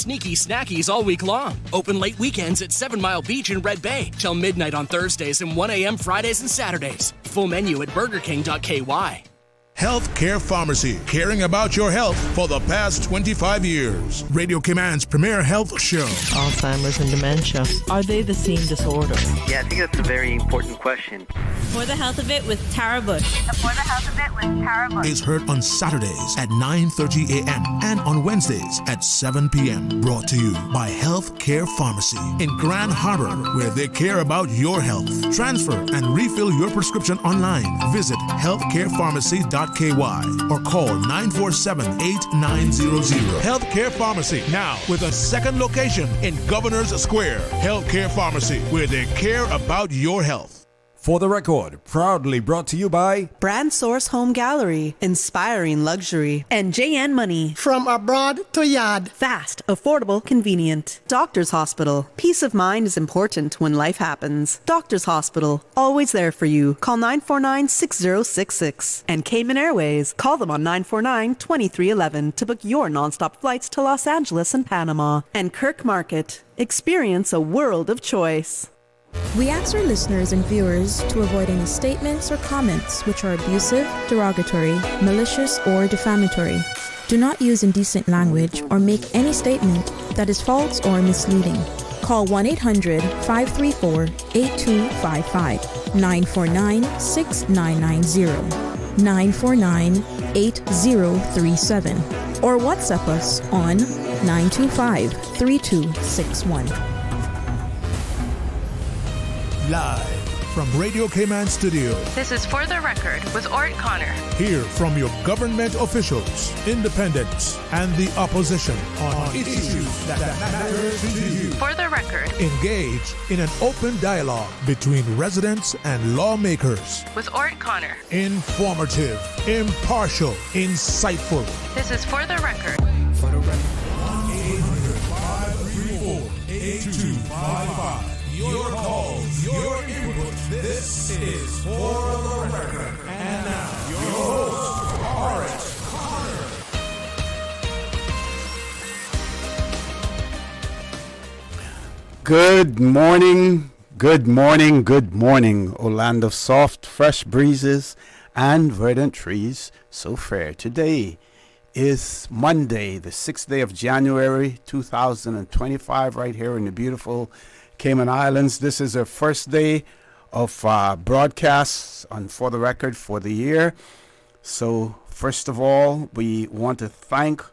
sneaky snackies all week long. Open late weekends at 7 Mile Beach in Red Bay till midnight on Thursdays and 1 a.m. Fridays and Saturdays. Full menu at burgerking.ky. Healthcare Pharmacy, caring about your health for the past 25 years. Radio Cayman's premier health show. Alzheimer's and dementia, are they the same disorder? Yeah, I think that's a very important question. For the Health of It with Tara Bush. For the Health of It with Tara Bush. Is heard on Saturdays at 9:30 a.m. and on Wednesdays at 7 p.m. Brought to you by Healthcare Pharmacy in Grand Harbor, where they care about your health. Transfer and refill your prescription online. Visit healthcarepharmacy.ky or call 947-8900. Healthcare Pharmacy, now with a second location in Governor's Square. Healthcare Pharmacy, where they care about your health. For the Record, proudly brought to you by Brand Source Home Gallery, inspiring luxury, and JN Money. From abroad to yard. Fast, affordable, convenient. Doctor's Hospital. Peace of mind is important when life happens. Doctor's Hospital, always there for you. Call 949-6066. And Cayman Airways, call them on 949-2311 to book your nonstop flights to Los Angeles and Panama. And Kirk Market, experience a world of choice. We ask our listeners and viewers to avoid any statements or comments which are abusive, derogatory, malicious, or defamatory. Do not use indecent language or make any statement that is false or misleading. Call 1-800-534-8255, 949-6990, 949-8037, or WhatsApp us on 925-3261. Live from Radio Cayman Studio. This is For the Record with ORRETT Connor. Hear from your government officials, independents, and the opposition on issues that matter to you. For the Record. Engage in an open dialogue between residents and lawmakers. With ORRETT Connor. Informative, impartial, insightful. This is For the Record. For the Record. 1-800-534-8255. Your calls, your input. This is For the Record. And now, your host, ORRETT Connor. Good morning, good morning, good morning, O land of soft, fresh breezes and verdant trees so fair. Today is Monday, the 6th day of January, 2025, right here in the beautiful Cayman Islands. This is our first day of broadcasts on For the Record for the year. So first of all, we want to thank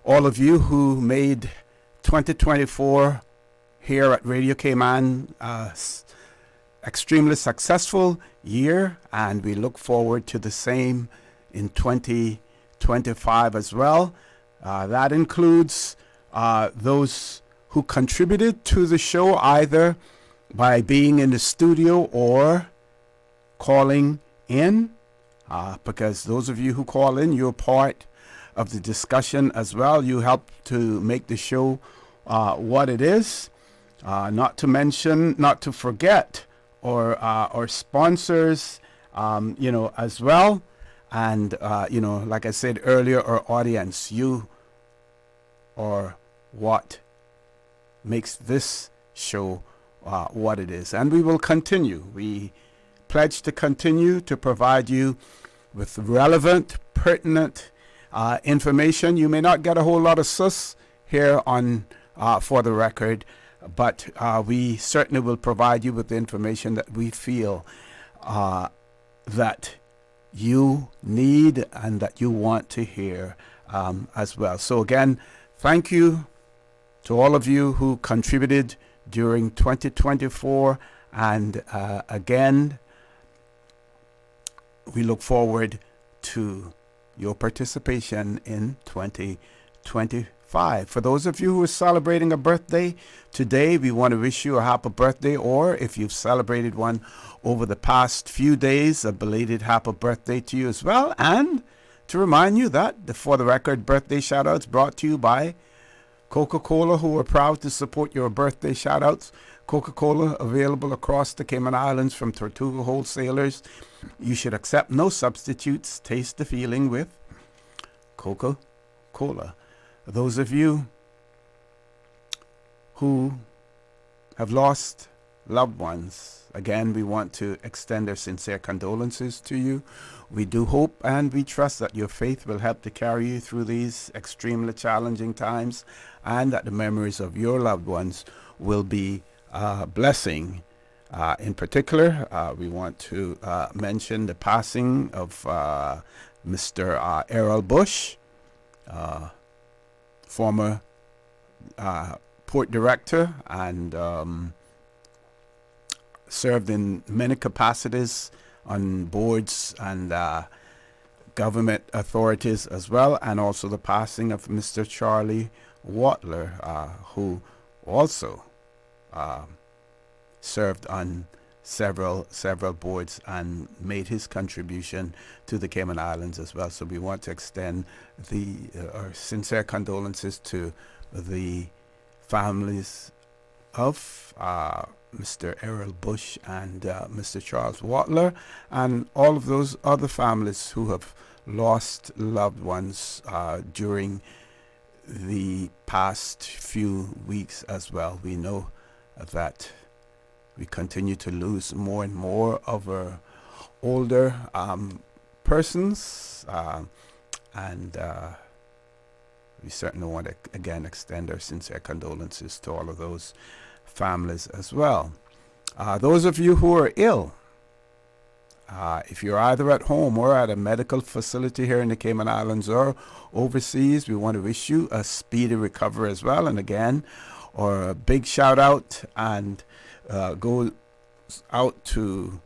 all of you who made 2024 here at Radio Cayman extremely successful year, and we look forward to the same in 2025 as well. That includes those who contributed to the show either by being in the studio or calling in, because those of you who call in, you're part of the discussion as well. You help to make the show what it is. Not to forget our sponsors, as well. And, like I said earlier, our audience, you are what makes this show what it is. And we will continue. We pledge to continue to provide you with relevant, pertinent information. You may not get a whole lot of sus here on For the Record, but we certainly will provide you with the information that we feel that you need and that you want to hear as well. So again, thank you to all of you who contributed during 2024, and again, we look forward to your participation in 2025. For those of you who are celebrating a birthday today, we want to wish you a happy birthday, or if you've celebrated one over the past few days, a belated happy birthday to you as well. And to remind you that the For the Record birthday shout-outs brought to you by Coca-Cola, who are proud to support your birthday shout-outs. Coca-Cola available across the Cayman Islands from Tortuga wholesalers. You should accept no substitutes. Taste the feeling with Coca-Cola. Those of you who have lost loved ones, again, we want to extend our sincere condolences to you. We do hope and we trust that your faith will help to carry you through these extremely challenging times, and that the memories of your loved ones will be a blessing. In particular, we want to mention the passing of Mr. Errol Bush, former port director, and served in many capacities on boards and government authorities as well, and also the passing of Mr. Charlie Watler, who also served on several boards and made his contribution to the Cayman Islands as well. So we want to extend our sincere condolences to the families of Mr. Errol Bush and Mr. Charles Watler, and all of those other families who have lost loved ones during the past few weeks as well. We know that we continue to lose more and more of our older persons, and we certainly want to again extend our sincere condolences to all of those families as well. Those of you who are ill, if you're either at home or at a medical facility here in the Cayman Islands or overseas, we want to wish you a speedy recovery as well. And again, or a big shout out and go out to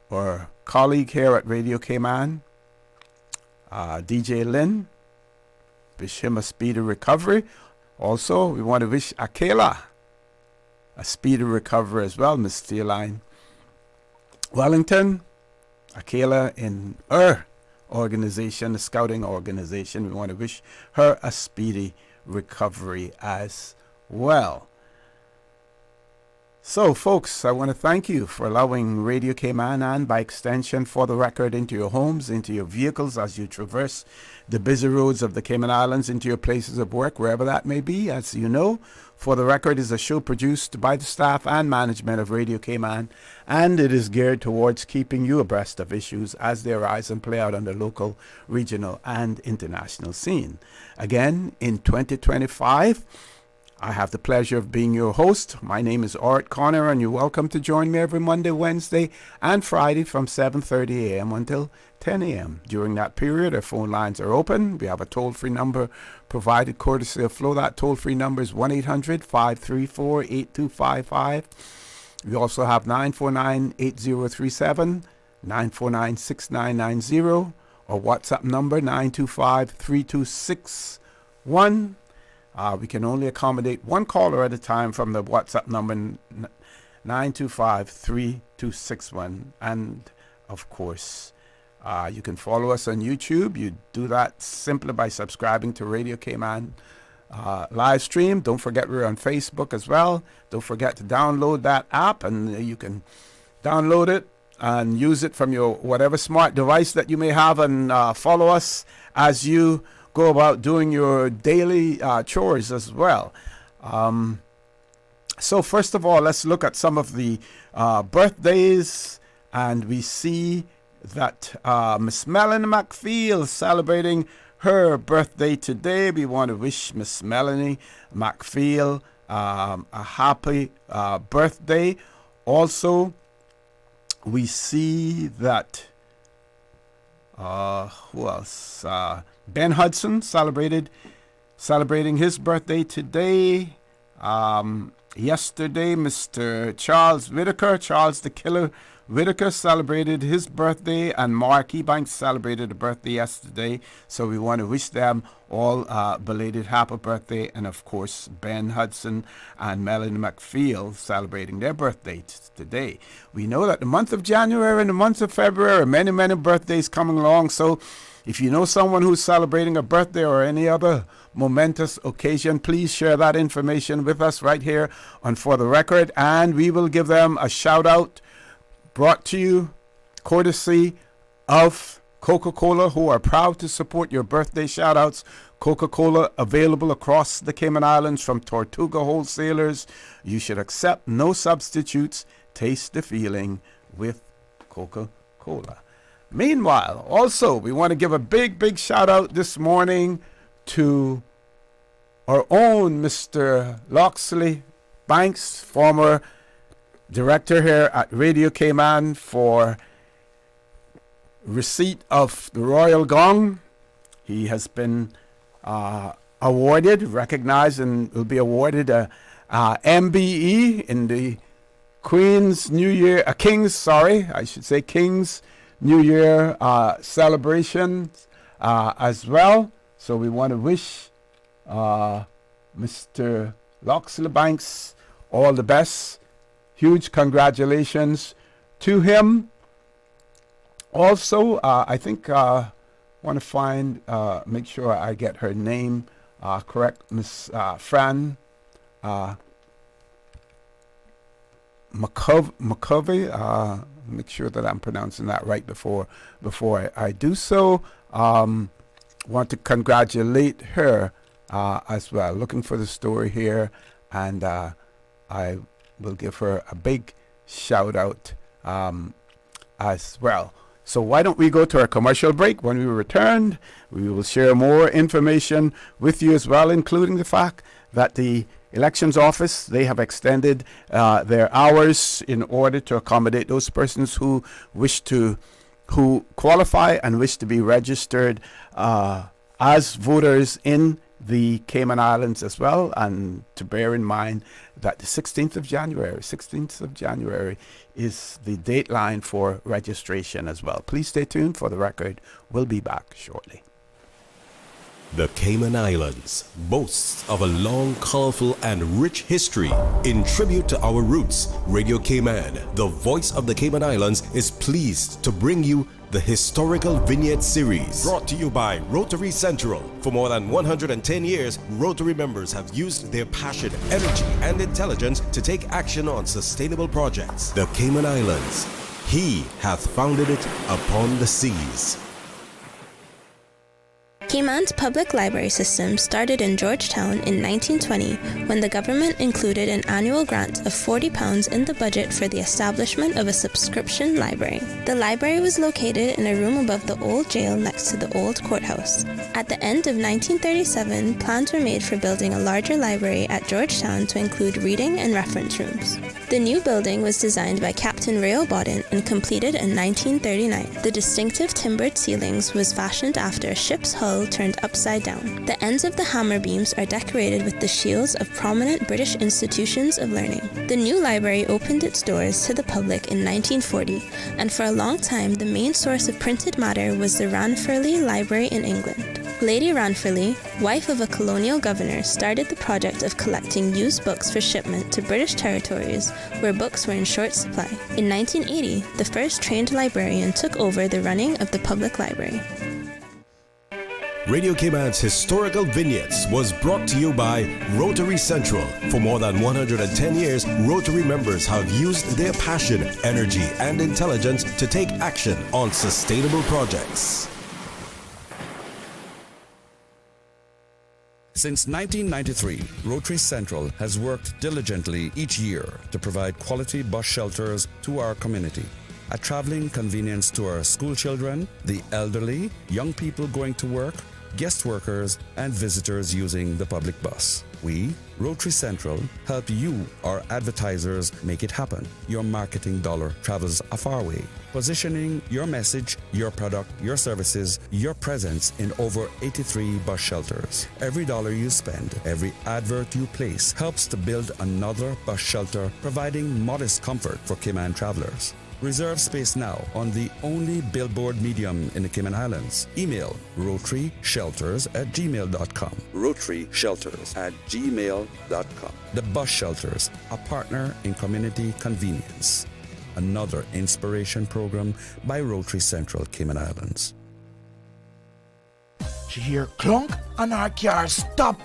our colleague here at Radio Cayman, DJ Lynn. Wish him a speedy recovery. Also, we want to wish Akela a speedy recovery as well, Miss Steeline Wellington. Akela in her organization, the scouting organization, we want to wish her a speedy recovery as well. So, folks, I want to thank you for allowing Radio Cayman, and by extension For the Record, into your homes, into your vehicles as you traverse the busy roads of the Cayman Islands, into your places of work, wherever that may be. As you know, For the Record is a show produced by the staff and management of Radio Cayman, and it is geared towards keeping you abreast of issues as they arise and play out on the local, regional, and international scene. Again, in 2025, I have the pleasure of being your host. My name is ORRETT Connor, and you're welcome to join me every Monday, Wednesday, and Friday from 7:30 a.m. until 10 a.m. During that period, our phone lines are open. We have a toll-free number provided courtesy of Flow. That toll-free number is 1-800-534-8255. We also have 949-8037, 949-6990, or WhatsApp number 925-3261. We can only accommodate one caller at a time from the WhatsApp number 925-3261. And, of course, you can follow us on YouTube. You do that simply by subscribing to Radio Cayman live stream. Don't forget we're on Facebook as well. Don't forget to download that app, and you can download it and use it from your whatever smart device that you may have, and follow us as you go about doing your daily chores as well. So first of all, let's look at some of the birthdays, and we see that Miss Melanie McPhail celebrating her birthday today. We want to wish Miss Melanie McPhail a happy birthday. Also, we see that who else? Ben Hudson celebrating his birthday today. Yesterday, Mr. Charles the Killer Whitaker celebrated his birthday, and Mark Ebanks celebrated a birthday yesterday. So we want to wish them all belated happy birthday. And of course, Ben Hudson and Melanie McPhail celebrating their birthdays today. We know that the month of January and the month of February, many birthdays coming along. So if you know someone who's celebrating a birthday or any other momentous occasion, please share that information with us right here on For the Record, and we will give them a shout out, brought to you courtesy of Coca-Cola, who are proud to support your birthday shout outs. Coca-Cola available across the Cayman Islands from Tortuga wholesalers. You should accept no substitutes. Taste the feeling with Coca-Cola. Meanwhile, also, we want to give a big shout out this morning to our own Mr. Loxley Banks, former director here at Radio Cayman, for receipt of the Royal Gong. He has been awarded, recognized, and will be awarded a MBE in the King's New Year celebrations as well. So we want to wish Mr. Loxley Banks all the best. Huge congratulations to him. Also, I think want to find, make sure I get her name correct, Miss Fran McCovey. Make sure that I'm pronouncing that right before I do so. Want to congratulate her as well. Looking for the story here, and I will give her a big shout out as well. So why don't we go to our commercial break? When we return, we will share more information with you as well, including the fact that the Elections Office, they have extended their hours in order to accommodate those persons who qualify and wish to be registered as voters in the Cayman Islands as well, and to bear in mind that the 16th of January is the dateline for registration as well. Please stay tuned. For the record, we'll be back shortly. The Cayman Islands boasts of a long, colorful, and rich history. In tribute to our roots, Radio Cayman, the voice of the Cayman Islands, is pleased to bring you the Historical Vignette Series, brought to you by Rotary Central. For more than 110 years, Rotary members have used their passion, energy, and intelligence to take action on sustainable projects. The Cayman Islands, He hath founded it upon the seas. Cayman's public library system started in Georgetown in 1920 when the government included an annual grant of £40 in the budget for the establishment of a subscription library. The library was located in a room above the old jail next to the old courthouse. At the end of 1937, plans were made for building a larger library at Georgetown to include reading and reference rooms. The new building was designed by Captain Rayo Bodden and completed in 1939. The distinctive timbered ceilings was fashioned after a ship's hull turned upside down. The ends of the hammer beams are decorated with the shields of prominent British institutions of learning. The new library opened its doors to the public in 1940, and for a long time the main source of printed matter was the Ranfurly Library in England. Lady Ranfurly, wife of a colonial governor, started the project of collecting used books for shipment to British territories where books were in short supply. In 1980, the first trained librarian took over the running of the public library. Radio Cayman's Historical Vignettes was brought to you by Rotary Central. For more than 110 years, Rotary members have used their passion, energy, and intelligence to take action on sustainable projects. Since 1993, Rotary Central has worked diligently each year to provide quality bus shelters to our community. A traveling convenience to our school children, the elderly, young people going to work, guest workers, and visitors using the public bus. We, Rotary Central, help you, our advertisers, make it happen. Your marketing dollar travels a far way. Positioning your message, your product, your services, your presence in over 83 bus shelters. Every dollar you spend, every advert you place helps to build another bus shelter, providing modest comfort for Cayman travelers. Reserve space now on the only billboard medium in the Cayman Islands. Email rotaryshelters@gmail.com. rotaryshelters@gmail.com. The Bus Shelters, a partner in community convenience. Another inspiration program by Rotary Central Cayman Islands. She hear clunk and her car stop.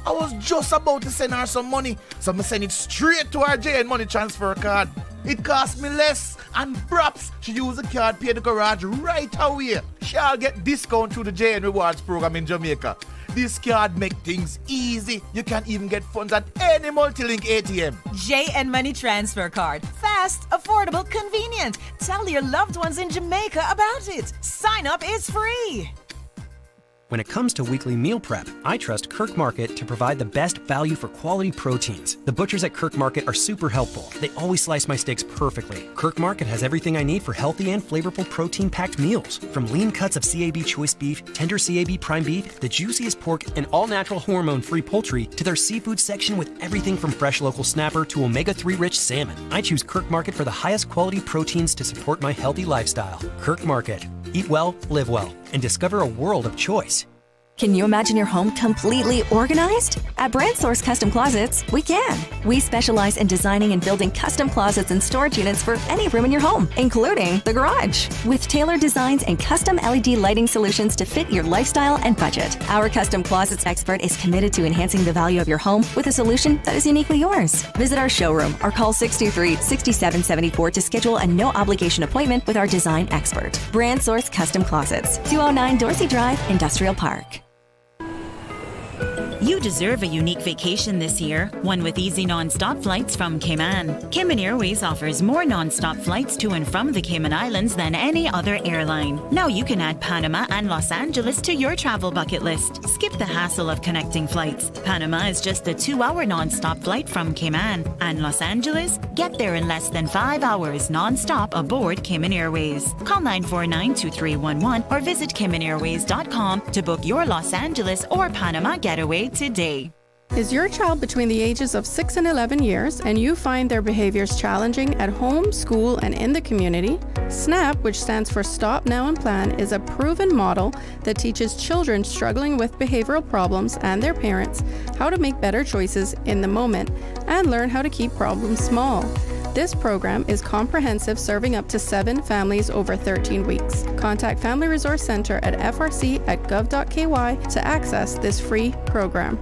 I was just about to send her some money, so I send it straight to her JN money transfer card. It cost me less, and perhaps she use the card, pay the garage right away. She'll get discount through the JN Rewards program in Jamaica. This card make things easy. You can even get funds at any multi-link ATM. JN Money Transfer Card. Fast, affordable, convenient. Tell your loved ones in Jamaica about it. Sign up is free. When it comes to weekly meal prep, I trust Kirk Market to provide the best value for quality proteins. The butchers at Kirk Market are super helpful. They always slice my steaks perfectly. Kirk Market has everything I need for healthy and flavorful protein-packed meals. From lean cuts of CAB choice beef, tender CAB prime beef, the juiciest pork, and all-natural hormone-free poultry, to their seafood section with everything from fresh local snapper to omega-3 rich salmon. I choose Kirk Market for the highest quality proteins to support my healthy lifestyle. Kirk Market. Eat well, live well, and discover a world of choice. Can you imagine your home completely organized? At Brand Source Custom Closets, we can. We specialize in designing and building custom closets and storage units for any room in your home, including the garage. With tailored designs and custom LED lighting solutions to fit your lifestyle and budget. Our custom closets expert is committed to enhancing the value of your home with a solution that is uniquely yours. Visit our showroom or call 623-6774 to schedule a no-obligation appointment with our design expert. Brand Source Custom Closets, 209 Dorsey Drive, Industrial Park. You deserve a unique vacation this year, one with easy non-stop flights from Cayman. Cayman Airways offers more non-stop flights to and from the Cayman Islands than any other airline. Now you can add Panama and Los Angeles to your travel bucket list. Skip the hassle of connecting flights. Panama is just a 2-hour non-stop flight from Cayman. And Los Angeles? Get there in less than 5 hours non-stop aboard Cayman Airways. Call 949-2311 or visit CaymanAirways.com to book your Los Angeles or Panama getaway today. Is your child between the ages of 6 and 11 years and you find their behaviors challenging at home, school, and in the community? SNAP, which stands for Stop Now and Plan, is a proven model that teaches children struggling with behavioral problems and their parents how to make better choices in the moment and learn how to keep problems small. This program is comprehensive, serving up to 7 families over 13 weeks. Contact Family Resource Center at frc@gov.ky to access this free program.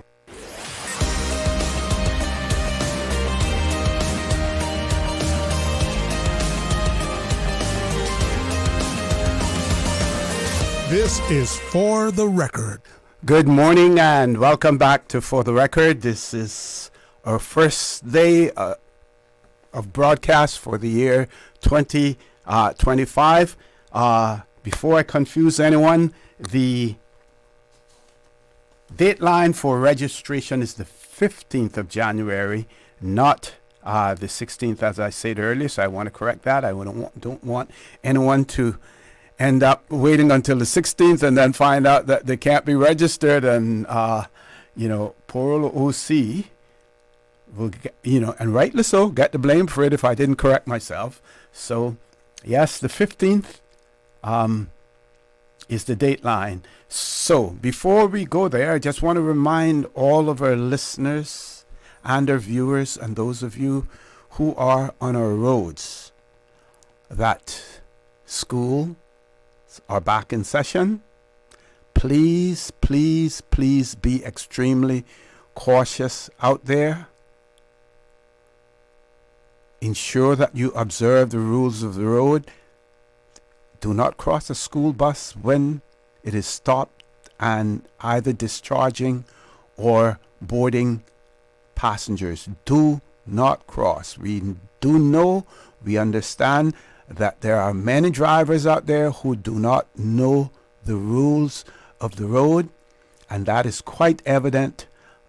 This is For the Record. Good morning and welcome back to For the Record. This is our first day of broadcast for the year 2025. Before I confuse anyone, the deadline for registration is the 15th of January, not the 16th, as I said earlier. So I want to correct that. I don't want anyone to end up waiting until the 16th and then find out that they can't be registered, and poor old OC will get, and rightly so, get the blame for it if I didn't correct myself. So yes, the 15th is the deadline. So before we go there, I just want to remind all of our listeners and our viewers and those of you who are on our roads that school are back in session. Please, please, please be extremely cautious out there. Ensure that you observe the rules of the road. Do not cross a school bus when it is stopped and either discharging or boarding passengers. Do not cross. We do know, we understand that there are many drivers out there who do not know the rules of the road, and that is quite evident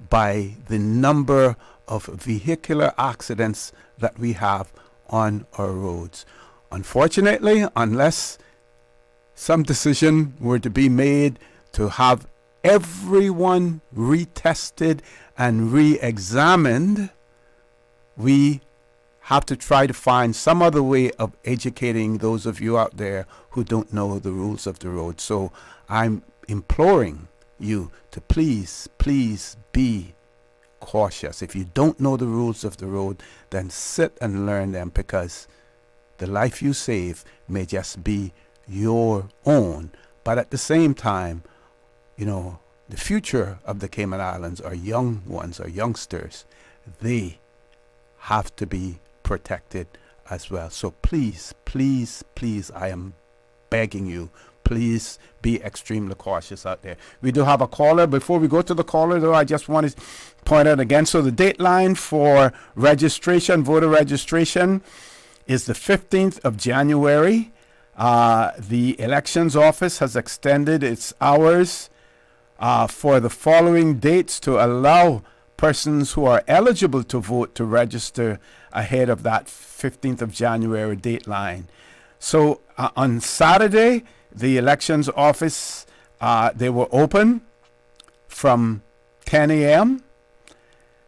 by the number of vehicular accidents that we have on our roads. Unfortunately, unless some decision were to be made to have everyone retested and re-examined, we have to try to find some other way of educating those of you out there who don't know the rules of the road. So I'm imploring you to please, please be cautious. If you don't know the rules of the road, then sit and learn them, because the life you save may just be your own. But at the same time, the future of the Cayman Islands are young ones, are youngsters. They have to be protected as well. So please, please, please, I am begging you, please be extremely cautious out there. We do have a caller. Before we go to the caller, though, I just want to point out again. So the deadline for registration, voter registration, is the 15th of January. The elections office has extended its hours for the following dates to allow persons who are eligible to vote to register ahead of that 15th of January deadline. So on Saturday, the elections office, they were open from 10 a.m.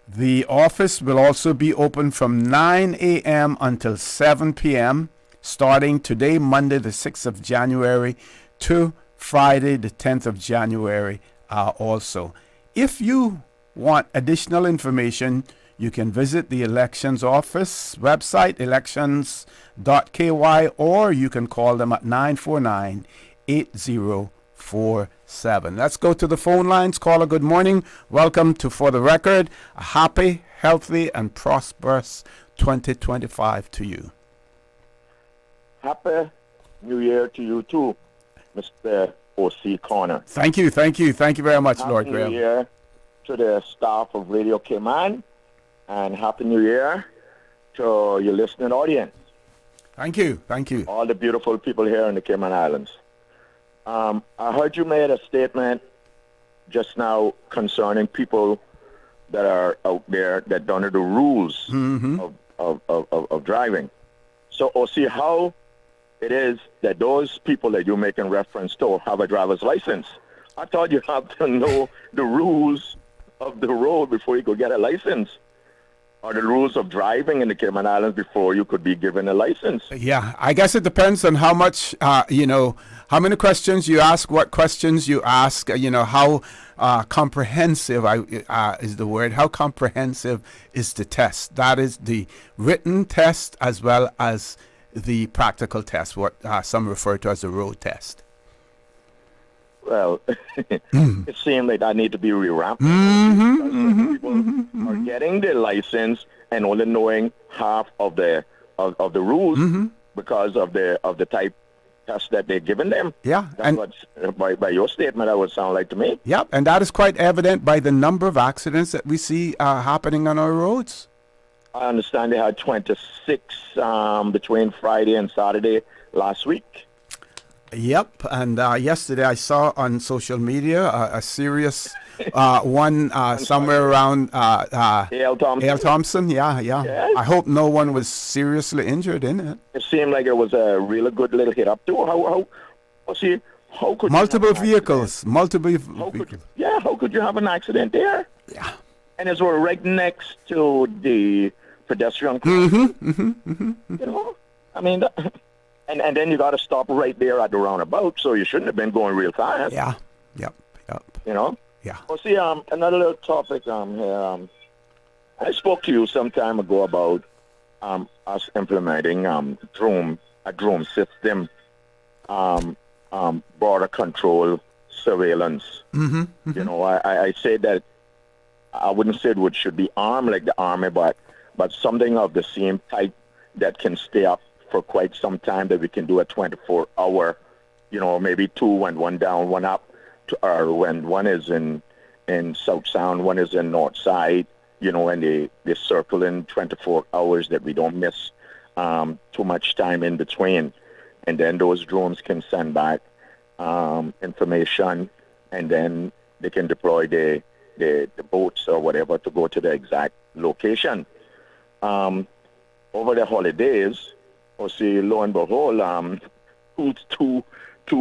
The office will also be open from 9 a.m. until 7 p.m. starting today, Monday, the 6th of January, to Friday, the 10th of January also. If you want additional information, you can visit the elections office website, elections.ky, or you can call them at 949-8047. Let's go to the phone lines. Caller, good morning. Welcome to For the Record. A happy, healthy, and prosperous 2025 to you. Happy New Year to you too, Mr. O.C. Connor. Thank you very much, Lord Graham. Happy New Year to the staff of Radio Cayman, and Happy New Year to your listening audience. Thank you. All the beautiful people here in the Cayman Islands. I heard you made a statement just now concerning people that are out there that don't know the rules of driving. So, see how it is that those people that you're making reference to have a driver's license. I thought you have to know the rules of the road before you could get a license, or the rules of driving in the Cayman Islands before you could be given a license. Yeah, I guess it depends on how much, how many questions you ask, what questions you ask, how comprehensive is the word, how comprehensive is the test. That is the written test as well as the practical test, what some refer to as the road test. Well, it seems like I need to be revamped. People are getting their license and only knowing half of the rules because of the type test that they're giving them. Yeah, that's what by your statement that would sound like to me. Yep, and that is quite evident by the number of accidents that we see happening on our roads. I understand they had 26 between Friday and Saturday last week. Yep, and yesterday I saw on social media a serious one somewhere around A.L. Thompson. Yeah. Yes. I hope no one was seriously injured in it. It seemed like it was a really good little hit up too. How could multiple vehicles? How could you have an accident there? Yeah. And it's right next to the pedestrian crossing. I mean. And then you got to stop right there at the roundabout, so you shouldn't have been going real fast. Yeah. Yep. Yeah. Well, see, another little topic here. I spoke to you some time ago about us implementing a drone system, border control surveillance. I say that I wouldn't say it should be armed like the Army, but something of the same type that can stay up for quite some time, that we can do a 24-hour, maybe two when one down, one up, or when one is in South Sound, one is in North Side, and they circle in 24 hours that we don't miss too much time in between. And then those drones can send back information, and then they can deploy the boats or whatever to go to the exact location. Over the holidays, lo and behold, two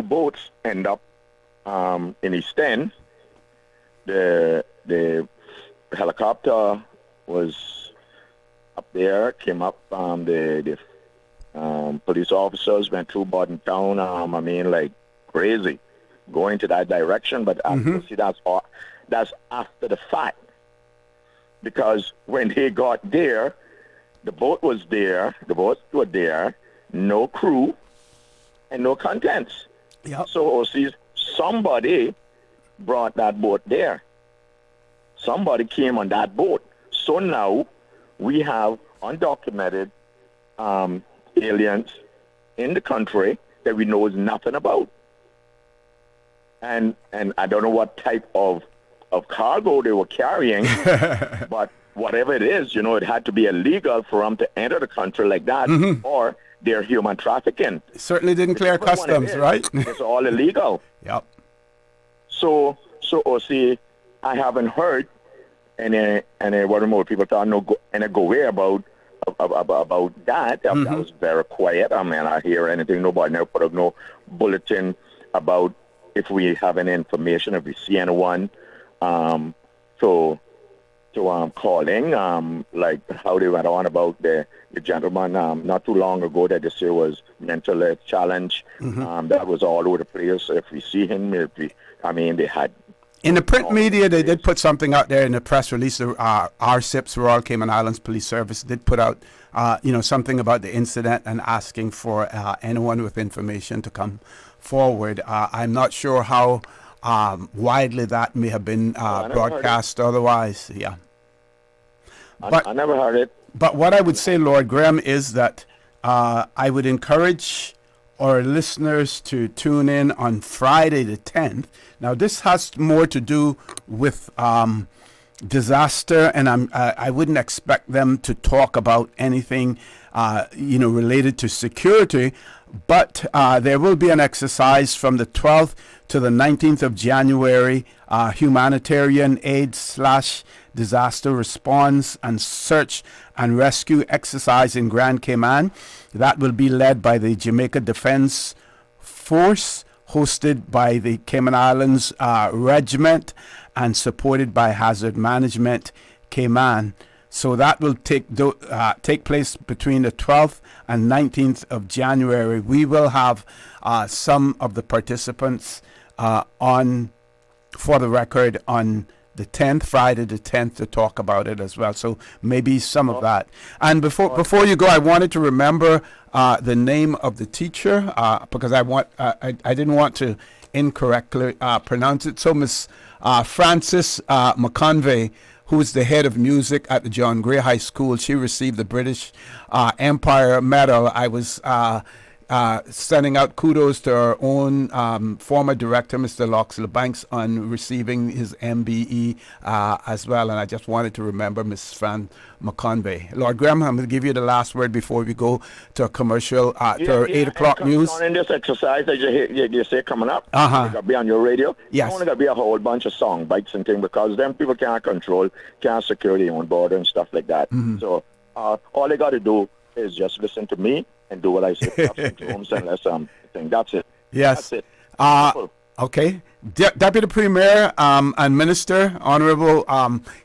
boats end up in East End. The helicopter was up there, came up. The police officers went through Borden Town. Like crazy, going to that direction. But see, that's after the fact, because when they got there, the boat was there. The boats were there. No crew and no contents. Yep. So somebody brought that boat there. Somebody came on that boat. So now we have undocumented aliens in the country that we know nothing about. and I don't know what type of cargo they were carrying, but whatever it is, it had to be illegal for them to enter the country like that, or they're human trafficking. Certainly didn't clear customs, right? It's all illegal. Yep. So see, I haven't heard any what more people thought go away about that. That was very quiet. I mean, I hear anything. Nobody never put up no bulletin about if we have any information, if we see anyone. So calling, like how they went on about the gentleman not too long ago that they say was mentally challenged. That was all over the place. If we see him, they had. In the print media, they did put something out there in the press release. RCIPS, Royal Cayman Islands Police Service, did put out, something about the incident and asking for anyone with information to come forward. I'm not sure how widely that may have been broadcast otherwise. Yeah. I never heard it. But what I would say, Lord Graham, is that I would encourage our listeners to tune in on Friday the 10th. Now, this has more to do with disaster, and I wouldn't expect them to talk about anything, related to security. But there will be an exercise from the 12th to the 19th of January, humanitarian aid/disaster response and search and rescue exercise in Grand Cayman. That will be led by the Jamaica Defense Force, hosted by the Cayman Islands Regiment, and supported by Hazard Management Cayman. So that will take place between the 12th and 19th of January. We will have some of the participants on, for the record, on the 10th, Friday the 10th, to talk about it as well. So maybe some of that. And before you go, I wanted to remember the name of the teacher because I didn't want to incorrectly pronounce it. So Miss Frances McConvey, who is the head of music at the John Gray High School, she received the British Empire Medal. I was sending out kudos to our own former director, Mr. Loxley Banks, on receiving his MBE as well. And I just wanted to remember Miss Fran McConvey. Lord Graham, I'm going to give you the last word before we go to a commercial, to our 8 o'clock news. In this exercise that you say coming up, it's going to be on your radio. Yes. It's only going to be a whole bunch of song bites and things because them people can't secure their own border and stuff like that. So all they got to do is just listen to me and do what I say. That's it. Yes. That's it. Okay. Deputy Premier and Minister, Honorable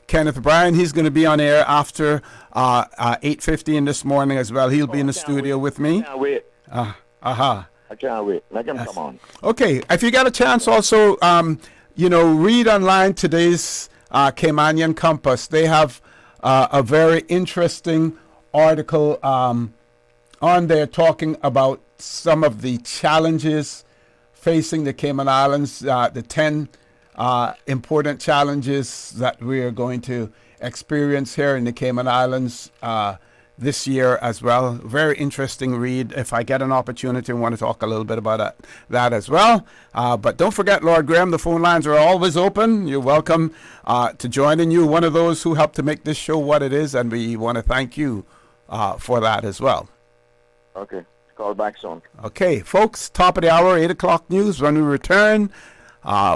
Kenneth Bryan, he's going to be on air after 8:15 this morning as well. He'll be in the studio with me. I can't wait. I can't wait. Let him come on. Okay. If you got a chance also, read online today's Caymanian Compass. They have a very interesting article on there talking about some of the challenges facing the Cayman Islands, the 10 important challenges that we are going to experience here in the Cayman Islands this year as well. Very interesting read. If I get an opportunity, I want to talk a little bit about that as well. But don't forget, Lord Graham, the phone lines are always open. You're welcome to join in. You're one of those who helped to make this show what it is, and we want to thank you for that as well. Okay. Call back soon. Okay, folks, top of the hour, 8 o'clock news. When we return,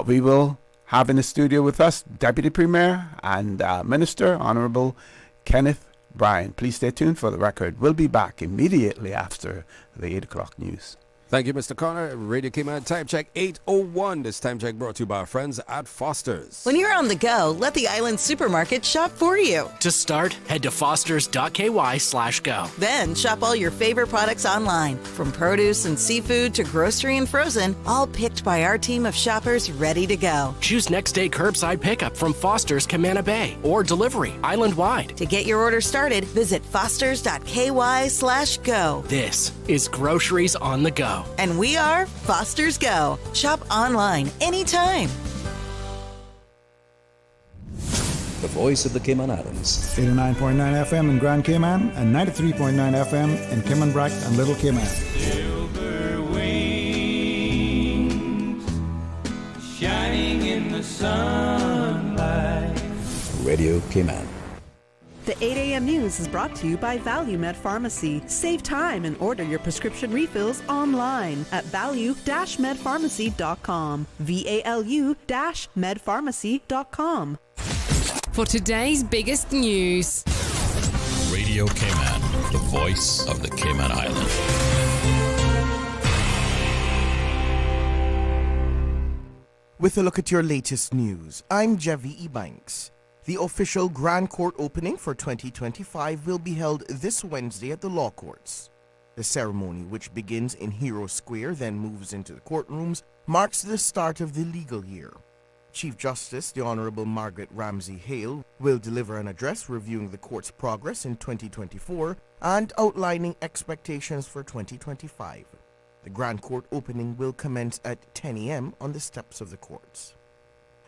we will have in the studio with us Deputy Premier and Minister, Honorable Kenneth Bryan. Please stay tuned for the record. We'll be back immediately after the 8 o'clock news. Thank you, Mr. Connor. Radio Cayman time check 8:01. This time check brought to you by our friends at Foster's. When you're on the go, let the Island Supermarket shop for you. To start, head to fosters.ky/go. Then shop all your favorite products online, from produce and seafood to grocery and frozen, all picked by our team of shoppers ready to go. Choose next day curbside pickup from Foster's Camana Bay or delivery island-wide. To get your order started, visit fosters.ky/go. This is Groceries on the Go. And we are Foster's Go. Shop online anytime. The voice of the Cayman Islands. 89.9 FM in Grand Cayman and 93.9 FM in Cayman Brac and Little Cayman. Silver wings sunlight. Radio Cayman. The 8 a.m. news is brought to you by ValueMed Pharmacy. Save time and order your prescription refills online at value-medpharmacy.com. VALU-medpharmacy.com. For today's biggest news. Radio Cayman, the voice of the Cayman Islands. With a look at your latest news, I'm Jevi Ebanks. The official Grand Court opening for 2025 will be held this Wednesday at the Law Courts. The ceremony, which begins in Hero Square, then moves into the courtrooms, marks the start of the legal year. Chief Justice, the Honorable Margaret Ramsey Hale, will deliver an address reviewing the court's progress in 2024 and outlining expectations for 2025. The Grand Court opening will commence at 10 a.m. on the steps of the courts.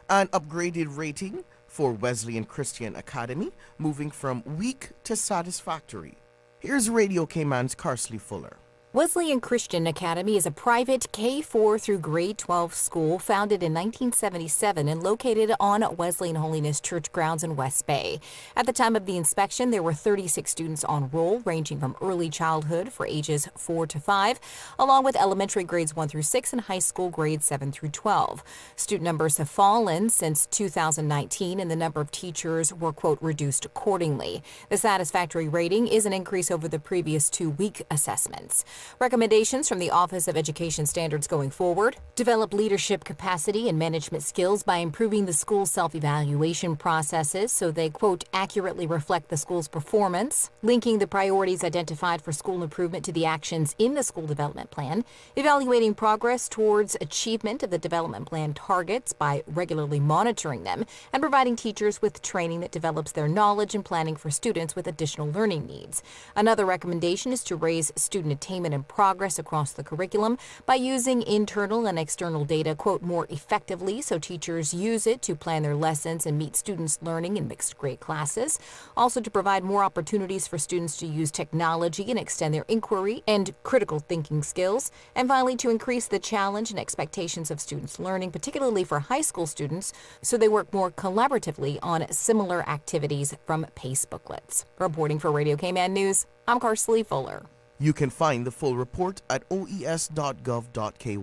An upgraded rating for Wesleyan Christian Academy, moving from weak to satisfactory. Here's Radio Cayman's Carsley Fuller. Wesleyan Christian Academy is a private K-4 through grade 12 school founded in 1977 and located on Wesleyan Holiness Church grounds in West Bay. At the time of the inspection, there were 36 students on roll, ranging from early childhood for ages 4 to 5, along with elementary grades 1 through 6 and high school grades 7 through 12. Student numbers have fallen since 2019, and the number of teachers were, quote, reduced accordingly. The satisfactory rating is an increase over the previous 2 week assessments. Recommendations from the Office of Education Standards going forward: develop leadership capacity and management skills by improving the school's self-evaluation processes so they, quote, accurately reflect the school's performance, linking the priorities identified for school improvement to the actions in the school development plan, evaluating progress towards achievement of the development plan targets by regularly monitoring them, and providing teachers with training that develops their knowledge and planning for students with additional learning needs. Another recommendation is to raise student attainment and progress across the curriculum by using internal and external data, quote, more effectively so teachers use it to plan their lessons and meet students' learning in mixed grade classes. Also to provide more opportunities for students to use technology and extend their inquiry and critical thinking skills. And finally, to increase the challenge and expectations of students' learning, particularly for high school students, so they work more collaboratively on similar activities from PACE booklets. Reporting for Radio Cayman News, I'm Carsley Fuller. You can find the full report at oes.gov.ky.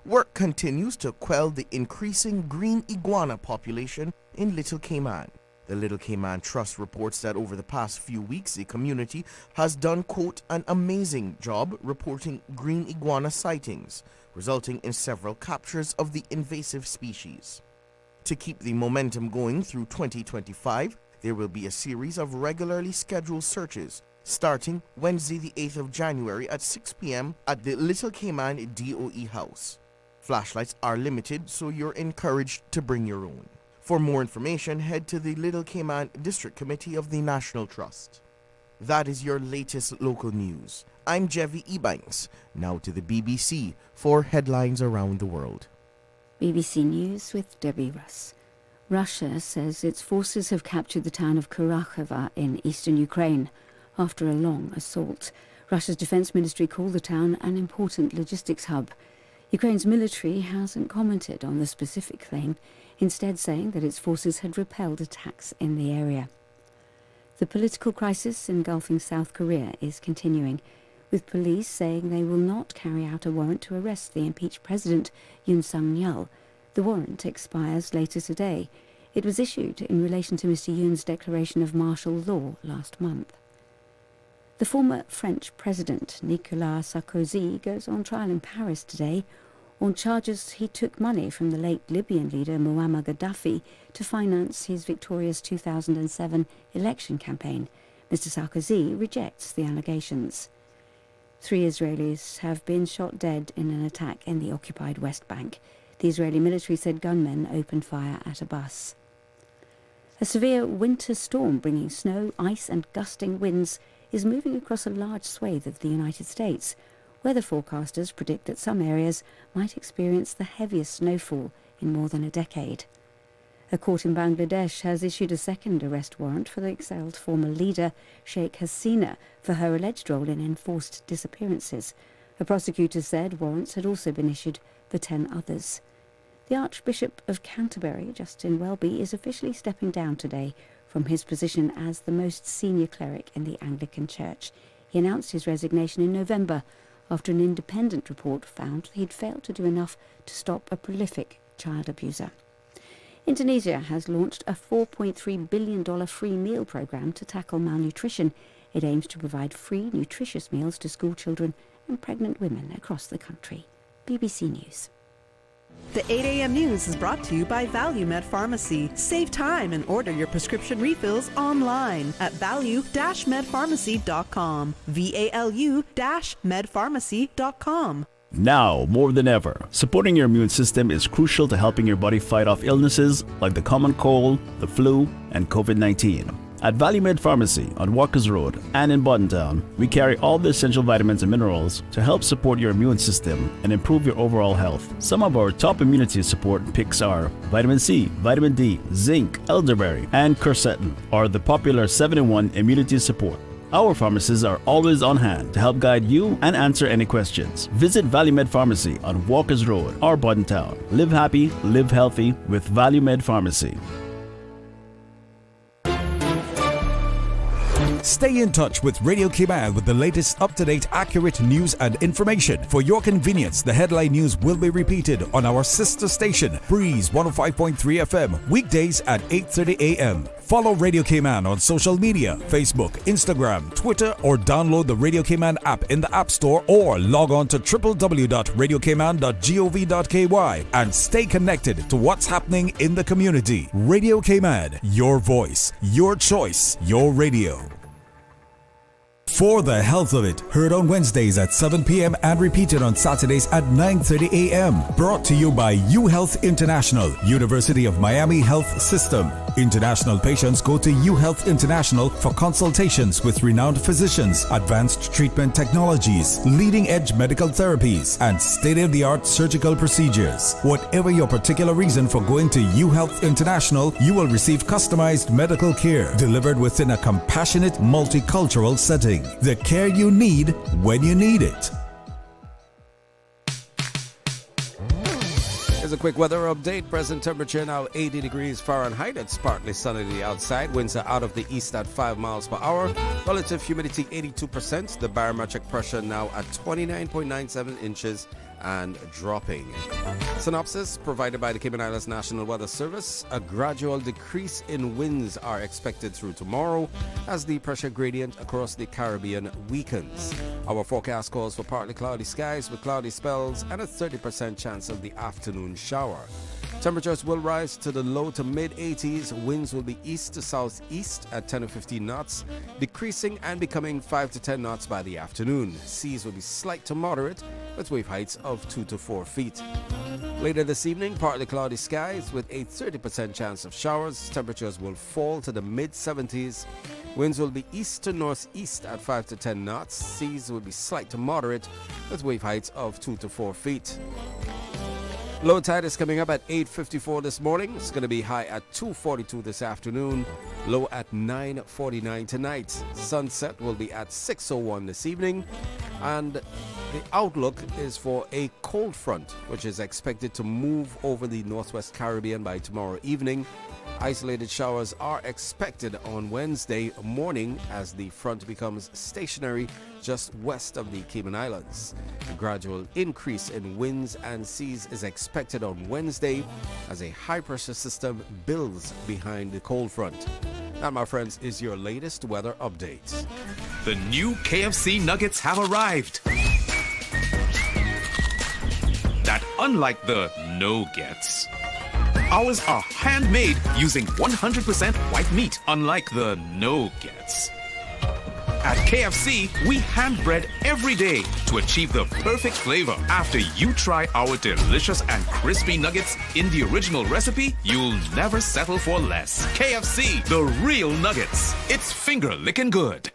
Work continues to quell the increasing green iguana population in Little Cayman. The Little Cayman Trust reports that over the past few weeks, the community has done, quote, an amazing job reporting green iguana sightings, resulting in several captures of the invasive species. To keep the momentum going through 2025, there will be a series of regularly scheduled searches starting Wednesday the 8th of January at 6 p.m. at the Little Cayman DOE House. Flashlights are limited, so you're encouraged to bring your own. For more information, head to the Little Cayman District Committee of the National Trust. That is your latest local news. I'm Jevi Ebanks. Now to the BBC for headlines around the world. BBC News with Debbie Russ. Russia says its forces have captured the town of Kurakhova in eastern Ukraine after a long assault. Russia's defense ministry called the town an important logistics hub. Ukraine's military hasn't commented on the specific claim, instead saying that its forces had repelled attacks in the area. The political crisis engulfing South Korea is continuing, with police saying they will not carry out a warrant to arrest the impeached president Yoon Suk-yeol. The warrant expires later today. It was issued in relation to Mr. Yoon's declaration of martial law last month. The former French president, Nicolas Sarkozy, goes on trial in Paris today on charges he took money from the late Libyan leader Muammar Gaddafi to finance his victorious 2007 election campaign. Mr. Sarkozy rejects the allegations. 3 Israelis have been shot dead in an attack in the occupied West Bank. The Israeli military said gunmen opened fire at a bus. A severe winter storm bringing snow, ice and gusting winds is moving across a large swathe of the United States. Weather forecasters predict that some areas might experience the heaviest snowfall in more than a decade. A court in Bangladesh has issued a second arrest warrant for the exiled former leader Sheikh Hasina for her alleged role in enforced disappearances. A prosecutor said warrants had also been issued for 10 others. The Archbishop of Canterbury, Justin Welby, is officially stepping down today from his position as the most senior cleric in the Anglican Church. He announced his resignation in November after an independent report found he'd failed to do enough to stop a prolific child abuser. Indonesia has launched a $4.3 billion free meal program to tackle malnutrition. It aims to provide free, nutritious meals to school children and pregnant women across the country. BBC News. The 8 a.m. news is brought to you by ValueMed Pharmacy. Save time and order your prescription refills online at value-medpharmacy.com. VALU-medpharmacy.com. Now, more than ever, supporting your immune system is crucial to helping your body fight off illnesses like the common cold, the flu, and COVID-19. At ValueMed Pharmacy on Walkers Road and in Buttontown, we carry all the essential vitamins and minerals to help support your immune system and improve your overall health. Some of our top immunity support picks are vitamin C, vitamin D, zinc, elderberry, and quercetin, or the popular 7-in-1 immunity support. Our pharmacists are always on hand to help guide you and answer any questions. Visit ValueMed Pharmacy on Walkers Road or Buttontown. Live happy, live healthy with ValueMed Pharmacy. Stay in touch with Radio Cayman with the latest up-to-date, accurate news and information. For your convenience, the headline news will be repeated on our sister station, Breeze 105.3 FM, weekdays at 8:30 a.m. Follow Radio Cayman on social media, Facebook, Instagram, Twitter, or download the Radio Cayman app in the App Store or log on to www.radiocayman.gov.ky and stay connected to what's happening in the community. Radio Cayman, your voice, your choice, your radio. For the Health of It, heard on Wednesdays at 7 p.m. and repeated on Saturdays at 9:30 a.m. Brought to you by UHealth International, University of Miami Health System. International patients go to UHealth International for consultations with renowned physicians, advanced treatment technologies, leading-edge medical therapies, and state-of-the-art surgical procedures. Whatever your particular reason for going to UHealth International, you will receive customized medical care delivered within a compassionate, multicultural setting. The care you need when you need it. Here's a quick weather update. Present temperature now 80 degrees Fahrenheit. It's partly sunny outside. Winds are out of the east at 5 miles per hour. Relative humidity 82%. The barometric pressure now at 29.97 inches and dropping. Synopsis provided by the Cayman Islands National Weather Service. A gradual decrease in winds are expected through tomorrow as the pressure gradient across the Caribbean weakens. Our forecast calls for partly cloudy skies with cloudy spells and a 30% chance of the afternoon shower. Temperatures will rise to the low to mid 80s. Winds will be east to southeast at 10 to 15 knots, decreasing and becoming 5 to 10 knots by the afternoon. Seas will be slight to moderate with wave heights of 2 to 4 feet. Later this evening, partly cloudy skies with a 30% chance of showers. Temperatures will fall to the mid 70s. Winds will be east to northeast at 5 to 10 knots. Seas will be slight to moderate with wave heights of 2 to 4 feet. Low tide is coming up at 8:54 this morning. It's going to be high at 2:42 this afternoon. Low at 9:49 tonight. Sunset will be at 6:01 this evening. And the outlook is for a cold front, which is expected to move over the Northwest Caribbean by tomorrow evening. Isolated showers are expected on Wednesday morning as the front becomes stationary just west of the Cayman Islands. A gradual increase in winds and seas is expected on Wednesday as a high-pressure system builds behind the cold front. That, my friends, is your latest weather update. The new KFC nuggets have arrived. That, unlike the no-gets, ours are handmade using 100% white meat, unlike the no-gets. At KFC, we hand-bread every day to achieve the perfect flavor. After you try our delicious and crispy nuggets in the original recipe, you'll never settle for less. KFC, the real nuggets. It's finger-licking good.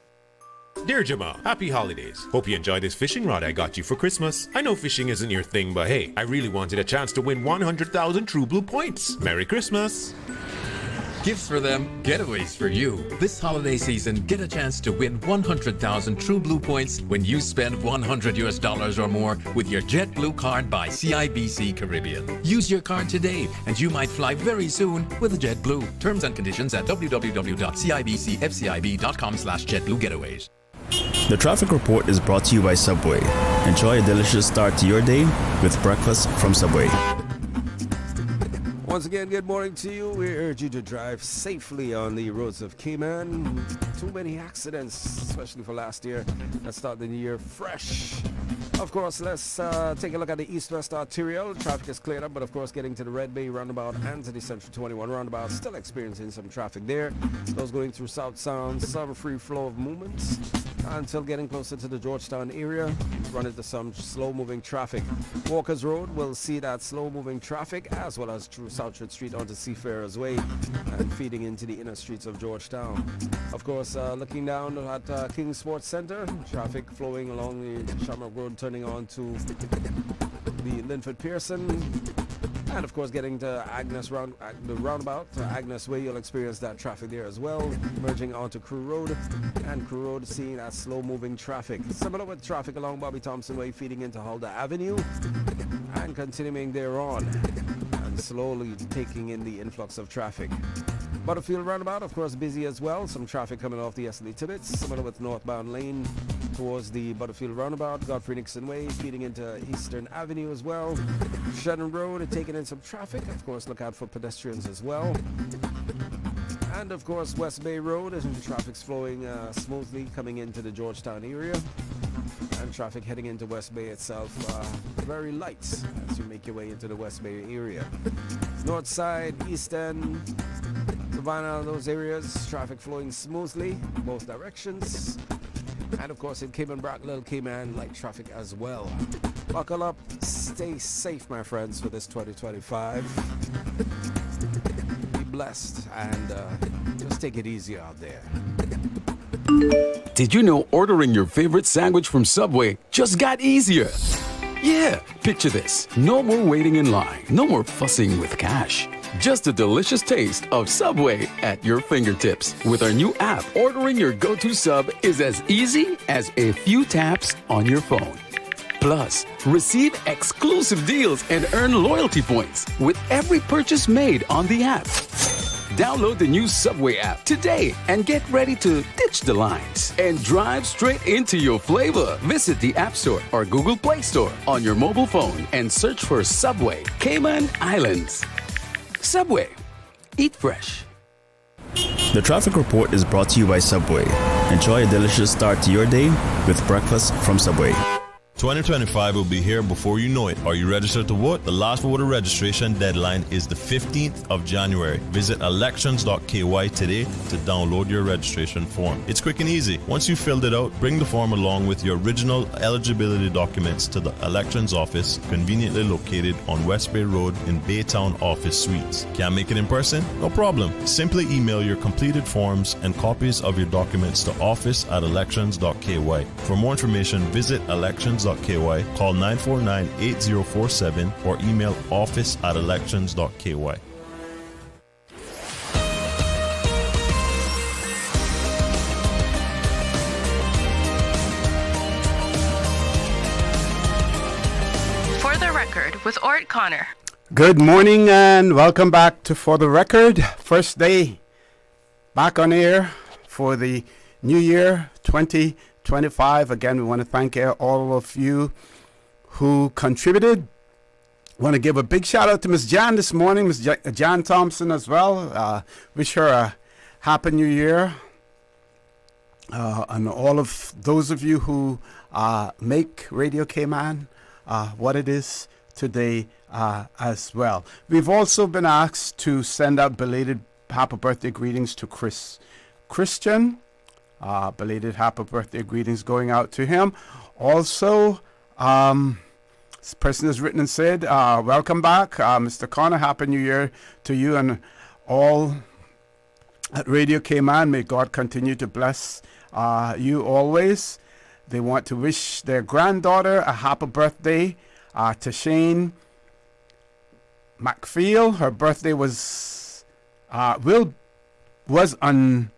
Dear Jamal, happy holidays. Hope you enjoy this fishing rod I got you for Christmas. I know fishing isn't your thing, but hey, I really wanted a chance to win 100,000 True Blue points. Merry Christmas. Gifts for them, getaways for you. This holiday season, get a chance to win 100,000 True Blue points when you spend $100 or more with your JetBlue card by CIBC Caribbean. Use your card today and you might fly very soon with a JetBlue. Terms and conditions at www.cibcfcib.com/JetBlueGetaways. The traffic report is brought to you by Subway. Enjoy a delicious start to your day with breakfast from Subway. Once again, good morning to you. We urge you to drive safely on the roads of Cayman. Too many accidents, especially for last year. Let's start the new year fresh. Of course, let's take a look at the east-west arterial. Traffic is cleared up, but of course, getting to the Red Bay roundabout and to the Central 21 roundabout, still experiencing some traffic there. Those going through South Sound, some free flow of movements until getting closer to the Georgetown area. Run into some slow-moving traffic. Walkers Road will see that slow-moving traffic as well as through Southwood Street onto Seafarers Way and feeding into the inner streets of Georgetown. Of course, looking down at King Sports Center, traffic flowing along the Shamrock Road, turning on to the Linford Pearson. And of course, getting to the roundabout, Agnes Way, you'll experience that traffic there as well. Merging onto Crew Road, and Crew Road seeing that slow-moving traffic. Similar with traffic along Bobby Thompson Way, feeding into Huldah Avenue, and continuing thereon, and slowly taking in the influx of traffic. Butterfield roundabout, of course, busy as well. Some traffic coming off the Esley Tibbetts, similar with northbound lane towards the Butterfield roundabout. Godfrey Nixon Way, feeding into Eastern Avenue as well. Shannon Road, taking in some traffic. Of course, look out for pedestrians as well. And of course, West Bay Road, traffic's flowing smoothly coming into the Georgetown area. And traffic heading into West Bay itself, very light as you make your way into the West Bay area. North side, East End, Savannah, those areas, traffic flowing smoothly, both directions. And of course in Cayman Brac, Little Cayman, light traffic as well. Buckle up, stay safe, my friends, for this 2025. Be blessed and just take it easy out there. Did you know ordering your favorite sandwich from Subway just got easier? Yeah, picture this. No more waiting in line. No more fussing with cash. Just a delicious taste of Subway at your fingertips. With our new app, ordering your go-to sub is as easy as a few taps on your phone. Plus, receive exclusive deals and earn loyalty points with every purchase made on the app. Download the new Subway app today and get ready to ditch the lines and drive straight into your flavor. Visit the App Store or Google Play Store on your mobile phone and search for Subway Cayman Islands. Subway. Eat fresh. The traffic report is brought to you by Subway. Enjoy a delicious start to your day with breakfast from Subway. 2025 will be here before you know it. Are you registered to vote? The last voter registration deadline is the 15th of January. Visit elections.ky today to download your registration form. It's quick and easy. Once you've filled it out, bring the form along with your original eligibility documents to the elections office, conveniently located on West Bay Road in Baytown Office Suites. Can't make it in person? No problem. Simply email your completed forms and copies of your documents to office@elections.ky. For more information, visit elections.ky, call 949-8047 or email office@elections.ky. For the Record with ORRETT Connor. Good morning and welcome back to For the Record. First day back on air for the new year 2025. Again, we want to thank all of you who contributed. Want to give a big shout out to Miss Jan this morning, Miss Jan Thompson as well. Wish her a happy new year. And all of those of you who make Radio Cayman what it is today as well. We've also been asked to send out belated happy birthday greetings to Christian. Belated happy birthday greetings going out to him. Also, this person has written and said, welcome back, Mr. Connor. Happy New Year to you and all at Radio Cayman. May God continue to bless you always. They want to wish their granddaughter a happy birthday to Shane McFeel. Her birthday will was on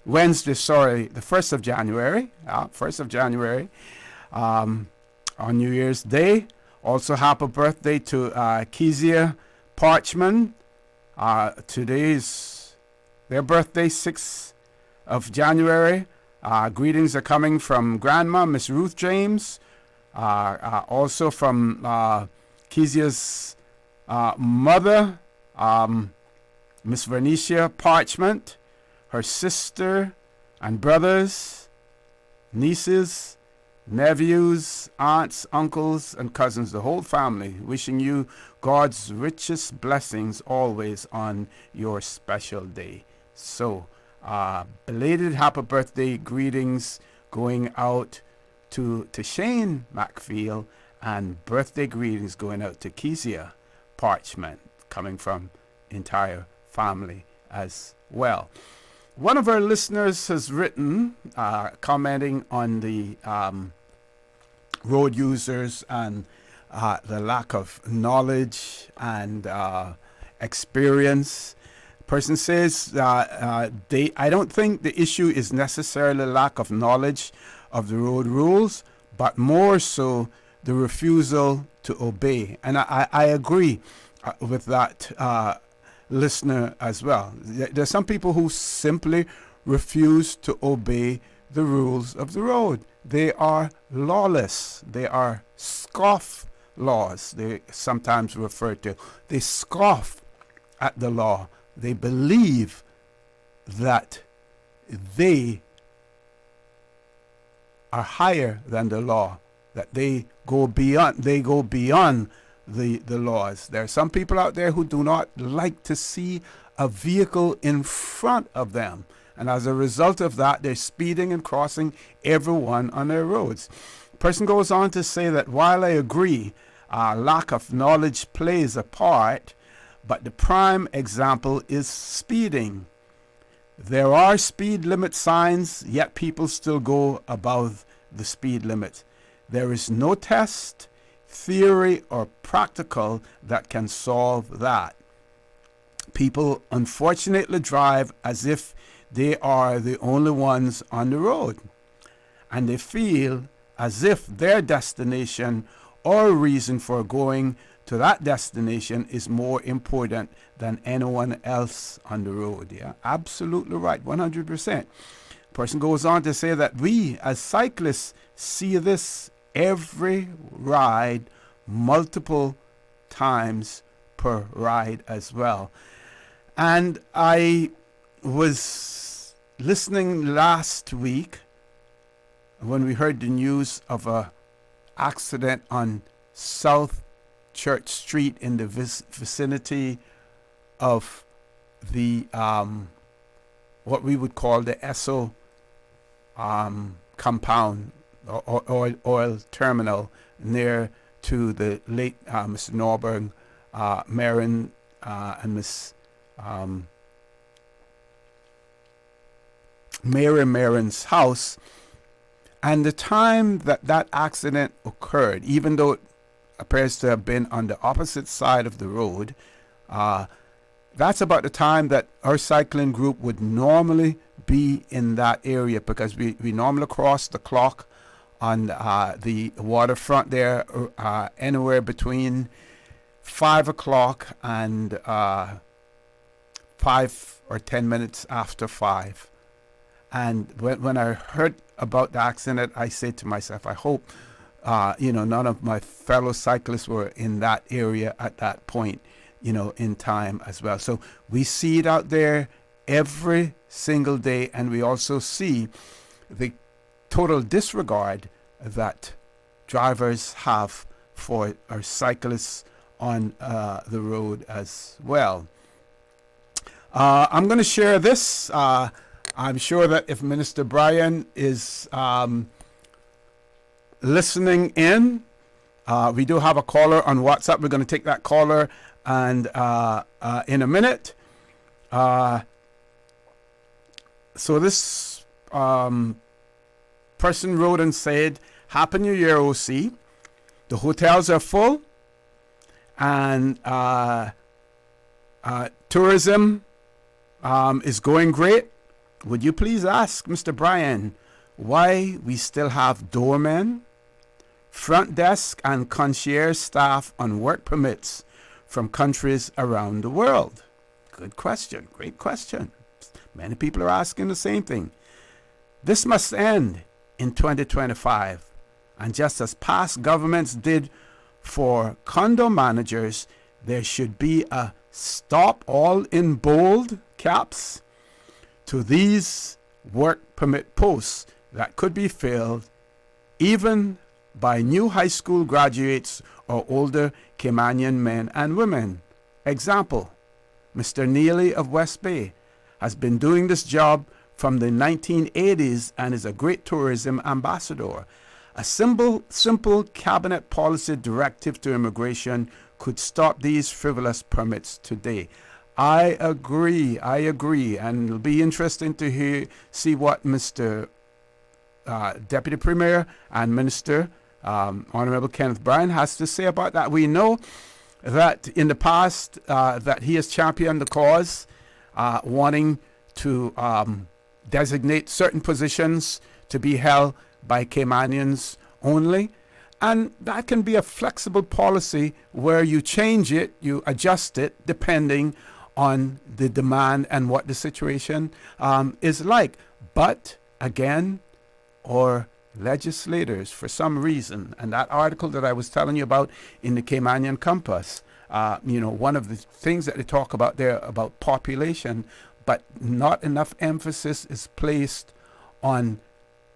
Wednesday, the 1st of January. 1st of January, on New Year's Day. Also, happy birthday to Kezia Parchman. Today's their birthday, 6th of January. Greetings are coming from Grandma, Miss Ruth James. Also from Kezia's mother, Miss Vernicia Parchment, her sister and brothers, nieces, nephews, aunts, uncles, and cousins, the whole family, wishing you God's richest blessings always on your special day. So, belated happy birthday greetings going out to Shane McFeel, and birthday greetings going out to Kezia Parchment, coming from entire family as well. One of our listeners has written, commenting on the road users and the lack of knowledge and experience. Person says I don't think the issue is necessarily lack of knowledge of the road rules, but more so the refusal to obey. And I agree with that listener as well. There's some people who simply refuse to obey the rules of the road. They are lawless. They are scoff laws, they sometimes refer to. They scoff at the law. They believe that they are higher than the law, that they go beyond the laws. There are some people out there who do not like to see a vehicle in front of them, and as a result of that, they're speeding and crossing everyone on their roads. Person goes on to say that while I agree lack of knowledge plays a part, but the prime example is speeding. There are speed limit signs, yet people still go above the speed limit. There is no test, theory, or practical that can solve that. People unfortunately drive as if they are the only ones on the road, and they feel as if their destination or reason for going to that destination is more important than anyone else on the road. Yeah, absolutely right, 100%. Person goes on to say that we as cyclists see this every ride, multiple times per ride as well. And I was listening last week when we heard the news of a accident on South Church Street in the vicinity of the what we would call the Esso compound or oil terminal near to the late Mr. Norberg, Marin, and Miss Mary Marin's house. And the time that accident occurred, even though it appears to have been on the opposite side of the road, that's about the time that our cycling group would normally be in that area, because we normally cross the clock on the waterfront there anywhere between 5 o'clock and 5 or 10 minutes after 5. And when I heard about the accident, I said to myself, I hope none of my fellow cyclists were in that area at that point, in time as well. So we see it out there every single day, and we also see the total disregard that drivers have for our cyclists on the road as well. I'm going to share this. I'm sure that if Minister Bryan is listening in, we do have a caller on WhatsApp. We're going to take that caller and in a minute. So this person wrote and said, Happy New Year, OC. The hotels are full, and tourism is going great. Would you please ask Mr. Bryan why we still have doormen, front desk, and concierge staff on work permits from countries around the world? Good question. Great question. Many people are asking the same thing. This must end in 2025. And just as past governments did for condo managers, there should be a stop, all in bold caps, to these work permit posts that could be filled even by new high school graduates or older Caymanian men and women. Example, Mr. Neely of West Bay has been doing this job from the 1980s and is a great tourism ambassador. A simple cabinet policy directive to immigration could stop these frivolous permits today. I agree, and it'll be interesting to see what Mr. Deputy Premier and Minister Honorable Kenneth Bryan has to say about that. We know that in the past that he has championed the cause, wanting to designate certain positions to be held by Caymanians only. And that can be a flexible policy where you change it, you adjust it, depending on the demand and what the situation is like. But again, our legislators, for some reason, and that article that I was telling you about in the Caymanian Compass, one of the things that they talk about there about population, but not enough emphasis is placed on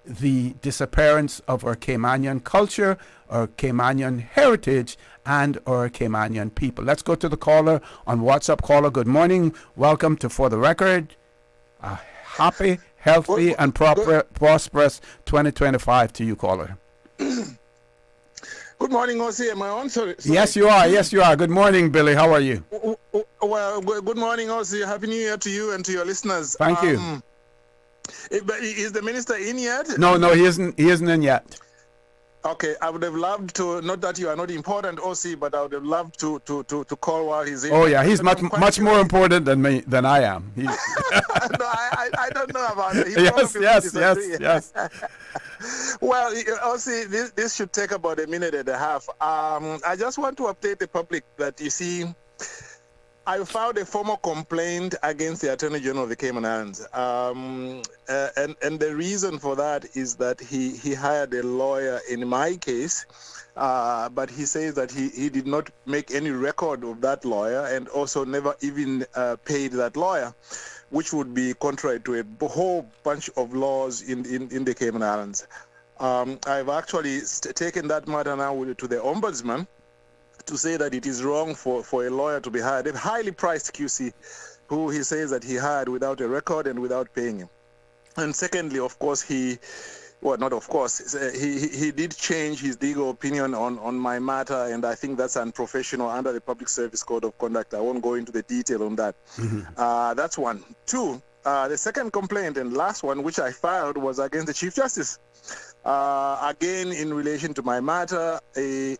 the disappearance of our Caymanian culture, our Caymanian heritage, and our Caymanian people. Let's go to the caller on WhatsApp. Caller, good morning. Welcome to For the Record. Happy, healthy, and prosperous 2025 to you, caller. Good morning, Osi. Am I on? Sorry. Yes, you are. Yes, you are. Good morning, Billy. How are you? Well, good morning, Osi. Happy New Year to you and to your listeners. Thank you. Is the minister in yet? No, he isn't in yet. Okay, I would have loved to, not that you are not important, OC, but I would have loved to call while he's in. Oh yeah, he's much more important than I am. No, I don't know about it. Yes. Well, OC, this should take about a minute and a half. I just want to update the public that, you see, I filed a formal complaint against the Attorney General of the Cayman Islands. And the reason for that is that he hired a lawyer in my case, but he says that he did not make any record of that lawyer and also never even paid that lawyer, which would be contrary to a whole bunch of laws in the Cayman Islands. I've actually taken that matter now to the Ombudsman, to say that it is wrong for a lawyer to be hired, a highly priced QC, who he says that he hired without a record and without paying him. And secondly, of course, he did change his legal opinion on my matter, and I think that's unprofessional under the Public Service Code of Conduct. I won't go into the detail on that. That's one. Two, the second complaint and last one, which I filed, was against the Chief Justice. Again, in relation to my matter, a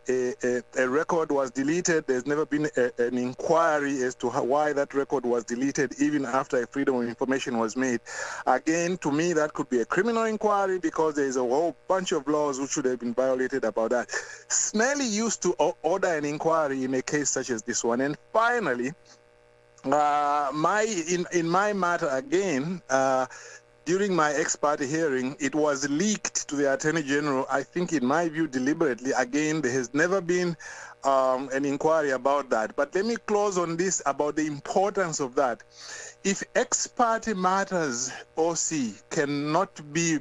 record was deleted. There's never been an inquiry as to why that record was deleted, even after a freedom of information was made. Again, to me, that could be a criminal inquiry because there's a whole bunch of laws which should have been violated about that. Smelly used to order an inquiry in a case such as this one. And finally, in my matter again, during my ex parte hearing, it was leaked to the Attorney General, I think in my view deliberately. Again, there has never been an inquiry about that. But let me close on this about the importance of that. If ex parte matters, OC, cannot be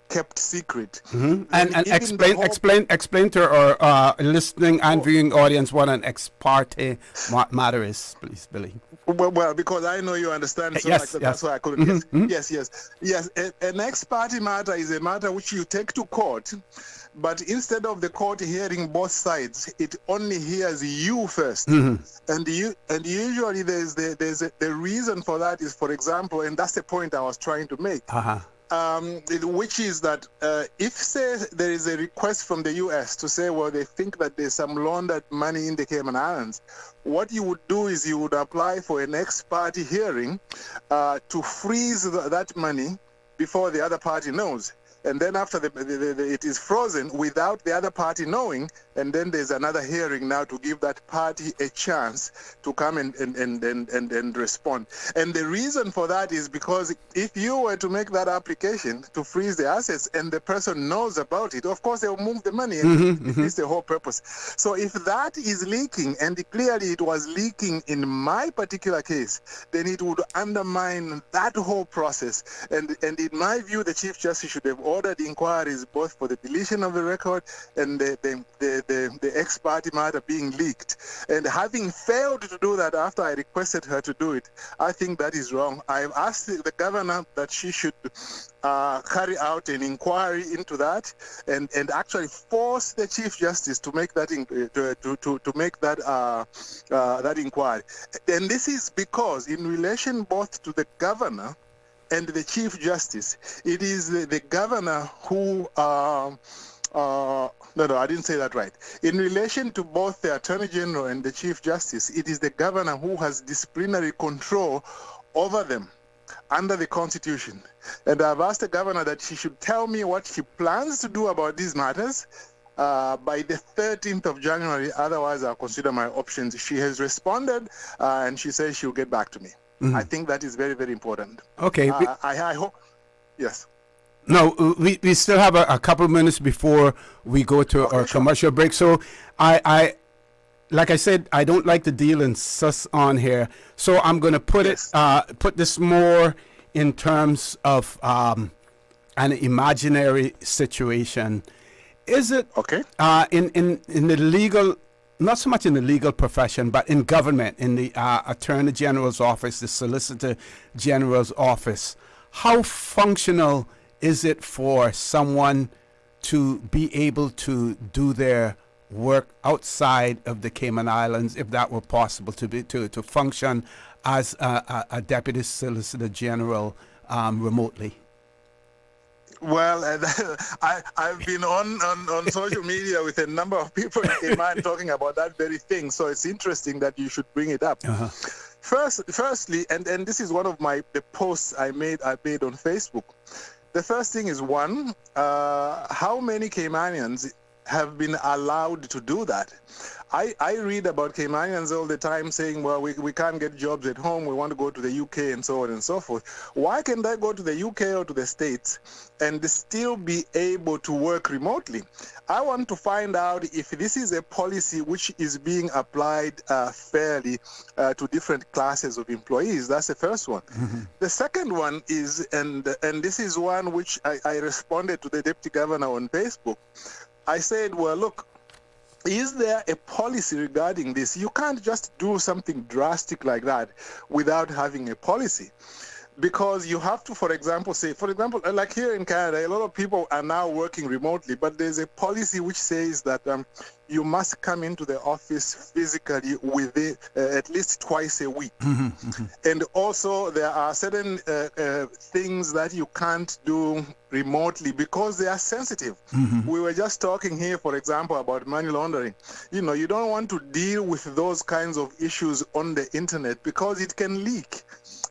kept secret. And explain to our listening and viewing audience what an ex parte matter is, please, Billy. Well, because I know you understand, so that's why I couldn't. Yes. An ex parte matter is a matter which you take to court, but instead of the court hearing both sides, it only hears you first. And usually the reason for that is, for example, and that's the point I was trying to make. which is that if, say, there is a request from the U.S. to say, well, they think that there's some laundered money in the Cayman Islands, what you would do is you would apply for an ex-parte hearing to freeze that money before the other party knows. And then after it is frozen without the other party knowing, and then there's another hearing now to give that party a chance to come and respond. And the reason for that is because if you were to make that application to freeze the assets and the person knows about it, of course they'll move the money and defeats the whole purpose. So if that is leaking, and clearly it was leaking in my particular case, then it would undermine that whole process. And in my view, the Chief Justice should have ordered inquiries both for the deletion of the record and the ex-parte matter being leaked. And having failed to do that after I requested her to do it, I think that is wrong. I've asked the governor that she should carry out an inquiry into that and actually force the Chief Justice to make that to make that inquiry. And this is because in relation both to the governor and the Chief Justice, it is the governor who no, I didn't say that right. In relation to both the Attorney General and the Chief Justice, it is the governor who has disciplinary control over them under the Constitution. And I've asked the governor that she should tell me what she plans to do about these matters by the 13th of January. Otherwise, I'll consider my options. She has responded, and she says she'll get back to me. I think that is very, very important. Okay. I hope, yes. No, we still have a couple of minutes before we go to our commercial break. So I like I said, I don't like to deal in sus on here. So I'm going to put put this more in terms of an imaginary situation. Is it in the legal, not so much in the legal profession, but in government, in the Attorney General's office, the Solicitor General's office, how functional is it for someone to be able to do their work outside of the Cayman Islands, if that were possible, to function as a Deputy Solicitor General remotely? Well, I've been on social media with a number of people in Cayman talking about that very thing. So it's interesting that you should bring it up. Firstly, and this is one of the posts I made on Facebook. The first thing is, one, how many Caymanians have been allowed to do that? I read about Caymanians all the time saying, well, we can't get jobs at home, we want to go to the UK and so on and so forth. Why can't they go to the UK or to the States and still be able to work remotely? I want to find out if this is a policy which is being applied fairly to different classes of employees. That's the first one. The second one is, and this is one which I responded to the Deputy Governor on Facebook. I said, well, look, is there a policy regarding this? You can't just do something drastic like that without having a policy. Because you have to, for example, like here in Canada, a lot of people are now working remotely, but there's a policy which says that you must come into the office physically within at least twice a week. And also there are certain things that you can't do remotely because they are sensitive. We were just talking here, for example, about money laundering. You know, you don't want to deal with those kinds of issues on the internet because it can leak.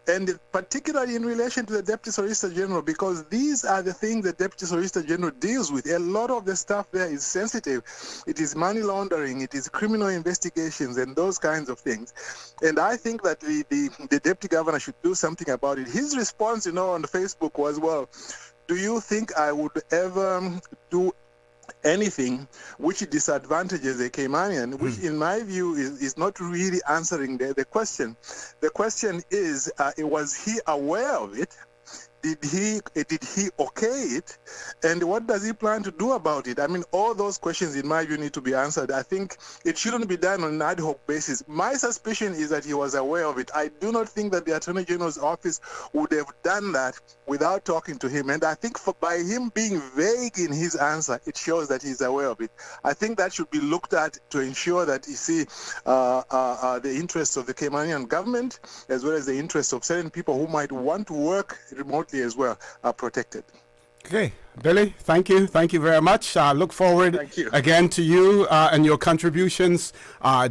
And particularly in relation to the Deputy Solicitor General, because these are the things the Deputy Solicitor General deals with. A lot of the stuff there is sensitive. It is money laundering, it is criminal investigations and those kinds of things. And I think that the Deputy Governor should do something about it. His response, on Facebook was, well, do you think I would ever do anything which disadvantages a Caymanian, which in my view is not really answering the question. The question is, was he aware of it? Did he okay it? And what does he plan to do about it? I mean, all those questions, in my view, need to be answered. I think it shouldn't be done on an ad hoc basis. My suspicion is that he was aware of it. I do not think that the Attorney General's office would have done that without talking to him. And I think by him being vague in his answer, it shows that he's aware of it. I think that should be looked at to ensure that, you see, the interests of the Caymanian government, as well as the interests of certain people who might want to work remotely adequately as well protected. Okay, Billy, thank you. Thank you very much. Look forward again to you and your contributions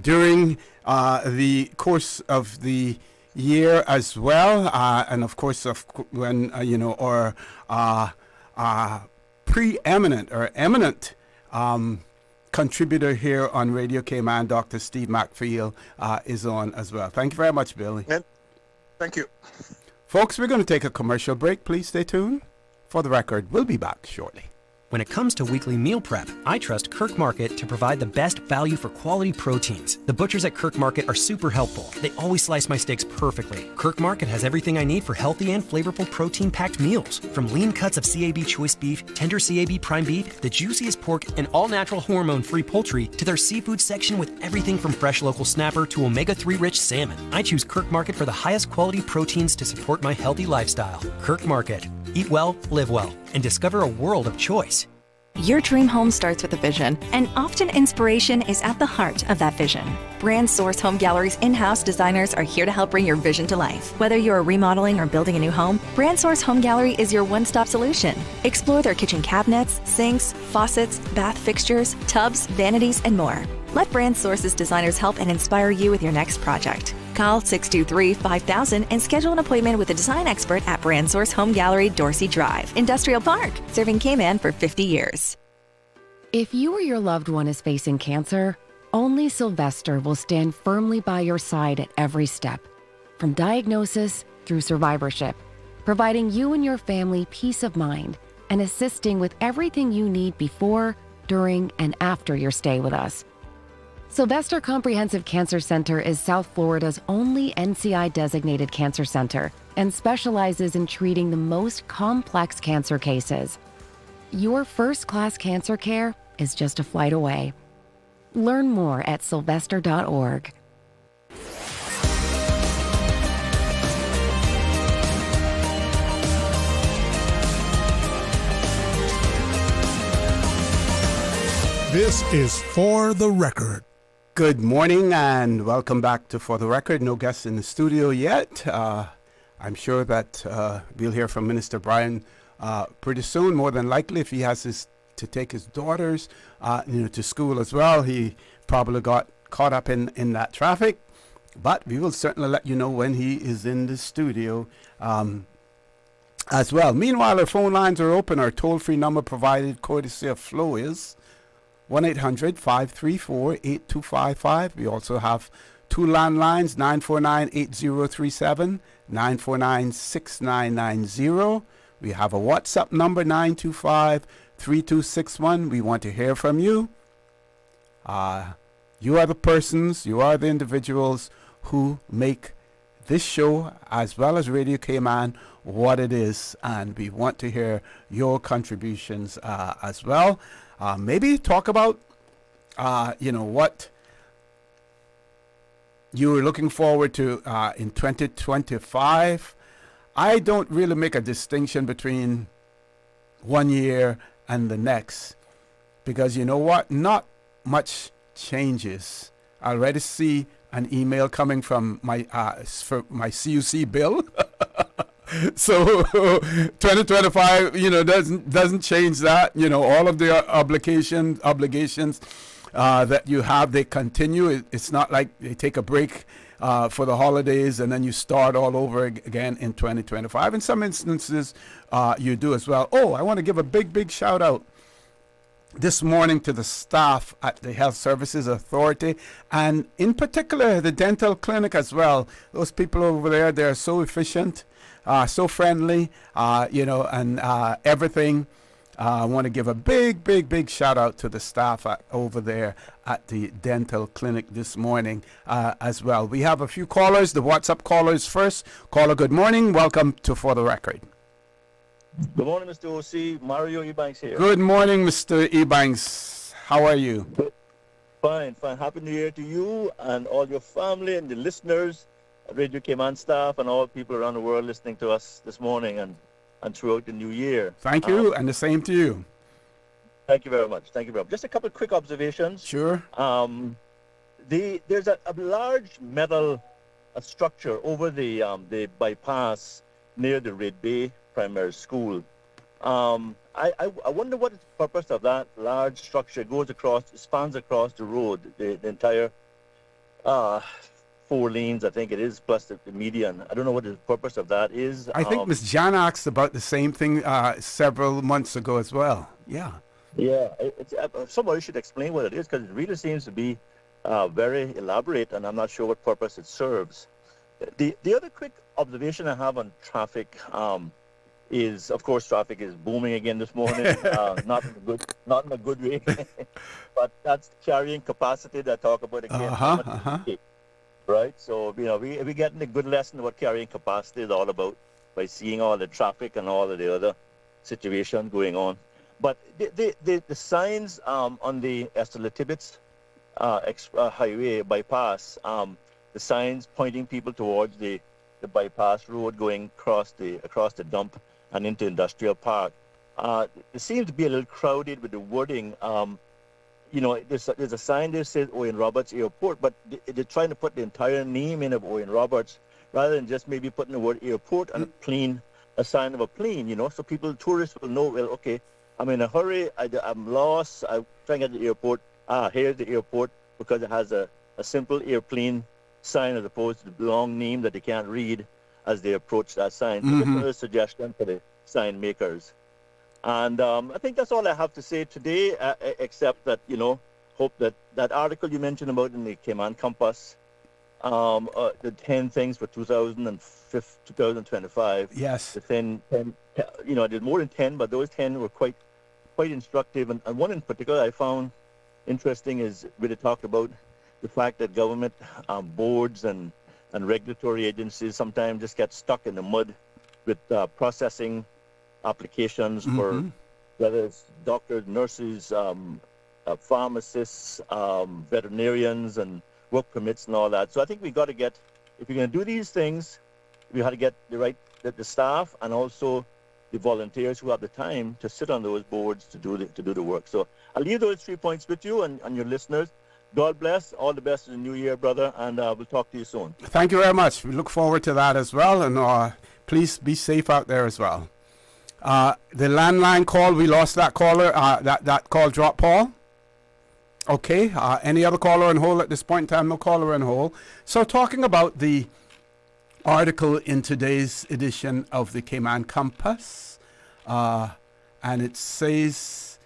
during the course of the year as well. And of course, when, our preeminent or eminent contributor here on Radio Cayman, Dr. Steve McFeel, is on as well. Thank you very much, Billy. Thank you. Folks, we're going to take a commercial break. Please stay tuned. For the record, we'll be back shortly. When it comes to weekly meal prep, I trust Kirk Market to provide the best value for quality proteins. The butchers at Kirk Market are super helpful. They always slice my steaks perfectly. Kirk Market has everything I need for healthy and flavorful protein-packed meals. From lean cuts of CAB choice beef, tender CAB prime beef, the juiciest pork, and all-natural hormone-free poultry, to their seafood section with everything from fresh local snapper to omega-3 rich salmon. I choose Kirk Market for the highest quality proteins to support my healthy lifestyle. Kirk Market. Eat well, live well, and discover a world of choice. Your dream home starts with a vision, and often inspiration is at the heart of that vision. Brand Source Home Gallery's in-house designers are here to help bring your vision to life. Whether you're remodeling or building a new home, Brand Source Home Gallery is your one-stop solution. Explore their kitchen cabinets, sinks, faucets, bath fixtures, tubs, vanities, and more. Let Brand Source's designers help and inspire you with your next project. Call 623-5000 and schedule an appointment with a design expert at Brand Source Home Gallery, Dorsey Drive, Industrial Park, serving Cayman for 50 years. If you or your loved one is facing cancer, only Sylvester will stand firmly by your side at every step, from diagnosis through survivorship, providing you and your family peace of mind and assisting with everything you need before, during, and after your stay with us. Sylvester Comprehensive Cancer Center is South Florida's only NCI-designated cancer center and specializes in treating the most complex cancer cases. Your first-class cancer care is just a flight away. Learn more at sylvester.org. This is For the Record. Good morning and welcome back to For the Record. No guests in the studio yet. I'm sure that we'll hear from Minister BRYAN pretty soon, more than likely, if he has to take his daughters to school as well. He probably got caught up in that traffic, but we will certainly let you know when he is in the studio as well. Meanwhile, our phone lines are open. Our toll-free number provided courtesy of Flo is 1-800-534-8255. We also have two landlines, 949-8037, 949-6990. We have a WhatsApp number, 925-3261. We want to hear from you. You are the persons, you are the individuals who make this show, as well as Radio Cayman, what it is. And we want to hear your contributions as well. Maybe talk about, what you were looking forward to in 2025. I don't really make a distinction between one year and the next, because you know what? Not much changes. I already see an email coming from my CUC bill. So 2025, doesn't change that. All of the obligations that you have, they continue. It's not like they take a break for the holidays and then you start all over again in 2025. In some instances, you do as well. Oh, I want to give a big shout out this morning to the staff at the Health Services Authority, and in particular the dental clinic as well. Those people over there, they're so efficient, so friendly, and everything. I want to give a big shout out to the staff over there at the dental clinic this morning as well. We have a few callers, the WhatsApp callers first. Caller, good morning. Welcome to For the Record. Good morning, Mr. O.C. Mario Ebanks here. Good morning, Mr. Ebanks. How are you? Fine. Happy New Year to you and all your family and the listeners, Radio Cayman staff, and all people around the world listening to us this morning and throughout the new year. Thank you, and the same to you. Thank you very much. Just a couple of quick observations. Sure. There's a large metal structure over the bypass near the Red Bay primary school. I wonder what is the purpose of that large structure. Spans across the road, the entire 4 lanes, I think it is, plus the median. I don't know what the purpose of that is. I think Ms. Jan asked about the same thing several months ago as well. Yeah. Yeah, somebody should explain what it is, because it really seems to be very elaborate, and I'm not sure what purpose it serves. The other quick observation I have on traffic is, of course, traffic is booming again this morning. not in a good way, but that's carrying capacity that I talk about again. Right. So we're getting a good lesson of what carrying capacity is all about by seeing all the traffic and all of the other situation going on. But the signs on the Esther-Letibitz highway bypass, the signs pointing people towards the bypass road going across the dump and into Industrial Park, it seems to be a little crowded with the wording. There's a sign there that says Owen Roberts Airport, but they're trying to put the entire name in of Owen Roberts rather than just maybe putting the word airport and a sign of a plane, so tourists will know, well, okay, I'm in a hurry, I'm lost, I'm trying to get to the airport. Here's the airport, because it has a simple airplane sign as opposed to the long name that they can't read as they approach that sign. So just another suggestion for the sign makers. And I think that's all I have to say today, except that, hope that article you mentioned about in the Cayman Compass, the 10 things for 2025. Yes. The 10, there's more than 10, but those 10 were quite instructive. And one in particular I found interesting is where they talked about the fact that government boards and regulatory agencies sometimes just get stuck in the mud with processing applications for whether it's doctors, nurses, pharmacists, veterinarians, and work permits and all that. So I think we got to get, if you're going to do these things, we have to get the staff and also the volunteers who have the time to sit on those boards to do the work. So I'll leave those 3 points with you and your listeners. God bless. All the best in the new year, brother, and we'll talk to you soon. Thank you very much. We look forward to that as well, and please be safe out there as well. The landline call, we lost that caller. That call dropped, Paul. Okay. Any other caller on hold at this point in time? No caller on hold. So talking about the article in today's edition of the Cayman Compass, and it says,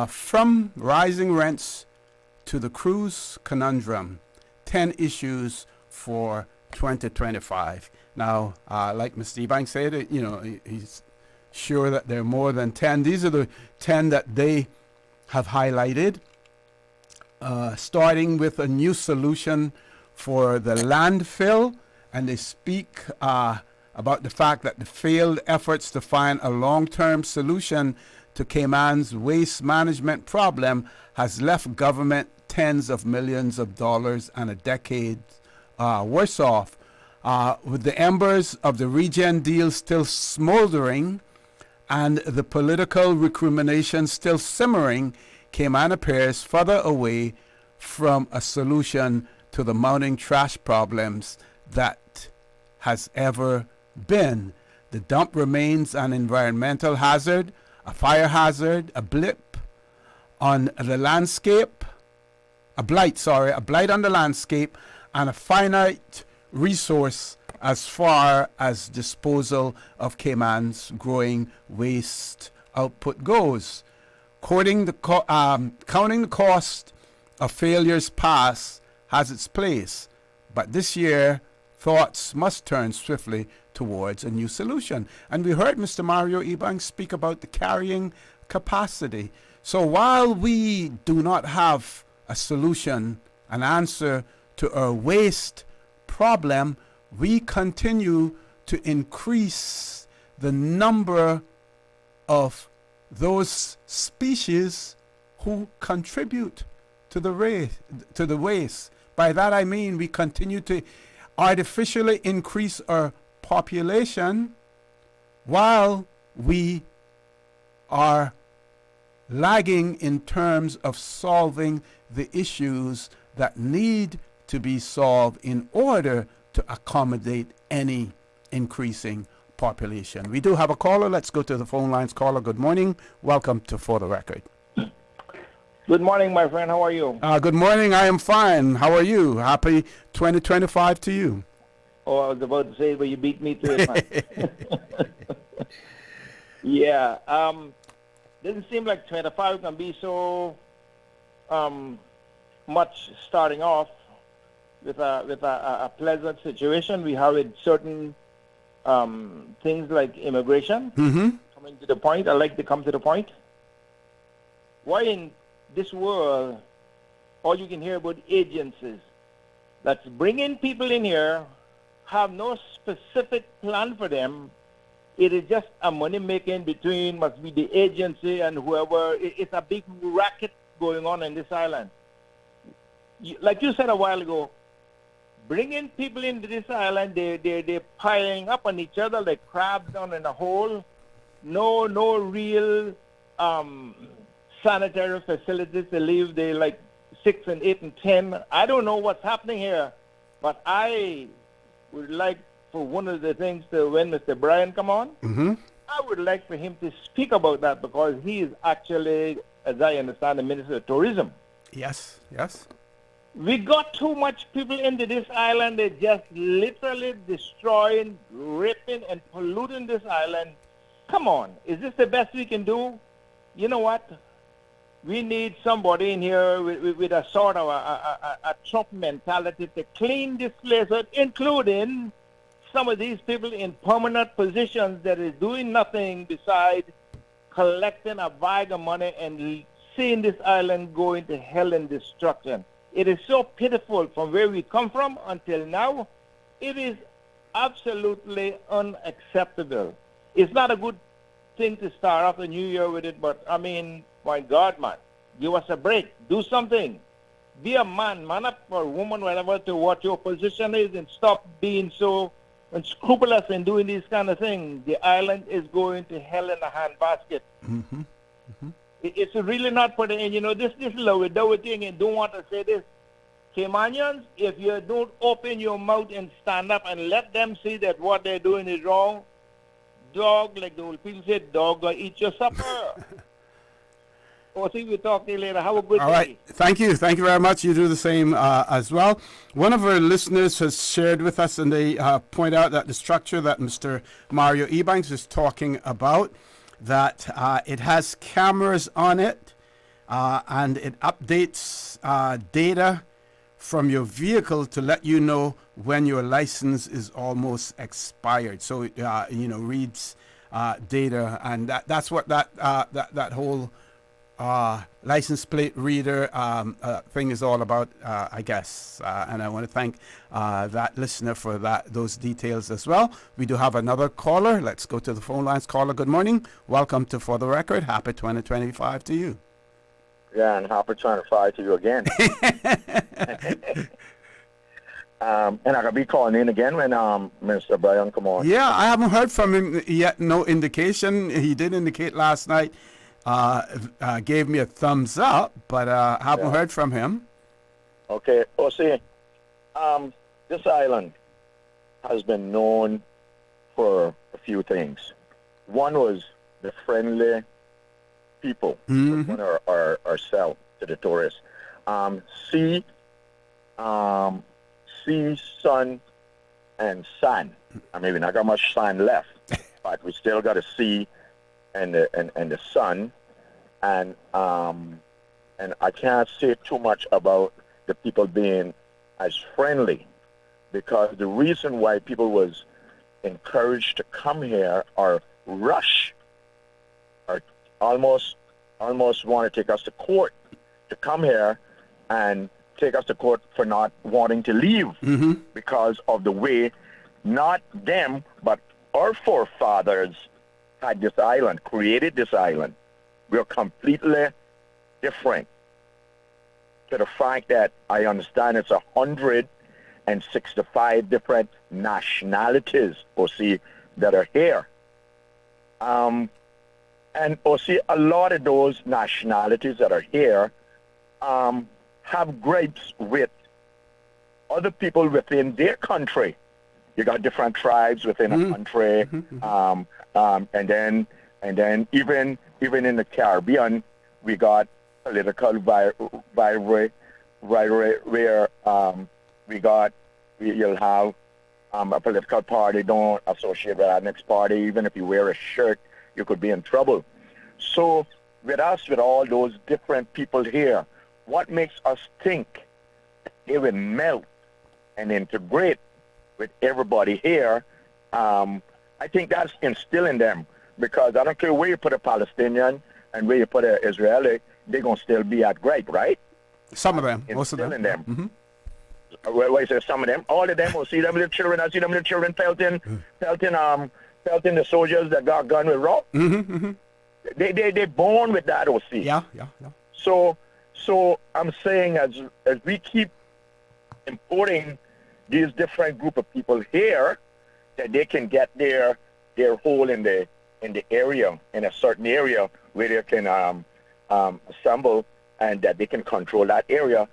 from rising rents to the cruise conundrum, 10 issues for 2025. Now, like Mr. Ebanks said, he's sure that there are more than 10. These are the 10 that they have highlighted, starting with a new solution for the landfill. And they speak about the fact that the failed efforts to find a long-term solution to Cayman's waste management problem has left government tens of millions of dollars and a decade worse off. With the embers of the regen deal still smoldering and the political recrimination still simmering, Cayman appears further away from a solution to the mounting trash problems that has ever been. The dump remains an environmental hazard, a fire hazard, a blip on the landscape, a blight on the landscape, and a finite resource as far as disposal of Cayman's growing waste output goes. Counting the cost of failures past has its place, but this year thoughts must turn swiftly towards a new solution. And we heard Mr. Mario Ebanks speak about the carrying capacity. So while we do not have a solution, an answer to our waste problem, we continue to increase the number of those species who contribute to the waste. By that I mean we continue to artificially increase our population while we are lagging in terms of solving the issues that need to be solved in order to accommodate any increasing population. We do have a caller. Let's go to the phone lines. Caller, good morning. Welcome to For the Record. Good morning, my friend. How are you? Good morning. I am fine. How are you? Happy 2025 to you. Oh, I was about to say, but you beat me to it, man. Yeah. Doesn't seem like 25 can be so much starting off with a pleasant situation. We have with certain things like immigration coming to the point. I like to come to the point. Why in this world, all you can hear about agencies that's bringing people in here, have no specific plan for them. It is just a money making between, must be the agency and whoever. It's a big racket going on in this island. Like you said a while ago, bringing people into this island, they're piling up on each other like crabs down in a hole. No real sanitary facilities to live. They're like 6 and 8 and 10. I don't know what's happening here, but I would like for one of the things to, when Mr. BRYAN come on, I would like for him to speak about that because he is actually, as I understand, the Minister of Tourism. Yes, yes. We got too much people into this island. They're just literally destroying, ripping, and polluting this island. Come on, is this the best we can do? You know what? We need somebody in here with a sort of a Trump mentality to clean this place out, including some of these people in permanent positions that is doing nothing besides collecting a bag of money and seeing this island go into hell and destruction. It is so pitiful from where we come from until now. It is absolutely unacceptable. It's not a good thing to start off the new year with it, but I mean, my God, man, give us a break. Do something. Be a man up or a woman, whatever, to what your position is and stop being so unscrupulous in doing these kind of things. The island is going to hell in a handbasket. It's really not for the end. You know, this low thing, and don't want to say this. Caymanians, if you don't open your mouth and stand up and let them see that what they're doing is wrong, dog, like the old people say, dog, go eat your supper. I'll see we'll talk to you later. Have a good day. All right. Thank you. Thank you very much. You do the same as well. One of our listeners has shared with us, and they point out that the structure that Mr. Mario Ebanks is talking about, that it has cameras on it, and it updates data from your vehicle to let you know when your license is almost expired. So it reads data, and that's what that whole license plate reader thing is all about, I guess. And I want to thank that listener for those details as well. We do have another caller. Let's go to the phone lines. Caller, good morning. Welcome to For the Record. Happy 2025 to you. Yeah, and happy 25 to you again. And I could be calling in again when Mr. BRYAN come on. Yeah, I haven't heard from him yet. No indication. He did indicate last night. Gave me a thumbs up, but haven't heard from him. Okay. Oh, see, this island has been known for a few things. One was the friendly people, ourselves to the tourists. Sea, sun, and sand. I mean, we not got much sand left, but we still got a sea and the sun, and I can't say too much about the people being as friendly, because the reason why people was encouraged to come here or rush or almost want to take us to court to come here and take us to court for not wanting to leave because of the way not them but our forefathers had this island, created this island. We're completely different. To the fact that I understand it's 165 different nationalities, that are here. And a lot of those nationalities that are here have gripes with other people within their country you got different tribes within a country, and then even in the Caribbean, we got political rivalry where you'll have a political party don't associate with our next party. Even if you wear a shirt, you could be in trouble. So with us, with all those different people here, what makes us think they will melt and integrate with everybody here? I think that's instilling them, because I don't care where you put a Palestinian and where you put an Israeli, they're going to still be at gripe, right? Some of them, most of them. Instilling them. Why say some of them? All of them will see them little children. I see them little children pelting the soldiers that got gun with rock. They born with that, OC. Yeah. So I'm saying as we keep importing these different group of people here, that they can get their hole in the area, in a certain area where they can assemble, and that they can control that area.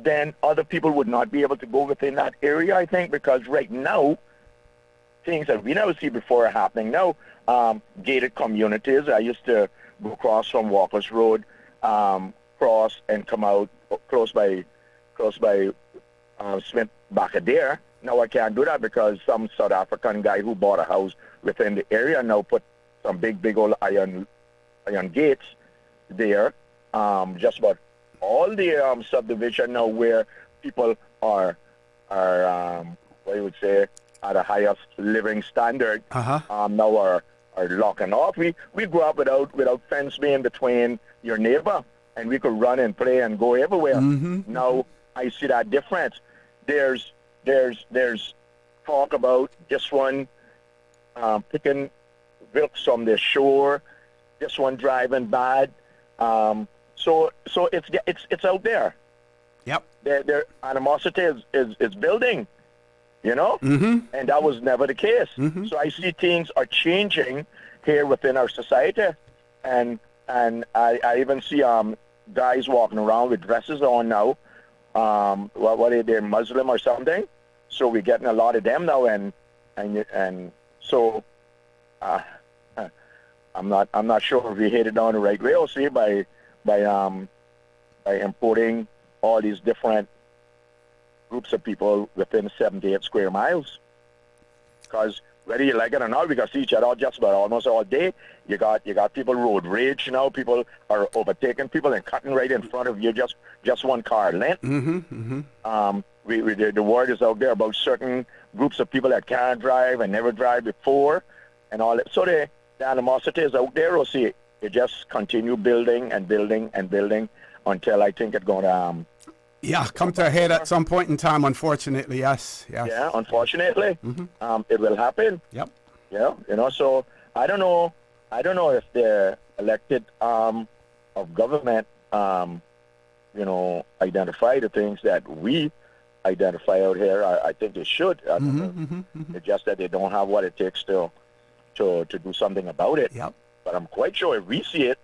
Then other people would not be able to go within that area, I think, because right now, things that we never see before are happening now. Gated communities. I used to go across from Walker's Road, cross and come out close by Smith back there. Now I can't do that because some South African guy who bought a house within the area now put some big old iron gates there. Just about all the subdivision now where people are what you would say at a highest living standard now are locking off. We grew up without fence being between your neighbor, and we could run and play and go everywhere. Now I see that difference. There's talk about this one picking wilks from the shore, this one driving bad. So it's out there. Yep. Their animosity is building, and that was never the case. So I see things are changing here within our society, and I even see guys walking around with dresses on now. What are they, Muslim or something? So we're getting a lot of them now, and so I'm not sure if we headed down the right way. I'll see by importing all these different groups of people within 78 square miles. Because whether you like it or not, we got to see each other just about almost all day. You got people road rage now. People are overtaking people and cutting right in front of you, just one car length. The word is out there about certain groups of people that can't drive and never drive before, and all that. So the animosity is out there. We'll see. It just continue building and building and building until I think it's going to come to a head at some point in time, unfortunately. Yes. Yeah, unfortunately, it will happen. Yep. Yeah, so I don't know if the elected arm of government, identify the things that we identify out here. I think they should. It's just that they don't have what it takes to do something about it. Yep. But I'm quite sure if we see it,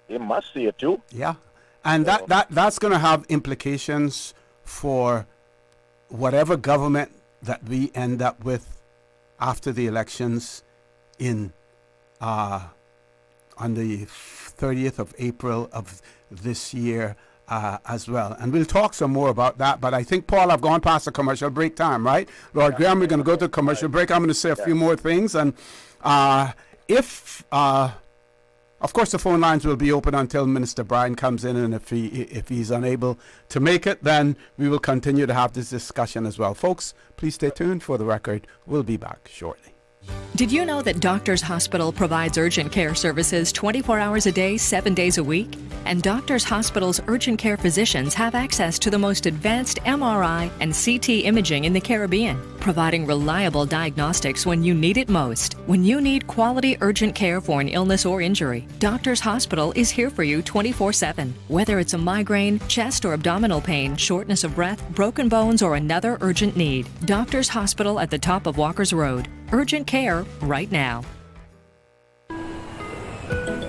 they must see it too. Yeah. And that's going to have implications for whatever government that we end up with after the elections on the 30th of April of this year as well. And we'll talk some more about that. But I think, Paul, I've gone past the commercial break time, right? Lord Graham, we're going to go to commercial break. I'm going to say a few more things. And of course, the phone lines will be open until Minister Bryan comes in, and if he's unable to make it, then we will continue to have this discussion as well. Folks, please stay tuned. For the record, we'll be back shortly. Did you know that Doctors Hospital provides urgent care services 24 hours a day, 7 days a week? And Doctors Hospital's urgent care physicians have access to the most advanced MRI and CT imaging in the Caribbean, providing reliable diagnostics when you need it most. When you need quality urgent care for an illness or injury, Doctors Hospital is here for you 24/7. Whether it's a migraine, chest or abdominal pain, shortness of breath, broken bones, or another urgent need, Doctors Hospital at the top of Walker's Road. Urgent care right now.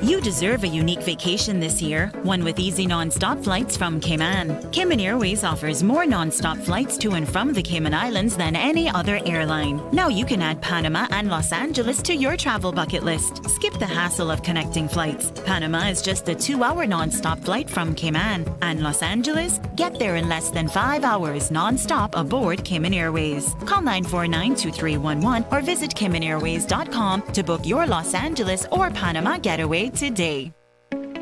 You deserve a unique vacation this year, one with easy non-stop flights from Cayman. Cayman Airways offers more non-stop flights to and from the Cayman Islands than any other airline. Now you can add Panama and Los Angeles to your travel bucket list. Skip the hassle of connecting flights. Panama is just a 2-hour non-stop flight from Cayman. And Los Angeles? Get there in less than 5 hours non-stop aboard Cayman Airways. Call 949-2311 or visit CaymanAirways.com to book your Los Angeles or Panama getaway today.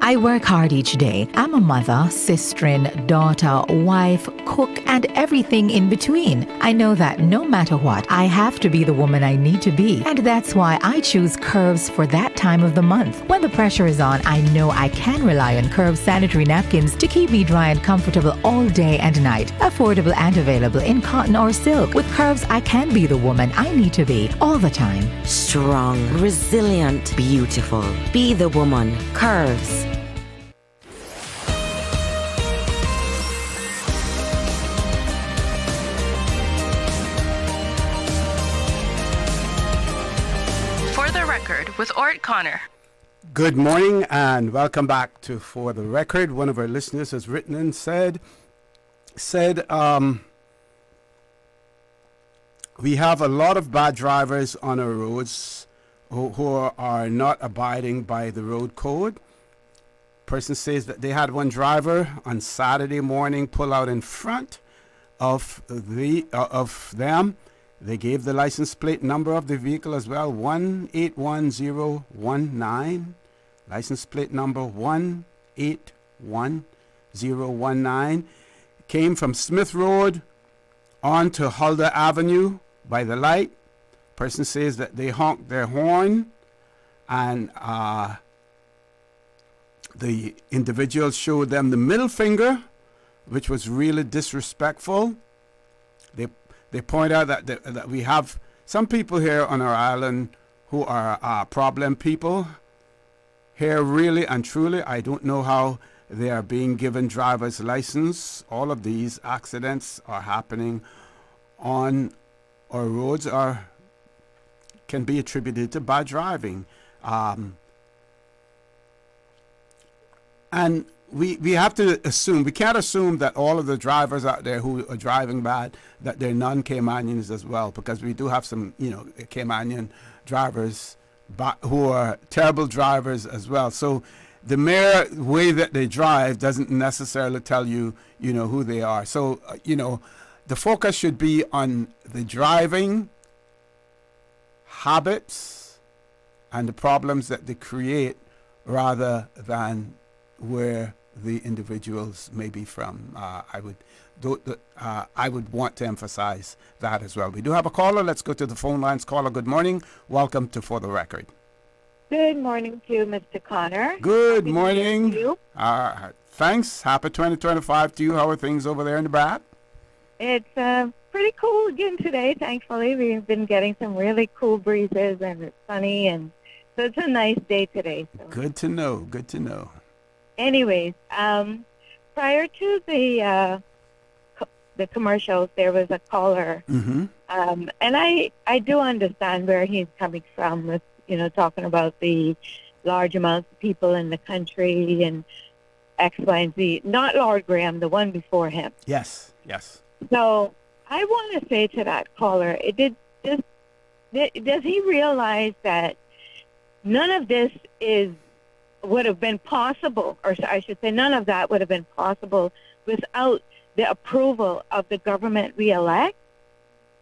I work hard each day. I'm a mother, sister, daughter, wife, cook, and everything in between. I know that no matter what, I have to be the woman I need to be. And that's why I choose Curves for that time of the month. When the pressure is on, I know I can rely on Curves sanitary napkins to keep me dry and comfortable all day and night. Affordable and available in cotton or silk. With Curves, I can be the woman I need to be all the time. Strong, resilient, beautiful. Be the woman. Curves. With ORRETT Connor. Good morning and welcome back to For the Record. One of our listeners has written and said, we have a lot of bad drivers on our roads who are not abiding by the road code. Person says that they had one driver on Saturday morning pull out in front of them. They gave the license plate number of the vehicle as well, 181019. License plate number 181019. Came from Smith Road on to Huldah Avenue by the light. Person says that they honked their horn and the individual showed them the middle finger, which was really disrespectful. They point out that we have some people here on our island who are problem people. Here, really and truly, I don't know how they are being given driver's license. All of these accidents are happening on our roads or can be attributed to bad driving. And we have to assume, we can't assume that all of the drivers out there who are driving bad, that they're non-Caymanians as well, because we do have some, Caymanian drivers who are terrible drivers as well. So the mere way that they drive doesn't necessarily tell you, who they are. So, the focus should be on the driving habits and the problems that they create rather than where the individuals may be from. I would want to emphasize that as well. We do have a caller. Let's go to the phone lines. Caller, good morning. Welcome to For the Record. Good morning to you, Mr. Connor. Good morning. To you. Thanks. Happy 2025 to you. How are things over there in the Brat? It's pretty cool again today, thankfully. We've been getting some really cool breezes and it's sunny, and so it's a nice day today. So. Good to know. Good to know. Anyways, prior to the commercials, there was a caller, and I do understand where he's coming from with talking about the large amounts of people in the country and X, Y, and Z. Not Lord Graham, the one before him. Yes. So I want to say to that caller, does he realize that none of this would have been possible, or I should say none of that would have been possible without the approval of the government we elect?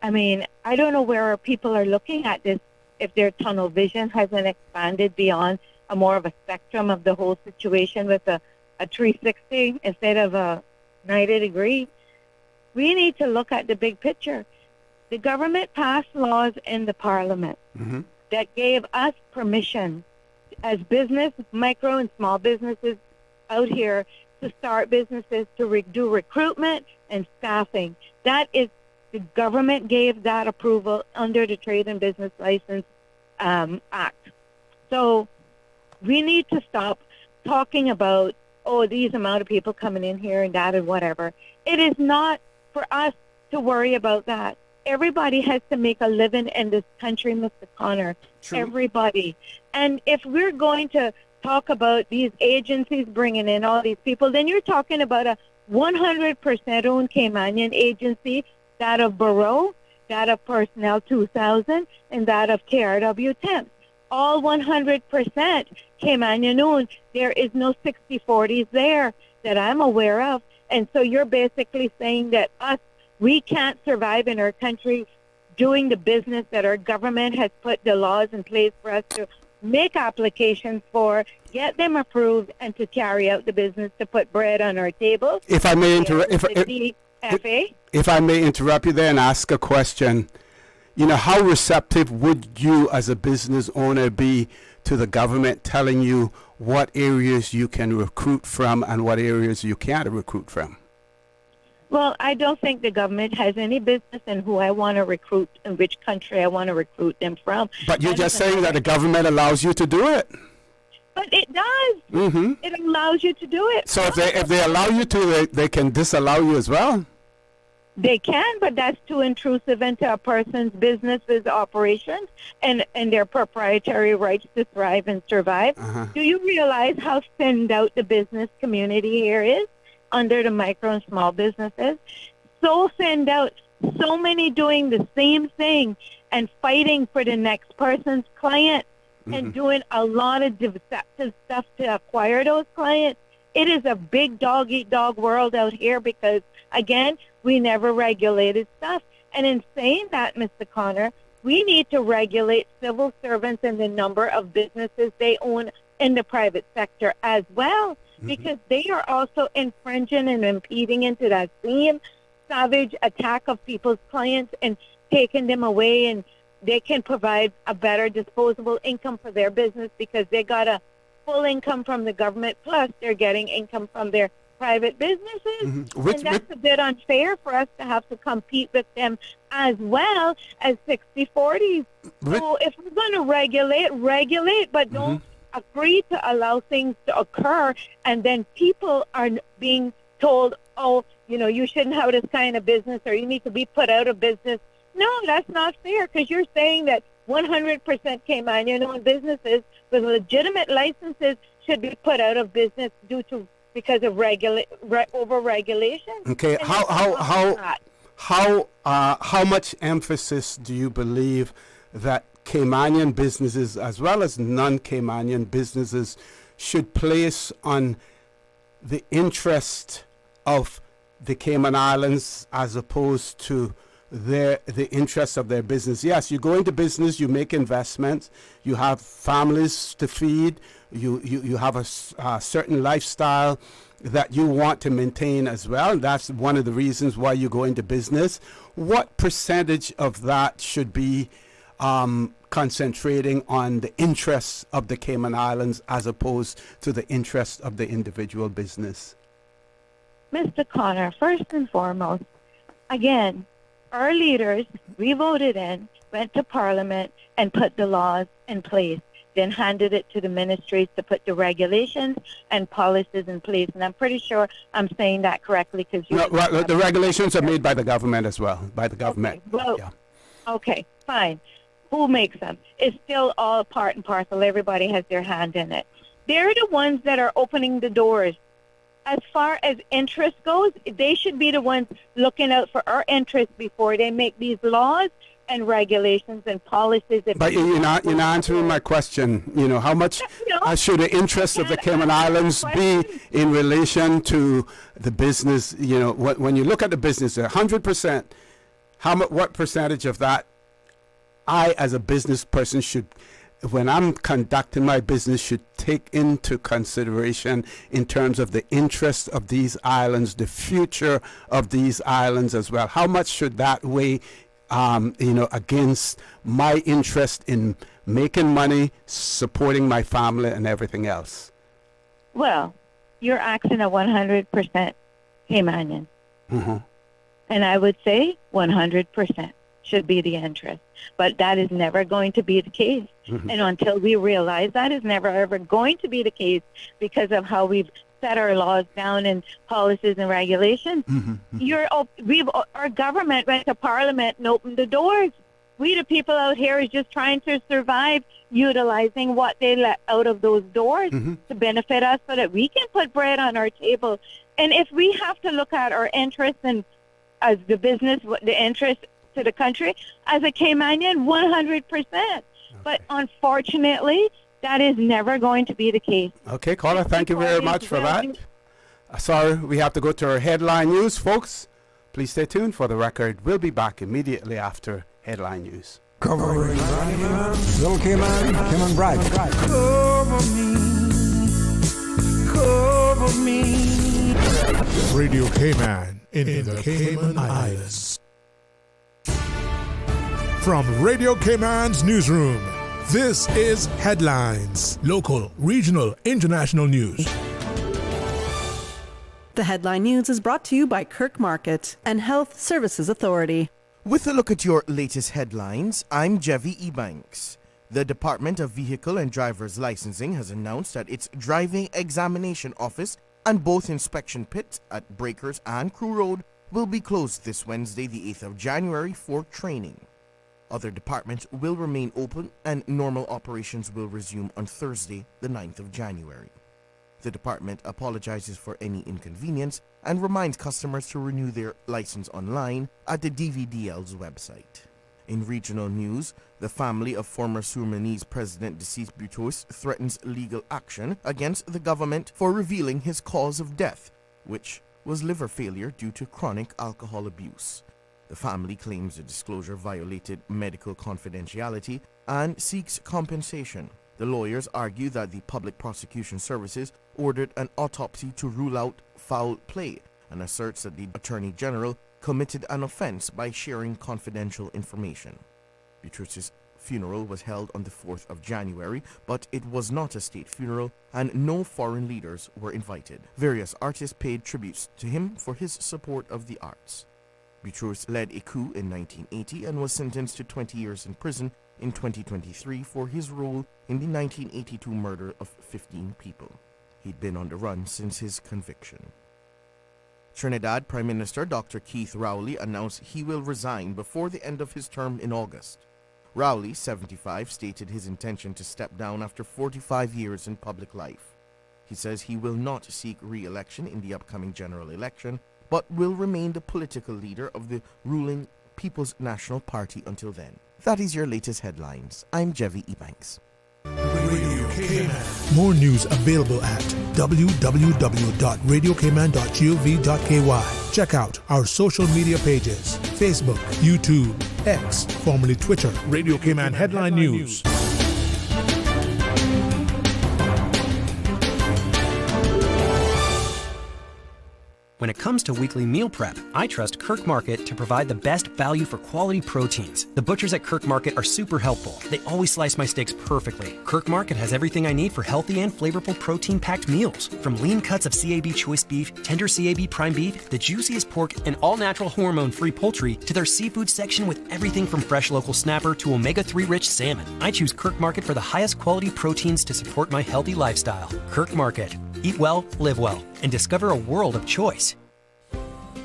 I mean, I don't know where people are looking at this, if their tunnel vision hasn't expanded beyond a more of a spectrum of the whole situation with a 360 instead of a 90 degree. We need to look at the big picture. The government passed laws in the parliament that gave us permission as business, micro and small businesses out here, to start businesses, to do recruitment and staffing. That is, the government gave that approval under the Trade and Business License Act. So we need to stop talking about, these amount of people coming in here and that and whatever. It is not for us to worry about that. Everybody has to make a living in this country, Mr. Connor. True. Everybody. And if we're going to talk about these agencies bringing in all these people, then you're talking about a 100% owned Caymanian agency, that of Barrow, that of Personnel 2000, and that of KRW Temps. All 100% Caymanian owned. There is no 60-40s there that I'm aware of. And so you're basically saying that we can't survive in our country doing the business that our government has put the laws in place for us to make applications for, get them approved, and to carry out the business to put bread on our table. If I may interrupt you there and ask a question, how receptive would you as a business owner be to the government telling you what areas you can recruit from and what areas you can't recruit from? Well, I don't think the government has any business in who I want to recruit and which country I want to recruit them from. But you're just saying that the government allows you to do it. But it does. Mm-hmm. It allows you to do it. So if they allow you to, they can disallow you as well. They can, but that's too intrusive into a person's business's operations and their proprietary rights to thrive and survive. Uh-huh. Do you realize how thinned out the business community here is under the micro and small businesses? So thinned out, so many doing the same thing and fighting for the next person's client and doing a lot of deceptive stuff to acquire those clients. It is a big dog-eat-dog world out here because, again, we never regulated stuff. And in saying that, Mr. Connor, we need to regulate civil servants and the number of businesses they own in the private sector as well, because they are also infringing and impeding into that same savage attack of people's clients and taking them away, and they can provide a better disposable income for their business because they got a full income from the government, plus they're getting income from their private businesses. And that's a bit unfair for us to have to compete with them as well as 60-40s. So if we're going to regulate, but don't agree to allow things to occur, and then people are being told, you shouldn't have this kind of business or you need to be put out of business. No, that's not fair, because you're saying that 100% Caymanian-owned businesses with legitimate licenses should be put out of business because of over-regulation. Okay, how much emphasis do you believe that Caymanian businesses as well as non-Caymanian businesses should place on the interest of the Cayman Islands as opposed to the interests of their business? Yes, you go into business, you make investments, you have families to feed, you have a certain lifestyle that you want to maintain as well. That's one of the reasons why you go into business. What percentage of that should be concentrating on the interests of the Cayman Islands as opposed to the interests of the individual business? Mr. Connor, first and foremost, again, our leaders, we voted in, went to Parliament, and put the laws in place, then handed it to the ministries to put the regulations and policies in place. And I'm pretty sure I'm saying that correctly, because the regulations are made by the government as well, by the government. Okay, well, okay, fine. Who makes them? It's still all part and parcel. Everybody has their hand in it. They're the ones that are opening the doors. As far as interest goes, they should be the ones looking out for our interests before they make these laws and regulations and policies. But you're not answering my question. How much should the interests of the Cayman Islands be in relation to the business? When you look at the business, 100%, what percentage of that I, as a business person, should, when I'm conducting my business, should take into consideration in terms of the interest of these islands, the future of these islands as well? How much should that weigh, against my interest in making money, supporting my family, and everything else? Well, you're asking a 100% Caymanian. And I would say 100% should be the interest. But that is never going to be the case. And until we realize that is never, ever going to be the case because of how we've set our laws down and policies and regulations, our government went to Parliament and opened the doors We, the people out here, is just trying to survive, utilizing what they let out of those doors to benefit us so that we can put bread on our table. And if we have to look at our interests and as the business, the interest to the country, as a Caymanian, 100%. But unfortunately, that is never going to be the case. Okay, caller, thank you very much for that. Sorry, we have to go to our headline news, folks. Please stay tuned for the record. We'll be back immediately after headline news. Covering Little Cayman, Kim and Bryan. Cover me. Radio Cayman in the Cayman Islands. From Radio Cayman's newsroom, this is Headlines. Local, regional, international news. The Headline News is brought to you by Kirk Market and Health Services Authority. With a look at your latest headlines, I'm Jevi Ebanks. The Department of Vehicle and Driver's Licensing has announced that its driving examination office and both inspection pits at Breakers and Crew Road will be closed this Wednesday, the 8th of January, for training. Other departments will remain open and normal operations will resume on Thursday, the 9th of January. The department apologizes for any inconvenience and reminds customers to renew their license online at the DVDL's website. In regional news, the family of former Surinamese President deceased Butos threatens legal action against the government for revealing his cause of death, which was liver failure due to chronic alcohol abuse. The family claims the disclosure violated medical confidentiality and seeks compensation. The lawyers argue that the Public Prosecution Services ordered an autopsy to rule out foul play and asserts that the Attorney General committed an offense by sharing confidential information. Butrus's funeral was held on the 4th of January, but it was not a state funeral and no foreign leaders were invited. Various artists paid tributes to him for his support of the arts. Butrus led a coup in 1980 and was sentenced to 20 years in prison in 2023 for his role in the 1982 murder of 15 people. He'd been on the run since his conviction. Trinidad Prime Minister Dr. Keith Rowley announced he will resign before the end of his term in August. Rowley, 75, stated his intention to step down after 45 years in public life. He says he will not seek re-election in the upcoming general election, but will remain the political leader of the ruling People's National Party until then. That is your latest headlines. I'm Jevi Ebanks. Radio Cayman. More news available at www.radiocayman.gov.ky. Check out our social media pages: Facebook, YouTube, X, formerly Twitter, Radio Cayman Headline News. When it comes to weekly meal prep, I trust Kirk Market to provide the best value for quality proteins. The butchers at Kirk Market are super helpful. They always slice my steaks perfectly. Kirk Market has everything I need for healthy and flavorful protein-packed meals. From lean cuts of CAB choice beef, tender CAB prime beef, the juiciest pork, and all-natural hormone-free poultry, to their seafood section with everything from fresh local snapper to omega-3 rich salmon. I choose Kirk Market for the highest quality proteins to support my healthy lifestyle. Kirk Market. Eat well, live well, and discover a world of choice.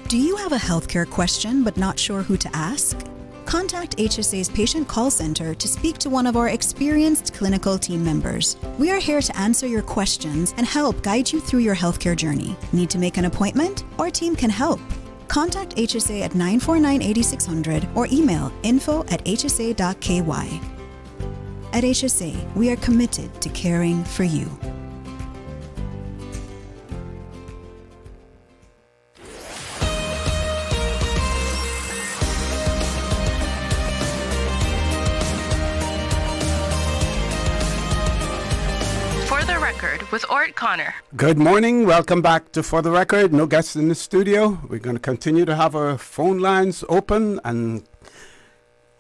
Do you have a healthcare question but not sure who to ask? Contact HSA's Patient Call Center to speak to one of our experienced clinical team members. We are here to answer your questions and help guide you through your healthcare journey. Need to make an appointment? Our team can help. Contact HSA at 949-8600 or email info@hsa.ky. At HSA, we are committed to caring for you. With ORRETT Connor. Good morning. Welcome back to For the Record. No guests in the studio. We're going to continue to have our phone lines open and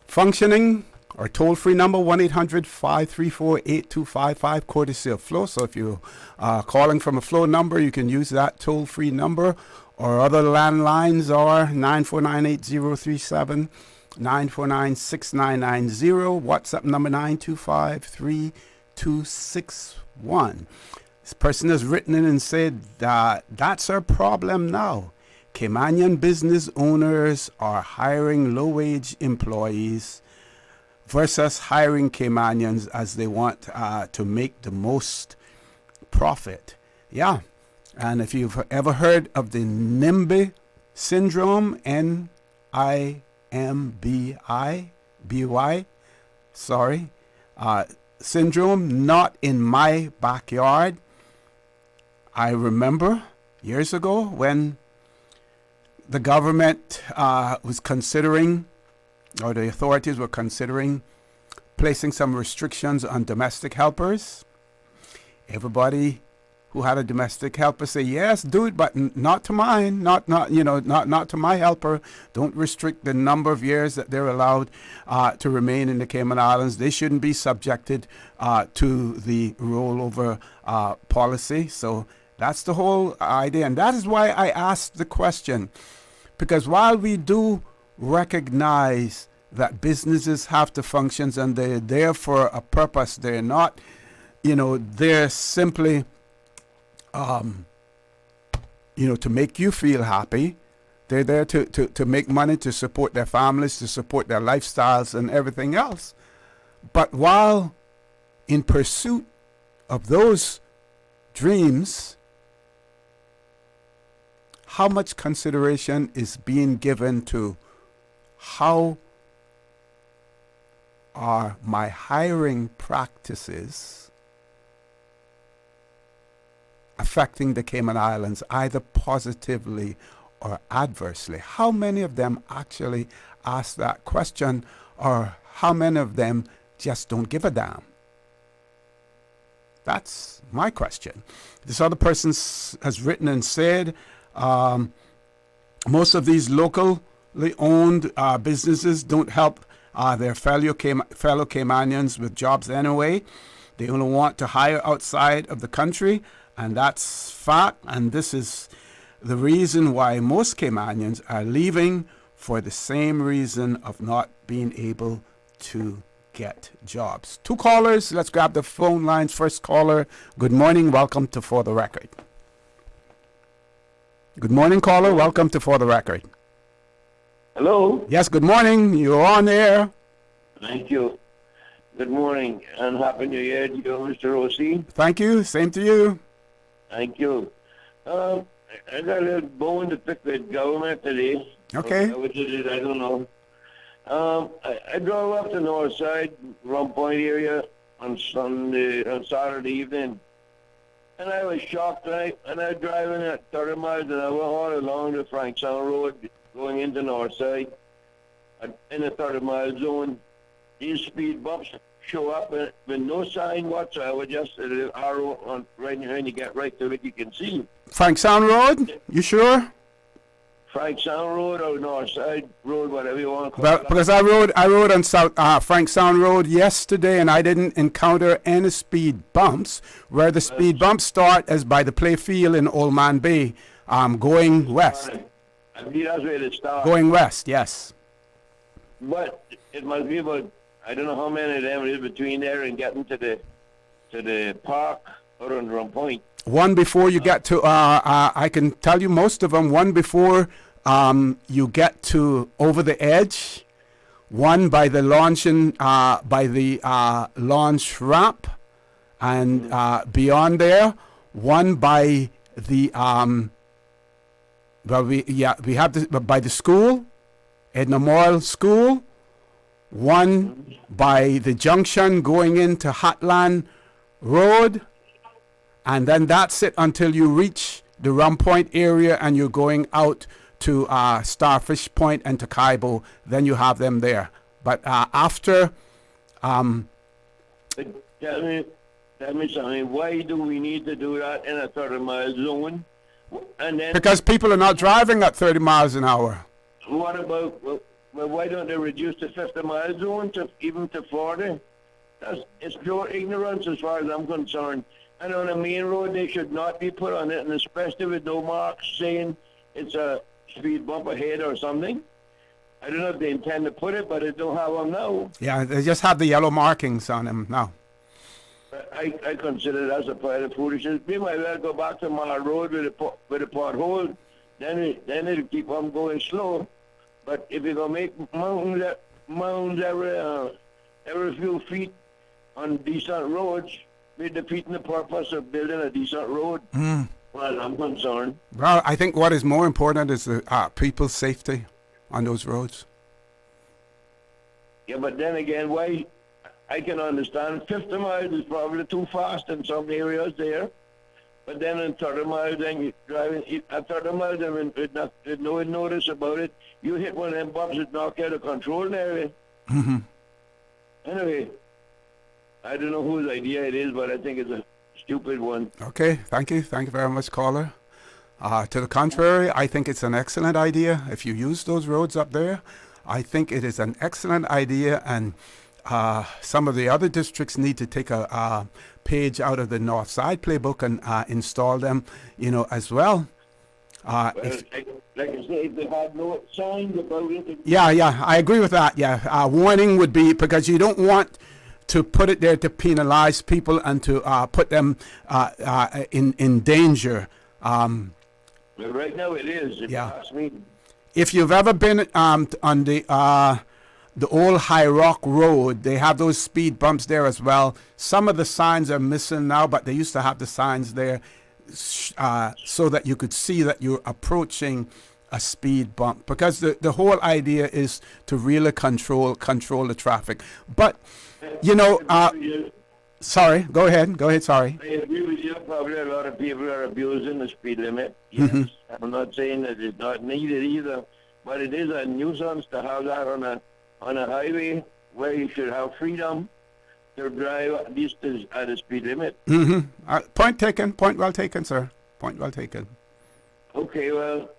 functioning. Our toll-free number, 1-800-534-8255, courtesy of Flo. So if you are calling from a Flo number, you can use that toll-free number. Or other landlines are 949-8037, 949-6990, WhatsApp number 925-3261. This person has written in and said that that's our problem now. Caymanian business owners are hiring low-wage employees versus hiring Caymanians as they want to make the most profit. Yeah. And if you've ever heard of the NIMBY syndrome, NIMBY, sorry, syndrome, not in my backyard. I remember years ago when the government was considering, or the authorities were considering, placing some restrictions on domestic helpers. Everybody who had a domestic helper say, yes, do it, but not to mine, not to my helper. Don't restrict the number of years that they're allowed to remain in the Cayman Islands. They shouldn't be subjected to the rollover policy. So that's the whole idea. And that is why I asked the question, because while we do recognize that businesses have to function and they're there for a purpose, they're not, they're simply to make you feel happy. They're there to make money, to support their families, to support their lifestyles and everything else. But while in pursuit of those dreams, how much consideration is being given to how are my hiring practices affecting the Cayman Islands, either positively or adversely? How many of them actually ask that question, or how many of them just don't give a damn? That's my question. This other person has written and said, most of these locally owned businesses don't help their fellow Caymanians with jobs anyway. They only want to hire outside of the country. And that's fact, and this is the reason why most Caymanians are leaving, for the same reason of not being able to get jobs. 2 callers, let's grab the phone lines. First caller, good morning, welcome to For the Record. Good morning, caller, welcome to For the Record. Hello? Yes, good morning, you're on air. Thank you. Good morning, and Happy New Year to you, Mr. Rossi. Thank you, same to you. Thank you. I got a little bone to pick with government today. Okay. Which is it? I don't know. I drove up the north side, Rum Point area, on Saturday evening, and I was shocked. And I was driving at 30 miles an hour all along the Frank Sound Road, going into north side, in the 30-mile zone. These speed bumps show up with no sign whatsoever, just an arrow on right when you get right to it, you can see. Frank Sound Road, you sure? Frank Sound Road or North Side Road, whatever you want to call it. Because I rode on Frank Sound Road yesterday, and I didn't encounter any speed bumps. Where the speed bumps start is by the play field in Old Man Bay, going west. I believe that's where it starts. Going west, yes. But it must be about, I don't know how many of them it is between there and getting to the park or on Rum Point. One before you get to, I can tell you most of them. One before you get to Over the Edge. One by the launch ramp, and beyond there. One by the we have by the school, Edna Memorial School. One by the junction going into Hatland Road. And then that's it until you reach the Rum Point area and you're going out to Starfish Point and to Kaibo. Then you have them there. But after... Tell me something. Why do we need to do that in a 30-mile zone? And then, because people are not driving at 30 miles an hour. What about... Well, why don't they reduce the 50-mile zone even to 40? It's pure ignorance as far as I'm concerned. And on a main road, they should not be put on it, and especially with no marks saying it's a speed bump ahead or something. I don't know if they intend to put it, but they don't have them now. Yeah, they just have the yellow markings on them now. I consider that as a pile of foolishness. We might well go back to my road with a pothole. Then it'll keep on going slow. But if you're going to make mounds every few feet on decent roads be defeating the purpose of building a decent road. Well, I'm concerned. Well, I think what is more important is the people's safety on those roads. Yeah, but then again, why? I can understand 50 miles is probably too fast in some areas there. But then in 30 miles, then you're driving at 30 miles, and with no notice about it, you hit one of them bumps that knock out of control area. Anyway, I don't know whose idea it is, but I think it's a stupid one. Okay, thank you. Thank you very much, caller. To the contrary, I think it's an excellent idea. If you use those roads up there, I think it is an excellent idea, and some of the other districts need to take a page out of the North Side playbook and install them, as well. Like I say, if they had no signs about it. Yeah, I agree with that. Yeah, warning would be, because you don't want to put it there to penalize people and to put them in danger. But right now it is. If you ask me. If you've ever been on the old High Rock Road, they have those speed bumps there as well. Some of the signs are missing now, but they used to have the signs there so that you could see that you're approaching a speed bump, because the whole idea is to really control the traffic. But sorry, go ahead, sorry. I agree with you. Probably a lot of people are abusing the speed limit. Yes, I'm not saying that it's not needed either, but it is a nuisance to have that on a highway where you should have freedom to drive at least at a speed limit. Point taken. Point well taken, sir. Point well taken. Okay, well,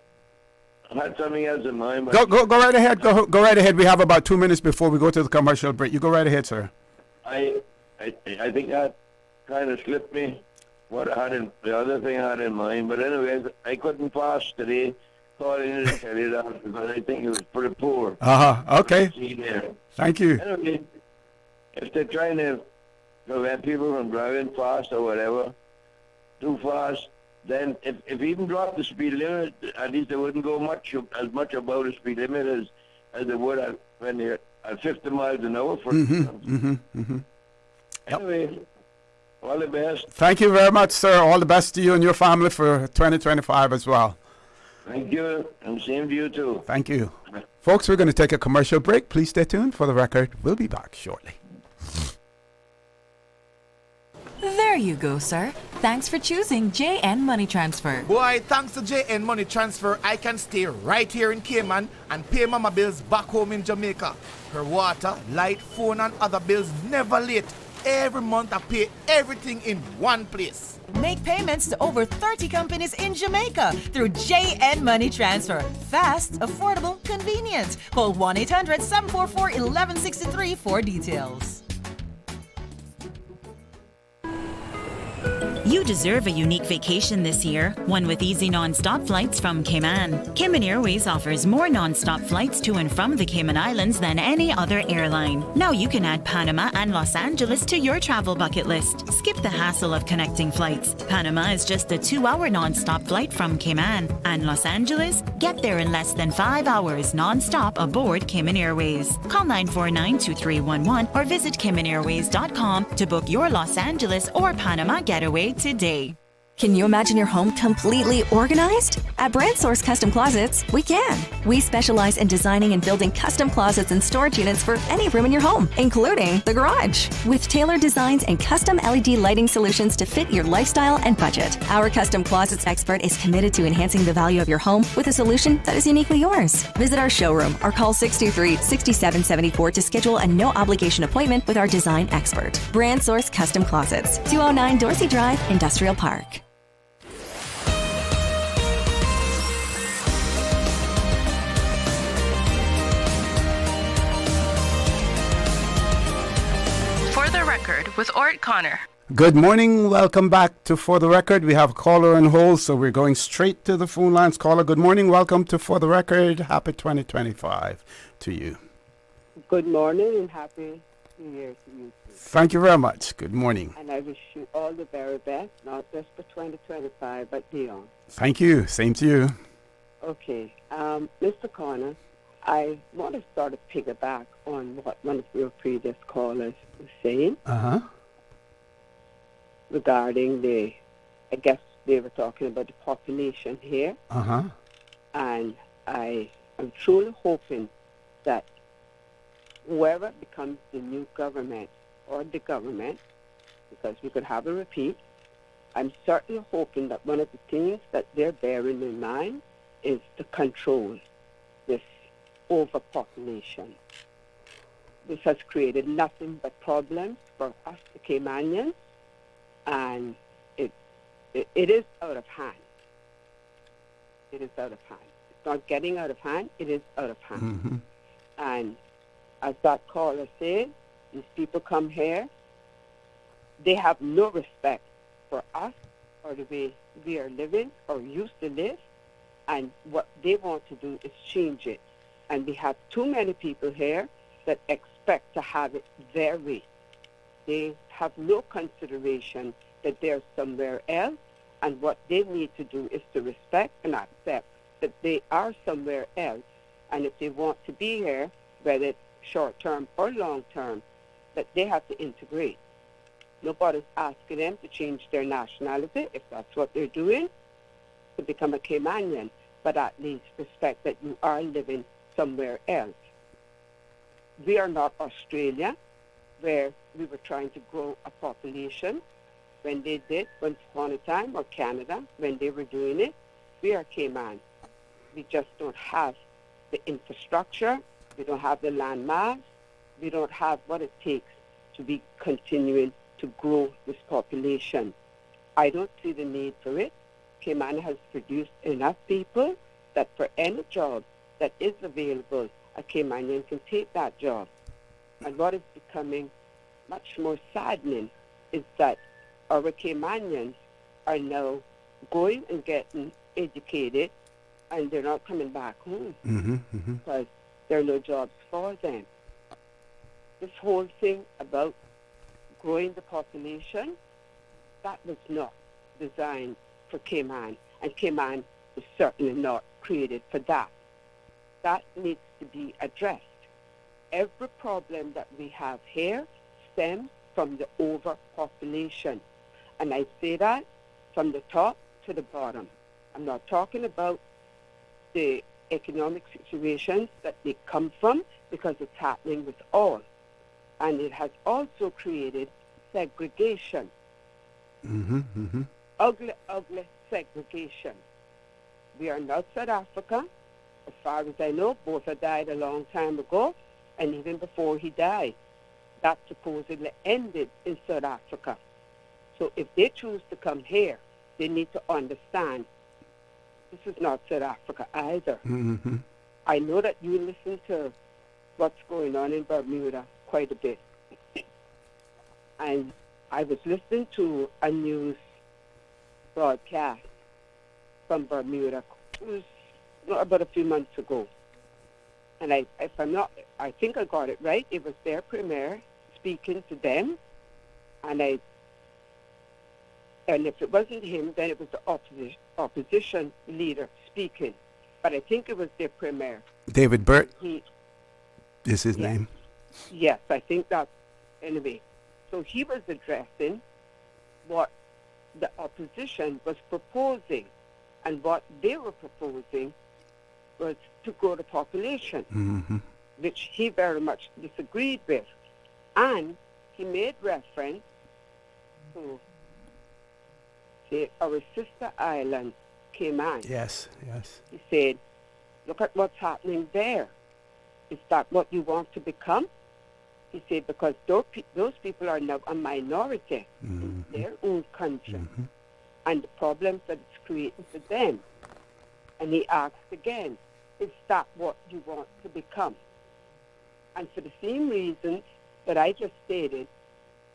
I had something else in mind. But go right ahead. Go right ahead. We have about 2 minutes before we go to the commercial break. You go right ahead, sir. I think that kind of slipped me. What I had the other thing I had in mind, but anyways, I couldn't pass today. Thought I needed to tell you that because I think it was pretty poor. Okay. See there. Thank you. Anyway, if they're trying to prevent people from driving fast or whatever, too fast, then if even drop the speed limit, at least they wouldn't go as much above the speed limit as they would when they're at 50 miles an hour, for instance. Anyway, all the best. Thank you very much, sir. All the best to you and your family for 2025 as well. Thank you, and same to you too. Thank you. Folks, we're going to take a commercial break. Please stay tuned for the record. We'll be back shortly. There you go, sir. Thanks for choosing JN Money Transfer. Boy, thanks to JN Money Transfer, I can stay right here in Cayman and pay mama bills back home in Jamaica. Her water, light, phone, and other bills never late. Every month I pay everything in one place. Make payments to over 30 companies in Jamaica through JN Money Transfer. Fast, affordable, convenient. Call 1-800-744-1163 for details. You deserve a unique vacation this year, one with easy non-stop flights from Cayman. Cayman Airways offers more non-stop flights to and from the Cayman Islands than any other airline. Now you can add Panama and Los Angeles to your travel bucket list. Skip the hassle of connecting flights. Panama is just a 2-hour non-stop flight from Cayman. And Los Angeles? Get there in less than 5 hours non-stop aboard Cayman Airways. Call 949-2311 or visit CaymanAirways.com to book your Los Angeles or Panama getaway today. Can you imagine your home completely organized? At Brand Source Custom Closets, we can. We specialize in designing and building custom closets and storage units for any room in your home, including the garage. With tailored designs and custom LED lighting solutions to fit your lifestyle and budget. Our custom closets expert is committed to enhancing the value of your home with a solution that is uniquely yours. Visit our showroom or call 623-6774 to schedule a no-obligation appointment with our design expert. Brand Source Custom Closets, 209 Dorsey Drive, Industrial Park. For the Record with ORRETT Connor. Good morning. Welcome back to For the Record. We have a caller on hold, so we're going straight to the phone lines. Caller, good morning. Welcome to For the Record. Happy 2025 to you. Good morning and happy New Year to you too. Thank you very much. Good morning. And I wish you all the very best, not just for 2025, but beyond. Thank you. Same to you. Okay. Mr. Connor, I want to sort of piggyback on what one of your previous callers was saying regarding I guess they were talking about the population here. And I am truly hoping that whoever becomes the new government or the government, because we could have a repeat, I'm certainly hoping that one of the things that they're bearing in mind is to control this overpopulation. This has created nothing but problems for us, the Caymanians, and it is out of hand. It is out of hand. It's not getting out of hand, it is out of hand. And as that caller said, these people come here, they have no respect for us or the way we are living or used to live, and what they want to do is change it. And we have too many people here that expect to have it their way. They have no consideration that they're somewhere else, and what they need to do is to respect and accept that they are somewhere else, and if they want to be here, whether it's short-term or long-term, that they have to integrate. Nobody's asking them to change their nationality, if that's what they're doing, to become a Caymanian, but at least respect that you are living somewhere else. We are not Australia, where we were trying to grow a population when they did once upon a time, or Canada when they were doing it. We are Cayman. We just don't have the infrastructure, we don't have the land mass, we don't have what it takes to be continuing to grow this population. I don't see the need for it. Cayman has produced enough people that for any job that is available, a Caymanian can take that job. And what is becoming much more saddening is that our Caymanians are now going and getting educated, and they're not coming back home because there are no jobs for them. This whole thing about growing the population, that was not designed for Cayman, and Cayman is certainly not created for that. That needs to be addressed. Every problem that we have here stems from the overpopulation. And I say that from the top to the bottom. I'm not talking about the economic situations that they come from, because it's happening with all. And it has also created segregation. Ugly, ugly segregation. We are not South Africa. As far as I know, Botha died a long time ago, and even before he died, that supposedly ended in South Africa. So if they choose to come here, they need to understand this is not South Africa either. I know that you listen to what's going on in Bermuda quite a bit. And I was listening to a news broadcast from Bermuda. It was about a few months ago. And I think I got it right. It was their premier speaking to them. And if it wasn't him, then it was the opposition leader speaking. But I think it was their premier. David Burt is his name. Yes, I think that's, anyway. So he was addressing what the opposition was proposing. And what they were proposing was to grow the population, which he very much disagreed with. And he made reference to our sister island, Cayman. Yes. He said, look at what's happening there. Is that what you want to become? He said, because those people are now a minority in their own country, and the problems that it's creating for them. And he asked again, is that what you want to become? And for the same reasons that I just stated,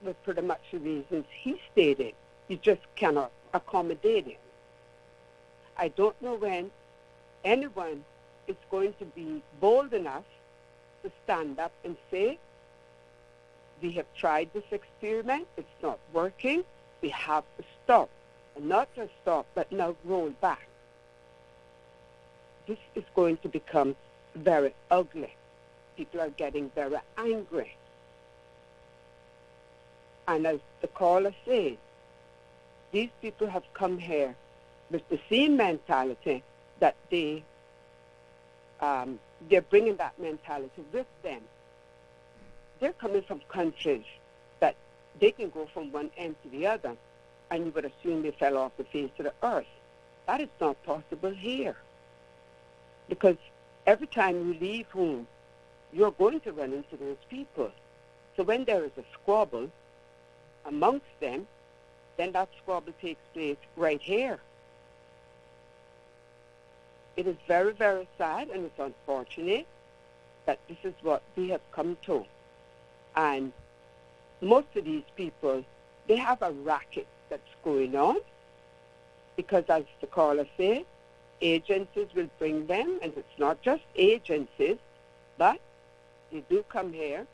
were pretty much the reasons he stated. You just cannot accommodate it. I don't know when anyone is going to be bold enough to stand up and say, we have tried this experiment, it's not working, we have to stop. And not just stop, but now roll back. This is going to become very ugly. People are getting very angry. And as the caller says, these people have come here with the same mentality that they're bringing that mentality with them. They're coming from countries that they can go from one end to the other, and you would assume they fell off the face of the earth. That is not possible here. Because every time you leave home, you're going to run into those people. So when there is a squabble amongst them, then that squabble takes place right here. It is very, very sad, and it's unfortunate that this is what we have come to. And most of these people, they have a racket that's going on, because as the caller said, agencies will bring them, and it's not just agencies, but they do come here.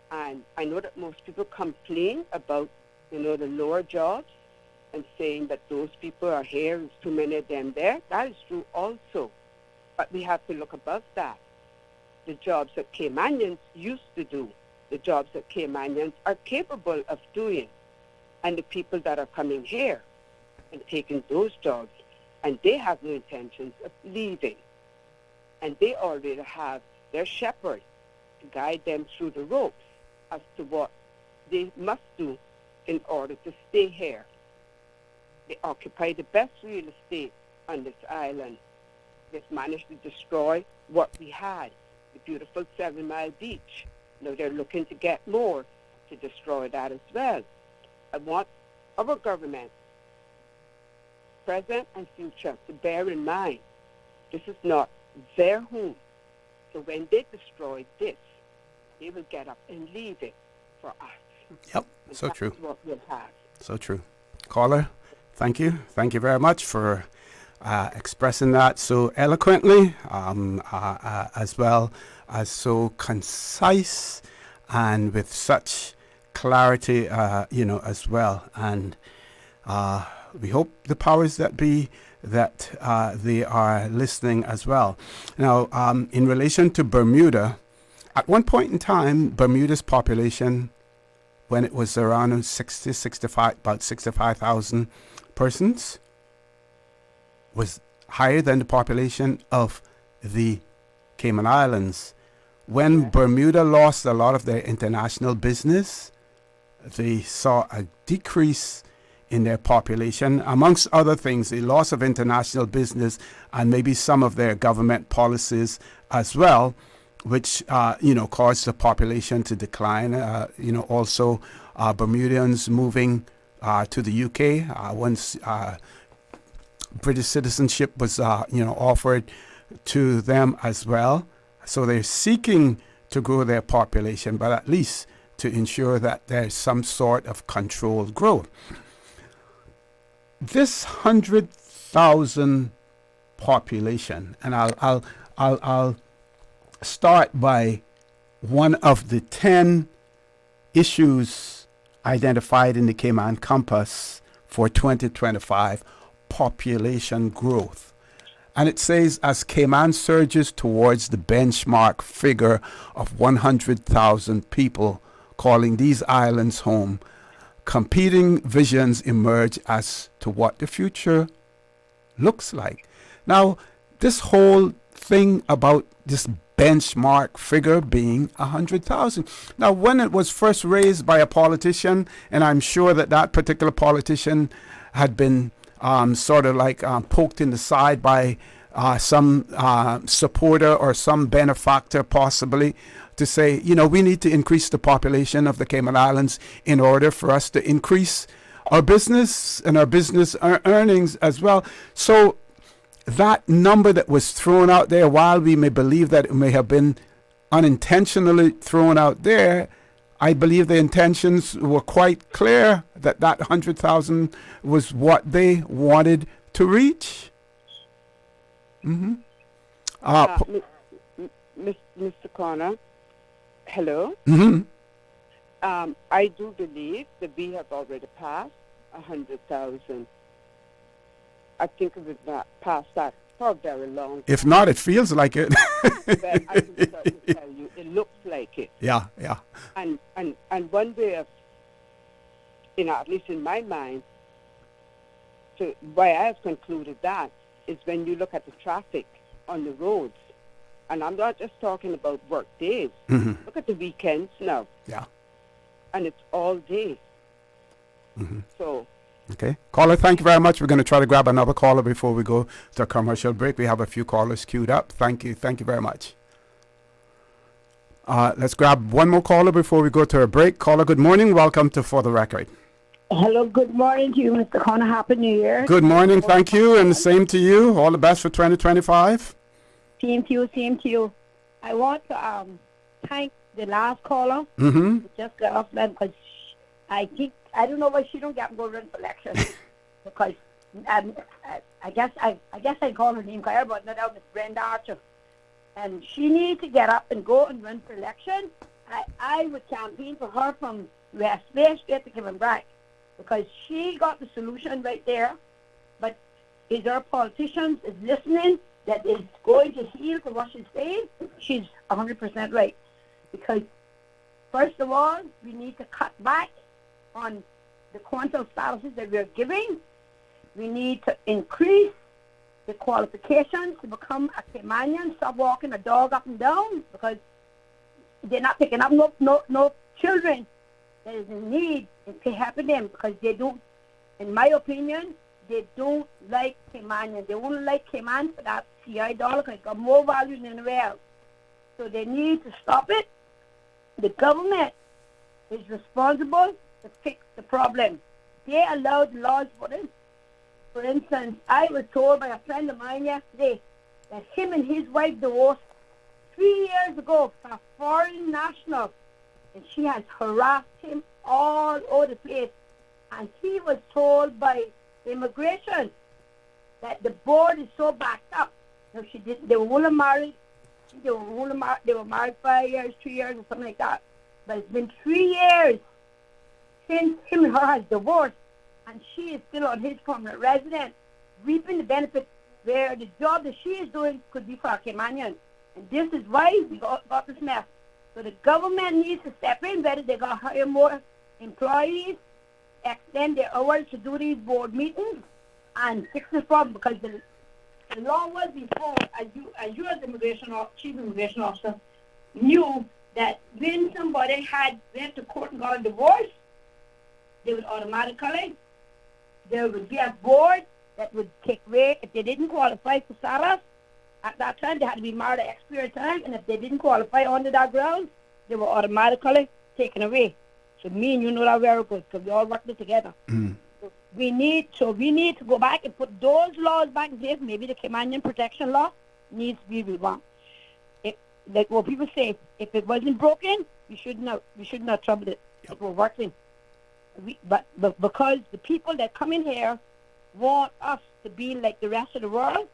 And I know that most people complain about, the lower jobs and saying that those people are here, there's too many of them there. That is true also. But we have to look above that. The jobs that Caymanians used to do, the jobs that Caymanians are capable of doing, and the people that are coming here and taking those jobs, and they have no intentions of leaving. And they already have their shepherds to guide them through the ropes as to what they must do in order to stay here. They occupy the best real estate on this island. They've managed to destroy what we had, the beautiful 7 Mile Beach. Now they're looking to get more to destroy that as well. I want our government, present and future, to bear in mind this is not their home. So when they destroy this, they will get up and leave it for us. Yep, and so that's true. What we'll have. So true. Caller, thank you. Thank you very much for expressing that so eloquently, as well as so concise and with such clarity, as well. And we hope the powers that be, that they are listening as well. Now, in relation to Bermuda, at one point in time, Bermuda's population, when it was around about 65,000 persons, was higher than the population of the Cayman Islands. When Bermuda lost a lot of their international business, they saw a decrease in their population, amongst other things, the loss of international business and maybe some of their government policies as well, which caused the population to decline. Also Bermudians moving to the UK once British citizenship was offered to them as well. So they're seeking to grow their population, but at least to ensure that there's some sort of controlled growth. This 100,000 population, and I'll start by one of the 10 issues identified in the Cayman Compass for 2025, population growth. And it says, as Cayman surges towards the benchmark figure of 100,000 people, calling these islands home, competing visions emerge as to what the future looks like. Now, this whole thing about this benchmark figure being 100,000. Now, when it was first raised by a politician, and I'm sure that particular politician had been poked in the side by some supporter or some benefactor possibly, to say, we need to increase the population of the Cayman Islands in order for us to increase our business and our business earnings as well. So that number that was thrown out there, while we may believe that it may have been unintentionally thrown out there, I believe the intentions were quite clear that 100,000 was what they wanted to reach. Mm-hmm. Mr. Connor, hello. Mm-hmm. I do believe that we have already passed 100,000. I think we've passed that for a very long time. If not, it feels like it. Well, I just tell you, it looks like it. Yeah, yeah. And one way of, at least in my mind, why I have concluded that is when you look at the traffic on the roads, and I'm not just talking about work days. Mm-hmm. Look at the weekends now. Yeah. And it's all day. Mm-hmm. So. Okay. Caller, thank you very much. We're going to try to grab another caller before we go to a commercial break. We have a few callers queued up. Thank you. Thank you very much. Let's grab one more caller before we go to a break. Caller, good morning. Welcome to For the Record. Hello, good morning to you, Mr. Connor. Happy New Year. Good morning. Thank you. And the same to you. All the best for 2025. Same to you. Same to you. I want to thank the last caller. Mm-hmm. Just got off that because I don't know why she don't get to go run for election because I guess I call her name Claire, but not out Miss Brenda Archer, and she needs to get up and go and run for election. I would campaign for her from West Bay straight to Kevin Bragg because she got the solution right there. But is our politicians is listening that is going to heal for what she's saying? She's 100% right because first of all we need to cut back on the quantum statuses that we're giving. We need to increase the qualifications to become a Caymanian, stop walking a dog up and down because they're not picking up no children that is in need and to help them because they don't, in my opinion, they don't like Caymanians. They only like Cayman for that CI dollar because it's got more value than anywhere else. So they need to stop it. The government is responsible to fix the problem. They allowed laws for it. For instance, I was told by a friend of mine yesterday that him and his wife divorced 3 years ago for a foreign national, and she has harassed him all over the place. And he was told by immigration that the board is so backed up. No, she didn't. They were only married. They were married 5 years, 3 years, or something like that. But it's been 3 years since him and her has divorced, and she is still on his permanent residence, reaping the benefits where the job that she is doing could be for a Caymanian. And this is why we got this mess. So the government needs to step in, whether they got to hire more employees, extend their hours to do these board meetings, and fix this problem because the law was before, as you as chief immigration officer, knew that when somebody went to court and got a divorce, they would automatically, there would be a board that would take away, if they didn't qualify for SARAS, at that time they had to be married at X period of time, and if they didn't qualify under that ground, they were automatically taken away. So me and you know that very good, because we all worked it together. Mm. So we need to go back and put those laws back in place. Maybe the Caymanian protection law needs to be revamped. Like what people say, if it wasn't broken, we shouldn't have troubled it. Yep. It was working. But because the people that come in here want us to be like the rest of the world,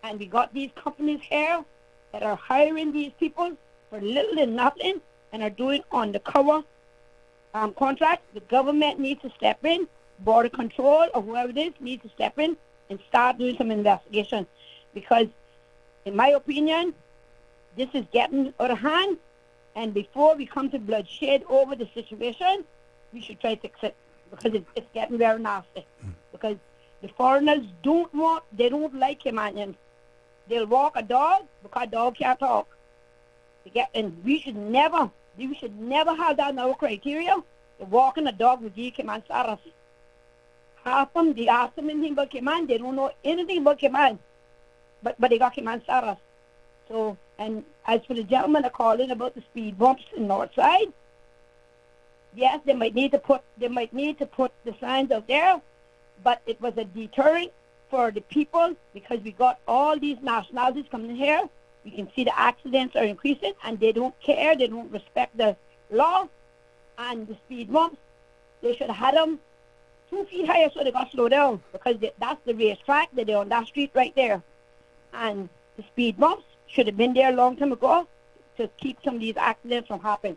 and we got these companies here that are hiring these people for little and nothing and are doing undercover contracts, the government needs to step in, border control or whoever it is needs to step in and start doing some investigation. Because in my opinion, this is getting out of hand, and before we come to bloodshed over the situation, we should try to fix it because it's getting very nasty. Because the foreigners don't like Caymanians. They'll walk a dog because a dog can't talk. And we should never have that in our criteria. They're walking a dog with the Cayman status. Half of them, they ask them anything about Cayman, they don't know anything about Cayman, but they got Cayman status. So, and as for the gentleman that called in about the speed bumps in North Side, yes, they might need to put the signs out there, but it was a deterrent for the people because we got all these nationalities coming here. We can see the accidents are increasing, and they don't care. They don't respect the law and the speed bumps. They should have had them 2 feet higher so they got to slow down because that's the racetrack that they're on that street right there. And the speed bumps should have been there a long time ago to keep some of these accidents from happening.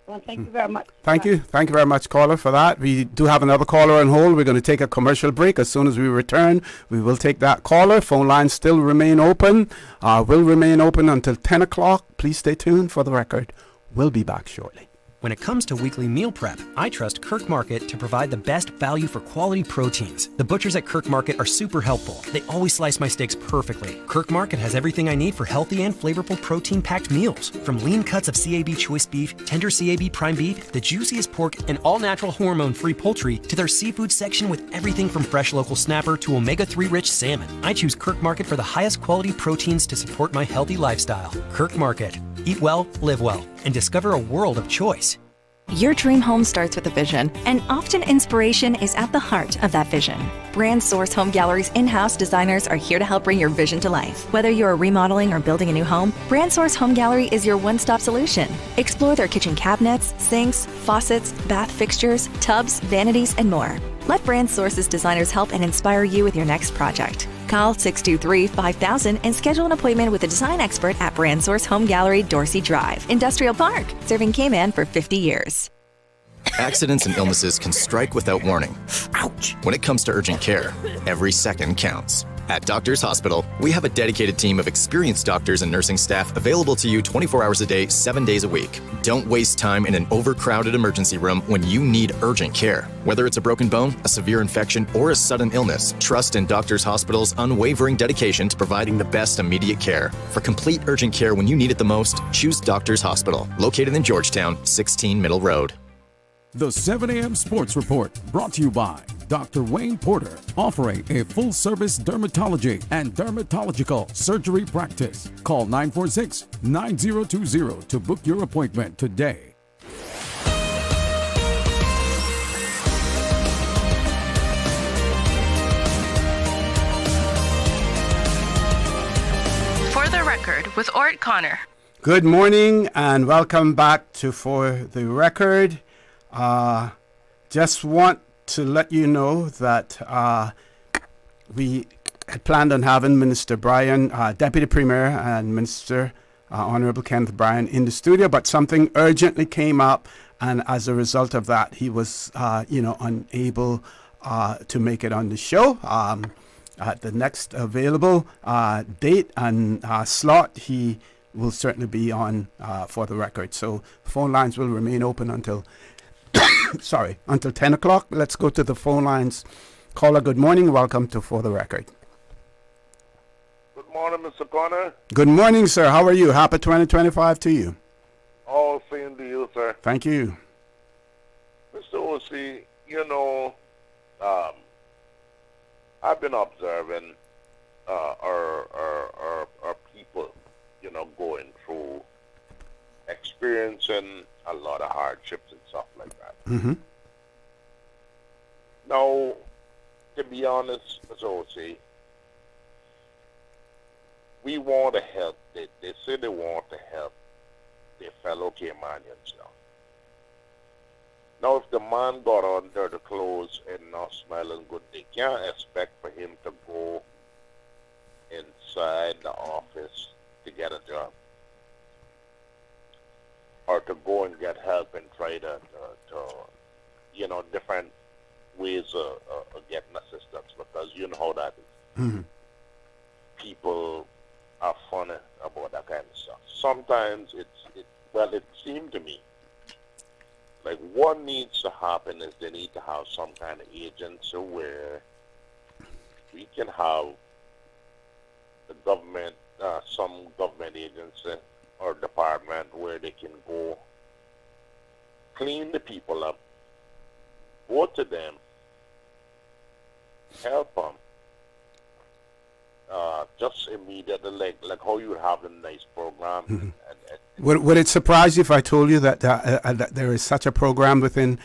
Well, thank you very much. Thank you. Thank you very much, caller, for that. We do have another caller on hold. We're going to take a commercial break. As soon as we return, we will take that caller. Phone lines still remain open. Will remain open until 10 o'clock. Please stay tuned for the record. We'll be back shortly. When it comes to weekly meal prep, I trust Kirk Market to provide the best value for quality proteins. The butchers at Kirk Market are super helpful. They always slice my steaks perfectly. Kirk Market has everything I need for healthy and flavorful protein-packed meals. From lean cuts of CAB choice beef, tender CAB prime beef, the juiciest pork, and all-natural hormone-free poultry, to their seafood section with everything from fresh local snapper to omega-3 rich salmon. I choose Kirk Market for the highest quality proteins to support my healthy lifestyle. Kirk Market. Eat well, live well, and discover a world of choice. Your dream home starts with a vision, and often inspiration is at the heart of that vision. Brand Source Home Gallery's in-house designers are here to help bring your vision to life. Whether you're remodeling or building a new home, Brand Source Home Gallery is your one-stop solution. Explore their kitchen cabinets, sinks, faucets, bath fixtures, tubs, vanities, and more. Let Brand Source's designers help and inspire you with your next project. Call 623-5000 and schedule an appointment with a design expert at Brand Source Home Gallery, Dorsey Drive, Industrial Park, serving Cayman for 50 years. Accidents and illnesses can strike without warning. Ouch! When it comes to urgent care, every second counts. At Doctors Hospital, we have a dedicated team of experienced doctors and nursing staff available to you 24 hours a day, 7 days a week. Don't waste time in an overcrowded emergency room when you need urgent care. Whether it's a broken bone, a severe infection, or a sudden illness, trust in Doctors Hospital's unwavering dedication to providing the best immediate care. For complete urgent care when you need it the most, choose Doctors Hospital, located in Georgetown, 16 Middle Road. The 7 a.m. Sports Report, brought to you by Dr. Wayne Porter, offering a full-service dermatology and dermatological surgery practice. Call 946-9020 to book your appointment today. For the Record with ORRETT Connor. Good morning and welcome back to For the Record. Just want to let you know that we had planned on having Minister BRYAN, Deputy Premier and Minister Honorable KENNETH BRYAN in the studio, but something urgently came up, and as a result of that, he was, unable to make it on the show. At the next available date and slot, he will certainly be on For the Record. So phone lines will remain open until until 10 o'clock. Let's go to the phone lines. Caller, good morning. Welcome to For the Record. Good morning, Mr. Connor. Good morning, sir. How are you? Happy 2025 to you. All same to you, sir. Thank you. Mr. O.C., I've been observing our people, going through, experiencing a lot of hardships and stuff like that. Mm-hmm. Now, to be honest, Mr. O.C., we want to help. They say they want to help their fellow Caymanians now. Now, if the man got under the clothes and not smelling good, they can't expect for him to go inside the office to get a job, or to go and get help and try to different ways of getting assistance, because you know how that is. Mm-hmm. People are funny about that kind of stuff. Sometimes it seemed to me like what needs to happen is they need to have some kind of agency where we can have the government, some government agency or department where they can go clean the people up, go to them, help them, just immediately, like how you have a nice program. Mm-hmm. Would it surprise you if I told you that there is such a program within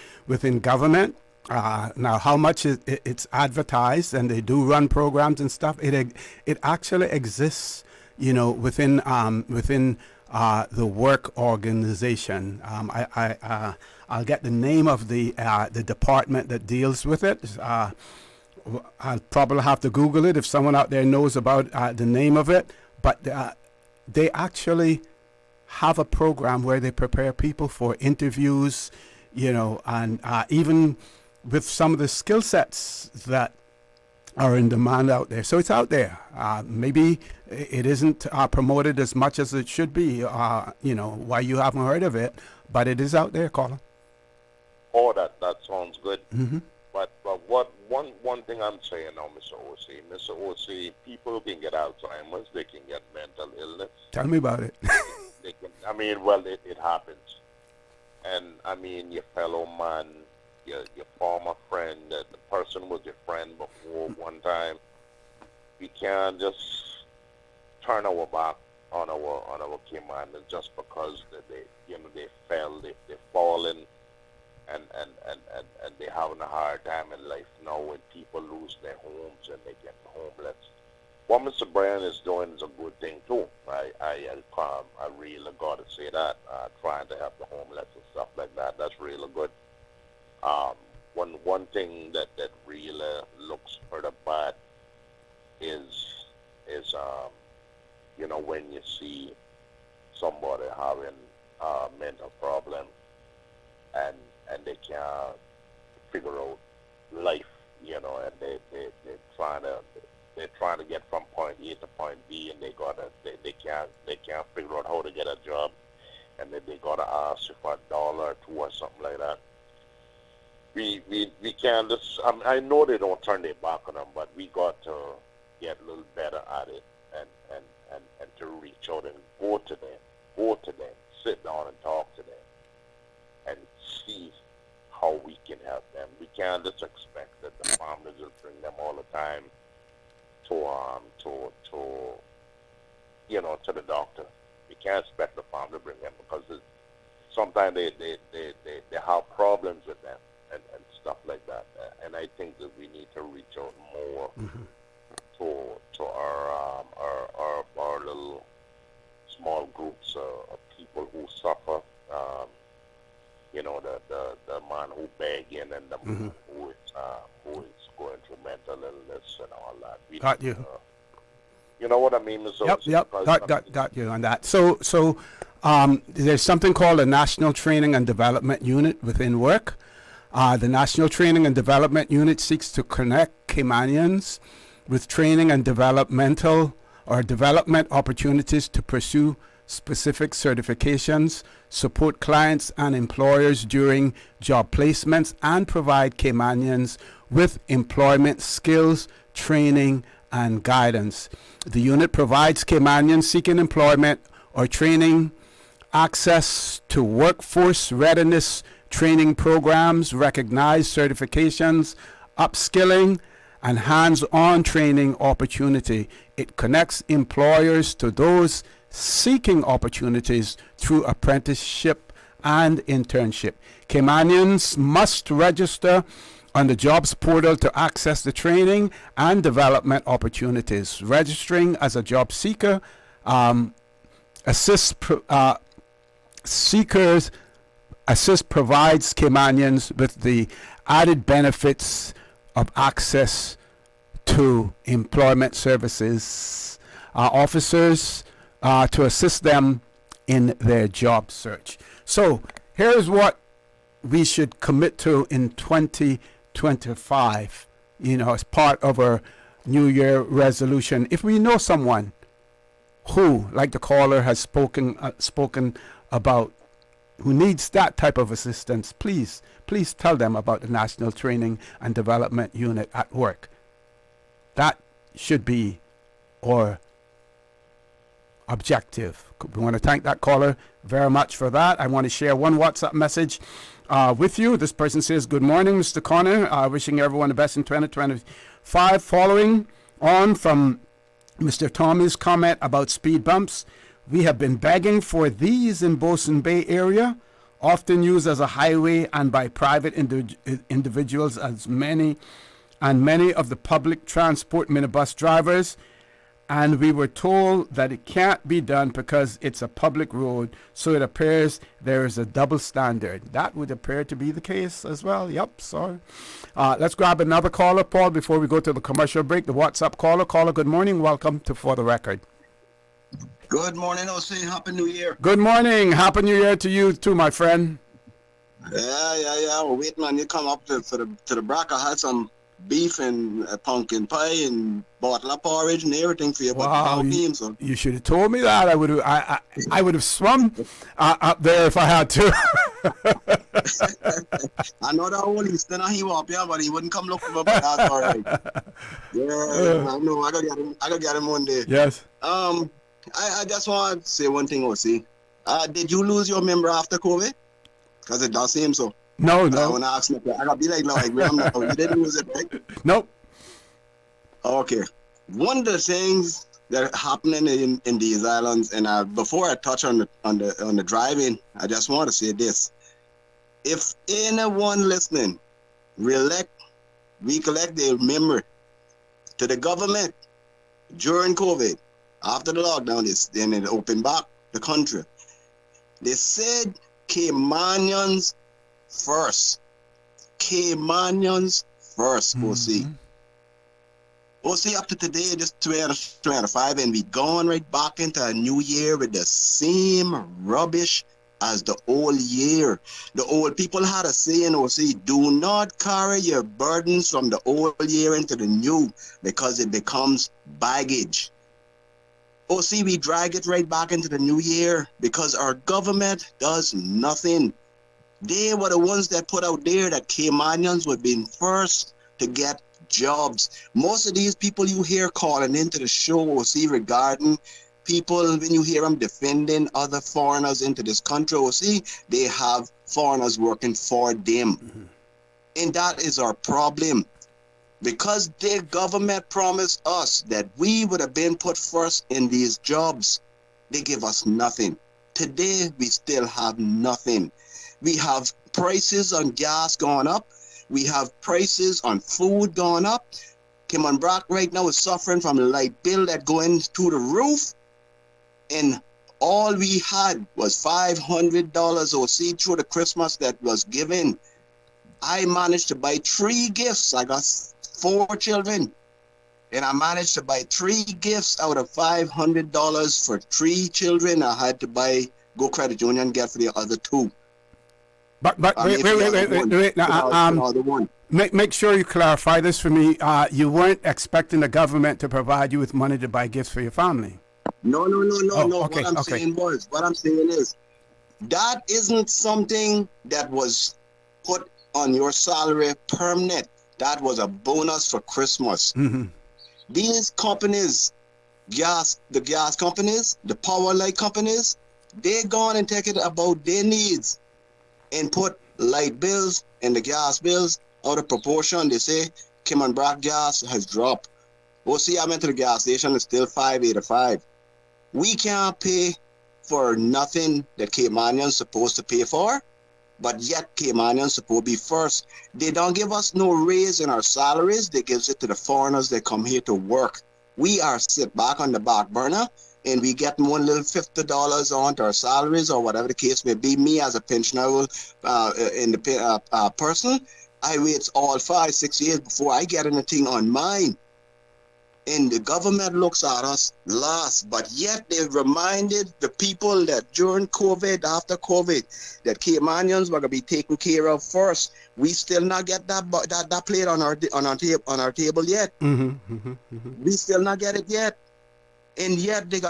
government? Now, how much it's advertised, and they do run programs and stuff. It actually exists, within the work organization. I'll get the name of the department that deals with it. I'll probably have to Google it if someone out there knows about the name of it. But they actually have a program where they prepare people for interviews, and even with some of the skill sets that are in demand out there. So it's out there. Maybe it isn't promoted as much as it should be, why you haven't heard of it, but it is out there, caller. Oh, that sounds good. Mm-hmm. But one thing I'm saying now, Mr. O.C., people can get Alzheimer's, they can get mental illness. Tell me about it. They can, it happens. And, your fellow man, your former friend, the person was your friend before one time, we can't just turn our back on our commanders just because they fell, they've fallen, and they're having a hard time in life now when people lose their homes and they get homeless. What Mr. Bryan is doing is a good thing too. I really got to say that. Trying to help the homeless and stuff like that. That's really good. One thing that really looks pretty bad is when you see somebody having a mental problem and they can't figure out life, and they're trying to get from point A to point B, and they can't figure out how to get a job, and then they gotta ask you for $1 or $2 or something like that. We can't just. I know they don't turn their back on them, but we got to get a little better at it and to reach out and go to them, sit down and talk to them, and see how we can help them. We can't just expect that the families will bring them all the time to the doctor. We can't expect the family to bring them because sometimes they have problems with them and stuff like that. And I think that we need to reach out more to our little small groups of people who suffer. The man who begging and the man who is going through mental illness and all that. Got you. You know what I mean? So Yep. Got you on that. So there's something called a National Training and Development Unit within work. The National Training and Development Unit seeks to connect Caymanians with training and development opportunities to pursue specific certifications, support clients and employers during job placements, and provide Caymanians with employment skills, training, and guidance. The unit provides Caymanians seeking employment or training access to workforce readiness training programs, recognized certifications, upskilling, and hands-on training opportunity. It connects employers to those seeking opportunities through apprenticeship and internship. Caymanians must register on the jobs portal to access the training and development opportunities. Registering as a job seeker provides Caymanians with the added benefits of access to employment services officers to assist them in their job search. So here's what we should commit to in 2025, as part of our New Year resolution. If we know someone who, like the caller has spoken about, who needs that type of assistance, please tell them about the National Training and Development Unit at work. That should be our objective. We want to thank that caller very much for that. I want to share one WhatsApp message with you. This person says, "Good morning, Mr. Connor. Wishing everyone the best in 2025. Following on from Mr. Tommy's comment about speed bumps, we have been begging for these in Boson Bay area, often used as a highway and by private individuals as many of the public transport minibus drivers. And we were told that it can't be done because it's a public road, so it appears there is a double standard." That would appear to be the case as well. Yep, sorry. Let's grab another caller, Paul, before we go to the commercial break. The WhatsApp caller. Caller, good morning. Welcome to For the Record. Good morning, OC. Happy New Year. Good morning. Happy New Year to you too, my friend. Yeah. Well, wait, man. You come up to the brack. I had some beef and pumpkin pie and bottle of porridge and everything for you. Wow, but so. You should have told me that. I would have swum up there if I had to. I know that old Easton, he up here, but he wouldn't come look for me. But that's all right. Yeah, I know. I gotta get him one day. Yes. I just want to say one thing, OC. Did you lose your member after COVID? Because it does seem so. No. I want to ask you. I gotta be like Graham now. You didn't lose it, right? Nope. Okay. One of the things that are happening in these islands, and before I touch on the driving, I just want to say this: if anyone listening recollect their memory to the government during COVID, after the lockdown, then it opened back the country. They said Caymanians first. Caymanians first, OC. OC up to today, just 2025, and we gone right back into a new year with the same rubbish as the old year. The old people had a saying, OC, do not carry your burdens from the old year into the new, because it becomes baggage. OC, we drag it right back into the new year because our government does nothing. They were the ones that put out there that Caymanians would be first to get jobs. Most of these people you hear calling into the show, OC, regarding people, when you hear them defending other foreigners into this country, OC, they have foreigners working for them. And that is our problem. Because their government promised us that we would have been put first in these jobs, they give us nothing. Today, we still have nothing. We have prices on gas going up. We have prices on food going up. Kim Brock right now is suffering from a light bill that going through the roof. And all we had was $500 OC through the Christmas that was given. I managed to buy 3 gifts. I got 4 children, and I managed to buy 3 gifts out of $500 for 3 children. I had to go credit union and get for the other 2. But wait. Now, make sure you clarify this for me. You weren't expecting the government to provide you with money to buy gifts for your family. No. Okay, what I'm saying is that isn't something that was put on your salary permanent. That was a bonus for Christmas. These companies, the gas companies, the power light companies, they gone and take it about their needs and put light bills and the gas bills out of proportion. They say Kim Brock gas has dropped. Well, see, I went to the gas station, it's still $5.85. We can't pay for nothing that Caymanians supposed to pay for. But yet Caymanians supposed to be first. They don't give us no raise in our salaries. They gives it to the foreigners that come here to work. We are sit back on the back burner, and we get one little $50 on to our salaries or whatever the case may be. Me as a pensioner person, I wait all 5-6 years before I get anything on mine. And the government looks at us last, but yet they reminded the people that during COVID, after COVID, that Caymanians were going to be taken care of first. We still not get that plate on our table yet. We still not get it yet. And yet they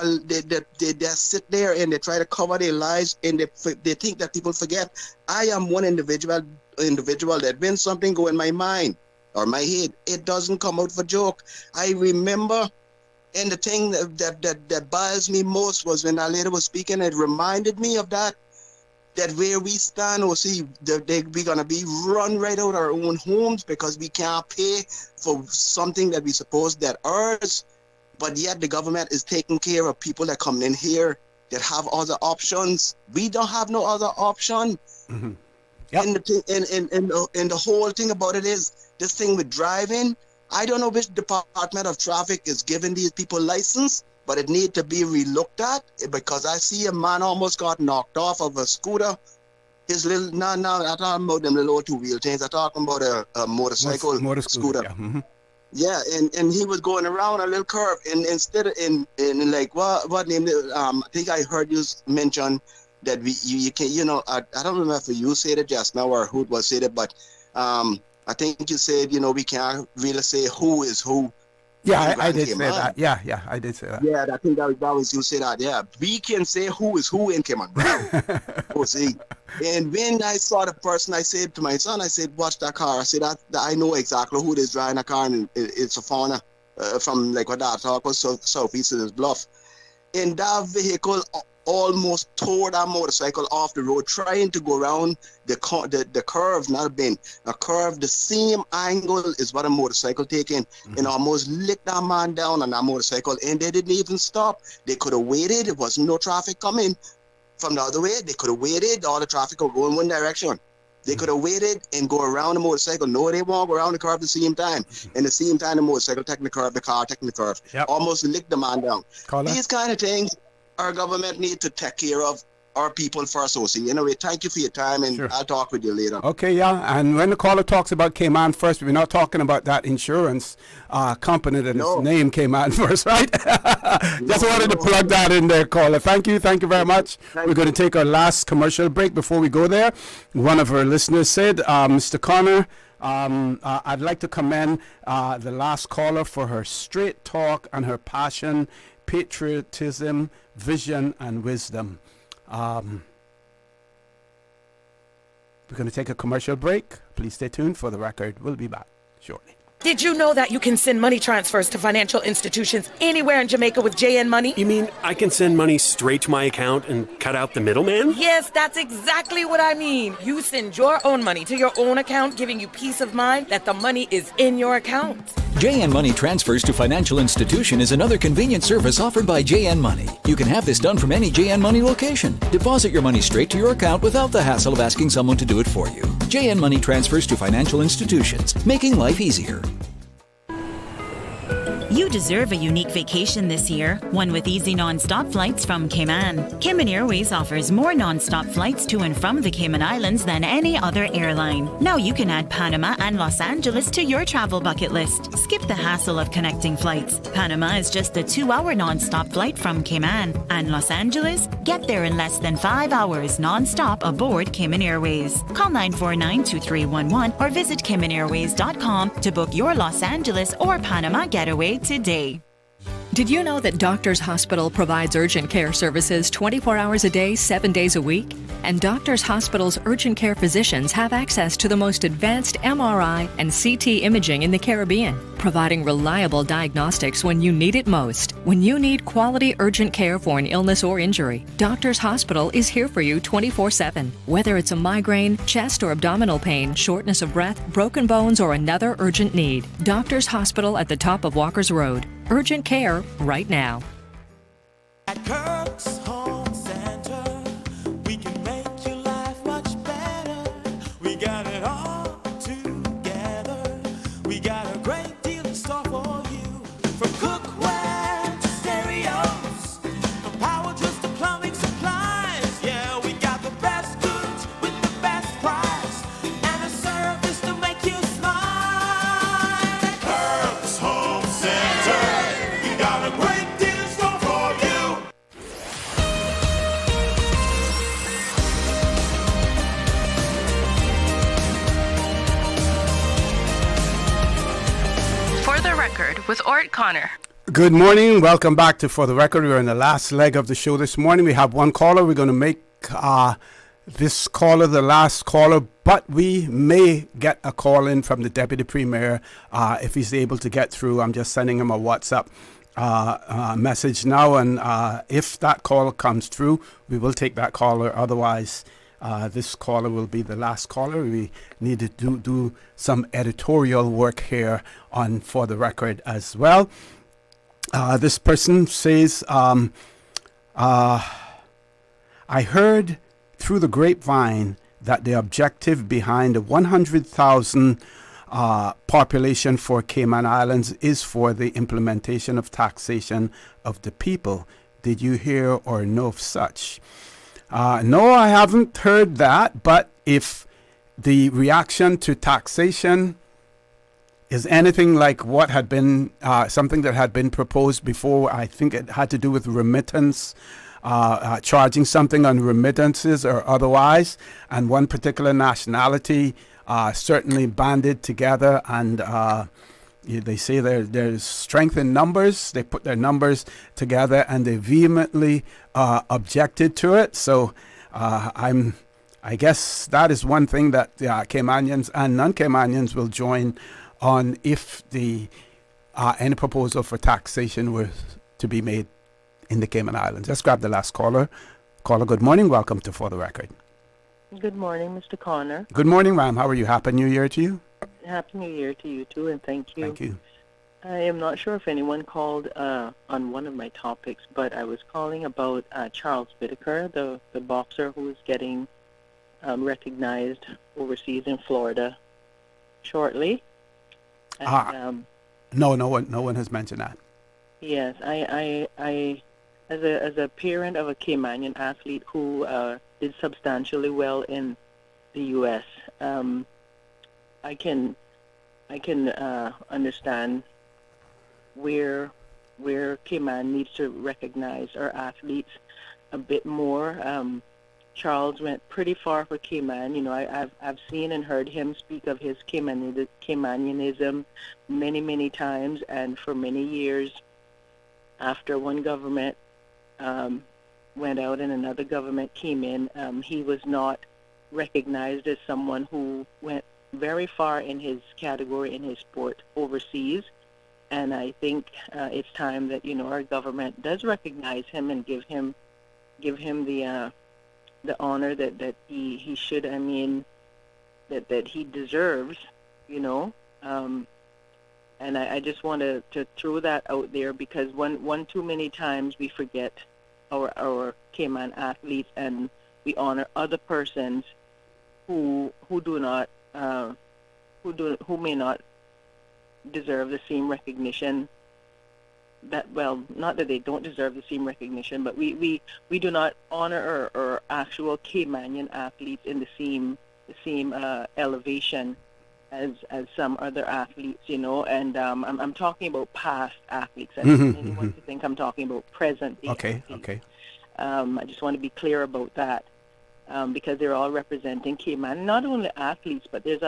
just sit there and they try to cover their lives, and they think that people forget. I am one individual that when something go in my mind or my head, it doesn't come out for joke. I remember, and the thing that bothers me most was when that lady was speaking, it reminded me of that where we stand, or see, we're going to be run right out our own homes because we can't pay for something that we suppose that ours, but yet the government is taking care of people that come in here that have other options. We don't have no other option. Yep. And the whole thing about it is, this thing with driving, I don't know which Department of Traffic is giving these people license, but it need to be relooked at, because I see a man almost got knocked off of a scooter. His little, no, I'm talking about them little 2-wheel things. I'm talking about a motorcycle scooter. Yeah. Yeah, and he was going around a little curve, and instead of in like what name? I think I heard you mention that you can, you know, I don't remember if you said it just now or who was said it, but I think you said, you know, we can't really say who is who. Yeah, I did say that. Yeah, I did say that. Yeah, I think that was you say that. Yeah, we can say who is who in Cayman. Oh, see. And when I saw the person, I said to my son, I said, watch that car. I said, that I know exactly who is driving a car, and it's a foreigner from like what that talk was, southeast of this bluff. And that vehicle almost tore that motorcycle off the road, trying to go around the curve, not a bend, a curve, the same angle is what a motorcycle taking, and almost licked that man down on that motorcycle, and they didn't even stop. They could have waited. There wasn't no traffic coming from the other way. They could have waited. All the traffic will go in one direction. They could have waited and go around the motorcycle. No, they won't go around the curve at the same time. And the same time, the motorcycle taking the curve, the car taking the curve. Yep. Almost licked the man down. Caller. These kind of things our government need to take care of our people first. So, anyway, thank you for your time, and I'll talk with you later. Okay, yeah. And when the caller talks about Cayman First, we're not talking about that insurance company that is named Cayman First, right? Just wanted to plug that in there, caller. Thank you very much. We're going to take our last commercial break. Before we go there, one of our listeners said, Mr. Connor, I'd like to commend the last caller for her straight talk and her passion, patriotism, vision, and wisdom. We're going to take a commercial break. Please stay tuned for the record. We'll be back shortly. Did you know that you can send money transfers to financial institutions anywhere in Jamaica with JN Money? You mean I can send money straight to my account and cut out the middleman? Yes, that's exactly what I mean. You send your own money to your own account, giving you peace of mind that the money is in your account. JN Money Transfers to Financial Institution is another convenient service offered by JN Money. You can have this done from any JN Money location. Deposit your money straight to your account without the hassle of asking someone to do it for you. JN Money Transfers to Financial Institutions, making life easier. You deserve a unique vacation this year, one with easy non-stop flights from Cayman. Cayman Airways offers more non-stop flights to and from the Cayman Islands than any other airline. Now you can add Panama and Los Angeles to your travel bucket list. Skip the hassle of connecting flights. Panama is just a 2-hour non-stop flight from Cayman. And Los Angeles? Get there in less than 5 hours non-stop aboard Cayman Airways. Call 949-2311 or visit CaymanAirways.com to book your Los Angeles or Panama getaway today. Did you know that Doctors Hospital provides urgent care services 24 hours a day, 7 days a week? And Doctors Hospital's urgent care physicians have access to the most advanced MRI and CT imaging in the Caribbean, providing reliable diagnostics when you need it most. When you need quality urgent care for an illness or injury, Doctors Hospital is here for you 24/7. Whether it's a migraine, chest or abdominal pain, shortness of breath, broken bones, or another urgent need, Doctors Hospital at the top of Walker's Road. Urgent care right now. At Kirk's Home Center, we can make your life much better. We got it all together. We got a great deal in store for you. From cookware to stereos, from power tools to plumbing supplies. Yeah, we got the best goods with the best price and a service to make you smile. At Kirk's Home Center. Got a great deal in store for you. For the Record with ORRETT Connor. Good morning. Welcome back to For the Record. We're in the last leg of the show this morning. We have one caller. We're going to make this caller the last caller, but we may get a call in from the Deputy Premier if he's able to get through. I'm just sending him a WhatsApp message now, and if that call comes through, we will take that caller. Otherwise, this caller will be the last caller. We need to do some editorial work here on For the Record as well. This person says, I heard through the grapevine that the objective behind the 100,000 population for Cayman Islands is for the implementation of taxation of the people. Did you hear or know of such? No, I haven't heard that, but if the reaction to taxation is anything like what had been something that had been proposed before. I think it had to do with remittance, charging something on remittances or otherwise, and one particular nationality certainly banded together, and they say there's strength in numbers. They put their numbers together and they vehemently objected to it. So I guess that is one thing that Caymanians and non-Caymanians will join on if the any proposal for taxation were to be made in the Cayman Islands. Let's grab the last caller. Caller, good morning. Welcome to For the Record. Good morning, Mr. Connor. Good morning, ma'am. How are you? Happy New Year to you. Happy New Year to you, too, and thank you. Thank you. I am not sure if anyone called on one of my topics, but I was calling about Charles Whitaker, the boxer who is getting recognized overseas in Florida shortly. And, no one has mentioned that. Yes, I as a parent of a Caymanian athlete who did substantially well in the U.S., I can understand where Cayman needs to recognize our athletes a bit more. Charles went pretty far for Cayman. You know, I've seen and heard him speak of his Caymanianism many times, and for many years, after one government went out and another government came in, he was not recognized as someone who went very far in his category, in his sport overseas. And I think it's time that, you know, our government does recognize him and give him the honor that he should, I mean, that he deserves, you know. And I just want to throw that out there, because one too many times we forget our Cayman athletes and we honor other persons who may not deserve the same recognition. Not that they don't deserve the same recognition, but we do not honor our actual Caymanian athletes in the same elevation as some other athletes, you know. And I'm talking about past athletes. I don't want anyone to think I'm talking about present day athletes. Okay. I just want to be clear about that, because they're all representing Cayman. Not only athletes, but there's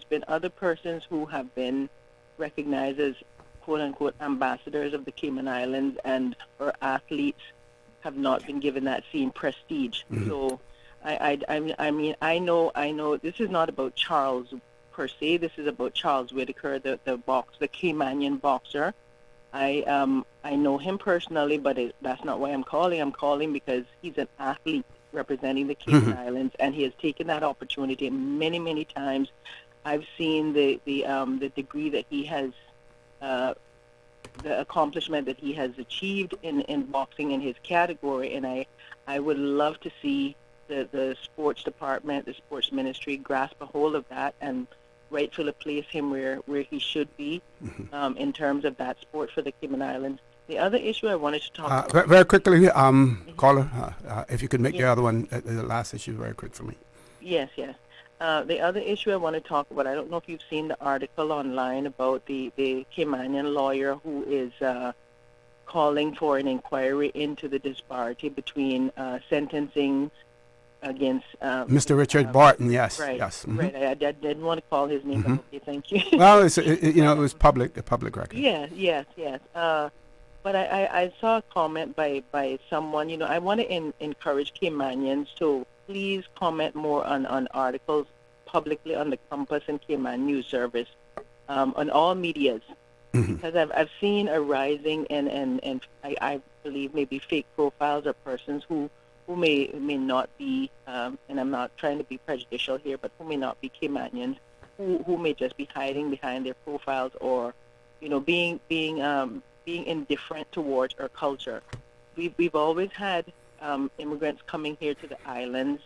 been other persons who have been recognized as quote-unquote ambassadors of the Cayman Islands, and our athletes have not been given that same prestige. So I mean I know this is not about Charles per se. This is about Charles Whitaker, the Caymanian boxer. I know him personally, but that's not why I'm calling. I'm calling because he's an athlete representing the Cayman Islands, and he has taken that opportunity many times. I've seen the degree that he has, the accomplishment that he has achieved in boxing in his category, and I would love to see the sports department, the sports ministry grasp a hold of that and rightfully place him where he should be in terms of that sport for the Cayman Islands. The other issue I wanted to talk about... Very quickly, caller, if you could make the other one, the last issue, very quick for me. Yes. The other issue I want to talk about, I don't know if you've seen the article online about the Caymanian lawyer who is calling for an inquiry into the disparity between sentencing against... Mr. Richard Barton, yes. Right, yes. Right. I didn't want to call his name, but okay, thank you. Well, it was public record. Yes. But I saw a comment by someone. You know, I want to encourage Caymanians to please comment more on articles publicly on the Compass and Cayman News Service, on all medias, because I've seen a rising and I believe maybe fake profiles of persons who may not be, and I'm not trying to be prejudicial here, but who may not be Caymanians, who may just be hiding behind their profiles, or, you know, being indifferent towards our culture. We've always had immigrants coming here to the islands,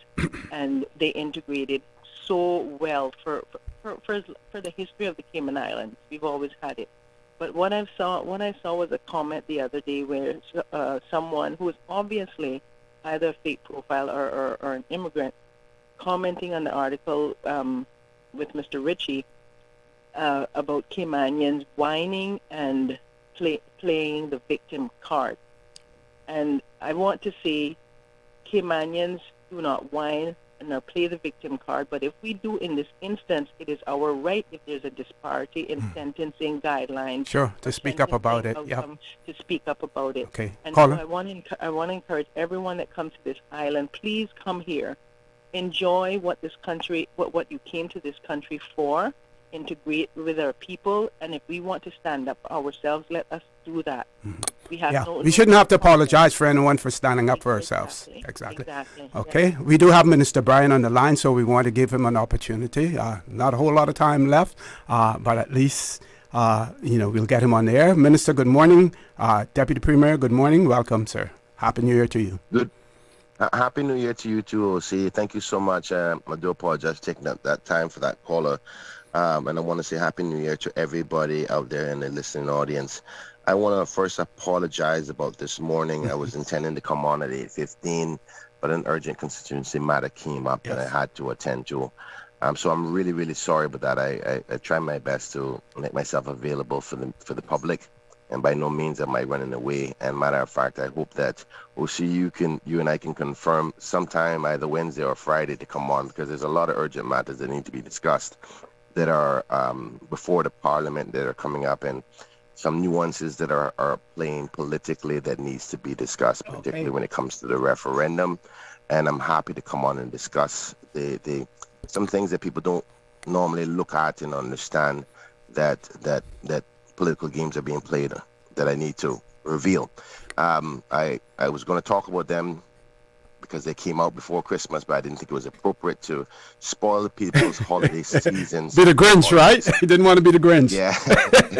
and they integrated so well for the history of the Cayman Islands. We've always had it. But what I saw was a comment the other day where someone who was obviously either a fake profile or an immigrant commenting on the article with Mr. Ritchie, about Caymanians whining and playing the victim card. And I want to say Caymanians do not whine and play the victim card, but if we do in this instance, it is our right, if there's a disparity in sentencing guidelines, Sure, to speak up about it. Yeah. To speak up about it. Okay. And Caller. so I want to encourage everyone that comes to this island, please come here, enjoy what this country, what you came to this country for, integrate with our people, and if we want to stand up for ourselves, let us do that. We have We shouldn't have to apologize for anyone for standing up for ourselves. Exactly. Okay. We do have Minister Bryan on the line, so we want to give him an opportunity. Not a whole lot of time left, but at least, we'll get him on the air. Minister, good morning. Deputy Premier, good morning. Welcome, sir. Happy New Year to you. Good. Happy New Year to you too, OC. Thank you so much. I do apologize for taking that time for that caller. And I want to say Happy New Year to everybody out there in the listening audience. I want to first apologize about this morning. I was intending to come on at 8:15, but an urgent constituency matter came up that I had to attend to. So I'm really, really sorry about that. I try my best to make myself available for the public, and by no means am I running away. And matter of fact, I hope that you and I can confirm sometime either Wednesday or Friday to come on, because there's a lot of urgent matters that need to be discussed that are before the Parliament that are coming up, and some nuances that are playing politically that needs to be discussed, particularly when it comes to the referendum. And I'm happy to come on and discuss the some things that people don't normally look at and understand that political games are being played that I need to reveal. I was going to talk about them because they came out before Christmas, but I didn't think it was appropriate to spoil people's holiday seasons. Be the Grinch, right? You didn't want to be the Grinch. Yeah,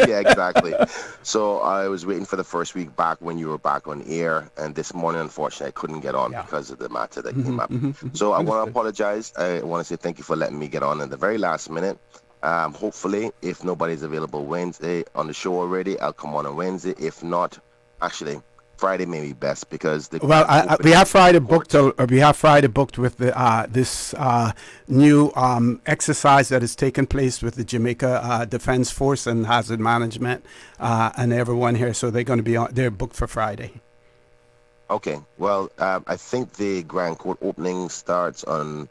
yeah, exactly. So I was waiting for the first week back when you were back on air, and this morning, unfortunately, I couldn't get on because of the matter that came up. So I want to apologize. I want to say thank you for letting me get on at the very last minute. Hopefully, if nobody's available Wednesday on the show already, I'll come on Wednesday. If not, actually, Friday may be best because we have Friday booked. We have Friday booked with this new exercise that is taking place with the Jamaica Defense Force and Hazard Management and everyone here. So they're going to be they're booked for Friday. Okay. Well, I think the Grand Court opening starts on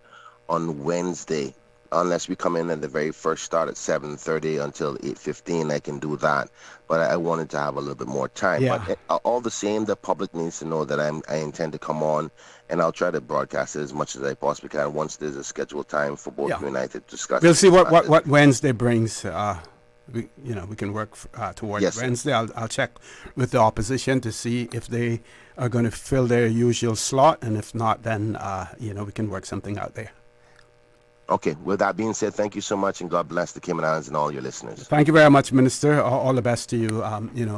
Wednesday. Unless we come in at the very first start at 7:30 until 8:15, I can do that. But I wanted to have a little bit more time. Yeah. But all the same, the public needs to know that I intend to come on, and I'll try to broadcast it as much as I possibly can once there's a scheduled time for both United to discuss. We'll see what Wednesday brings. We can work towards Wednesday. I'll check with the opposition to see if they are going to fill their usual slot, and if not, then we can work something out there. Okay. With that being said, thank you so much, and God bless the Cayman Islands and all your listeners. Thank you very much, Minister. All the best to you,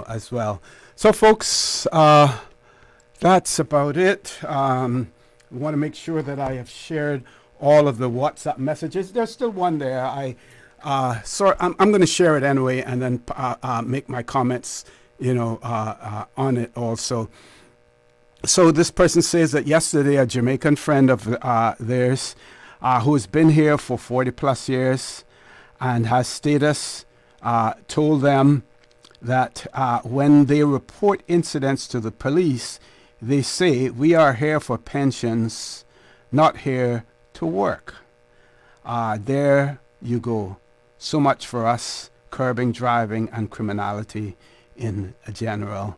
as well. So, folks, that's about it. I want to make sure that I have shared all of the WhatsApp messages. There's still one there. I'm going to share it anyway, and then make my comments, on it also. So this person says that yesterday a Jamaican friend of theirs who's been here for 40 plus years and has status, told them that when they report incidents to the police, they say, "We are here for pensions, not here to work." There you go. So much for us curbing driving and criminality in general.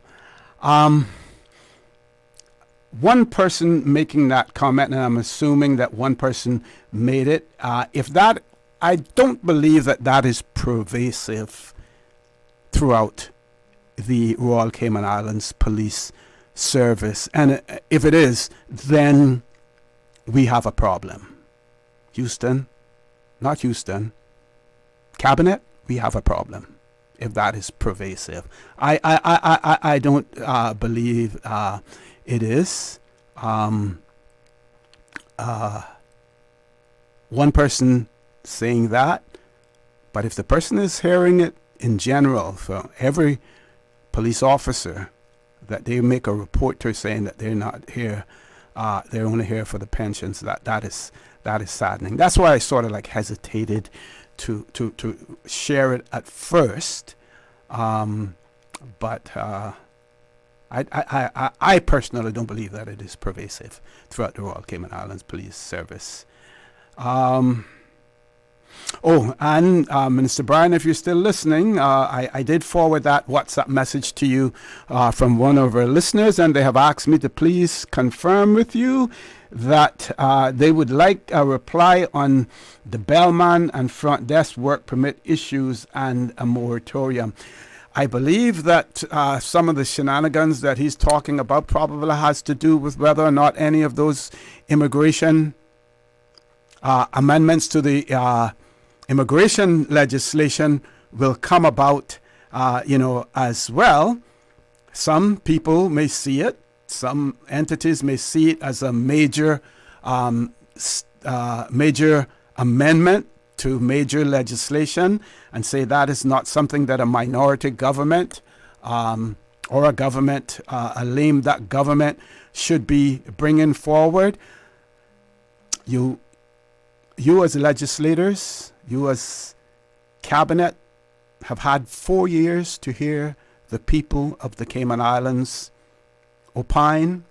One person making that comment, and I'm assuming that one person made it, I don't believe that is pervasive throughout the Royal Cayman Islands Police Service. And if it is, then we have a problem. Houston, not Houston, Cabinet, we have a problem if that is pervasive. I don't believe it is. One person saying that, but if the person is hearing it in general, for every police officer, that they make a report to saying that they're not here, they're only here for the pensions, that is saddening. That's why I sort of hesitated to share it at first, but I personally don't believe that it is pervasive throughout the Royal Cayman Islands Police Service. Minister Bryan, if you're still listening, I did forward that WhatsApp message to you from one of our listeners, and they have asked me to please confirm with you that they would like a reply on the bellman and front desk work permit issues and a moratorium. I believe that some of the shenanigans that he's talking about probably has to do with whether or not any of those immigration amendments to the immigration legislation will come about, as well. Some people may see it. Some entities may see it as a major amendment to major legislation and say that is not something that a minority government or a government, a lame duck government, should be bringing forward. You as legislators, you as cabinet have had 4 years to hear the people of the Cayman Islands opine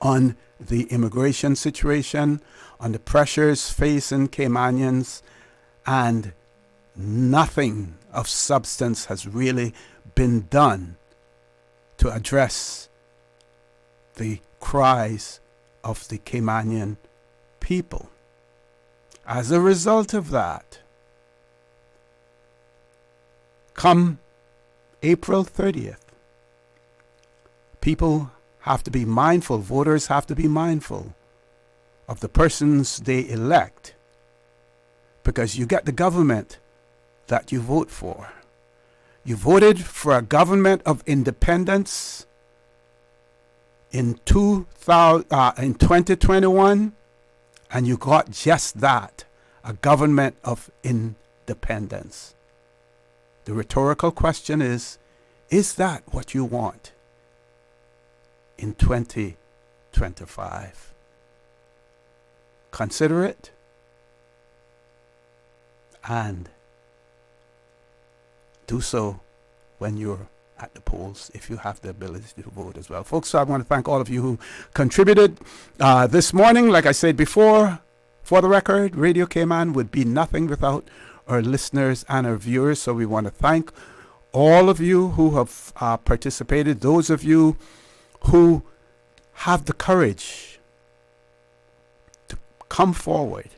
on the immigration situation, on the pressures facing Caymanians, and nothing of substance has really been done to address the cries of the Caymanian people. As a result of that, come April 30th, people have to be mindful, voters have to be mindful of the persons they elect, because you get the government that you vote for. You voted for a government of independence in 2021, and you got just that, a government of independence. The rhetorical question is that what you want in 2025? Consider it, and do so when you're at the polls, if you have the ability to vote as well. Folks, I want to thank all of you who contributed this morning. Like I said before, for the record, Radio Cayman would be nothing without our listeners and our viewers. So we want to thank all of you who have participated, those of you who have the courage to come forward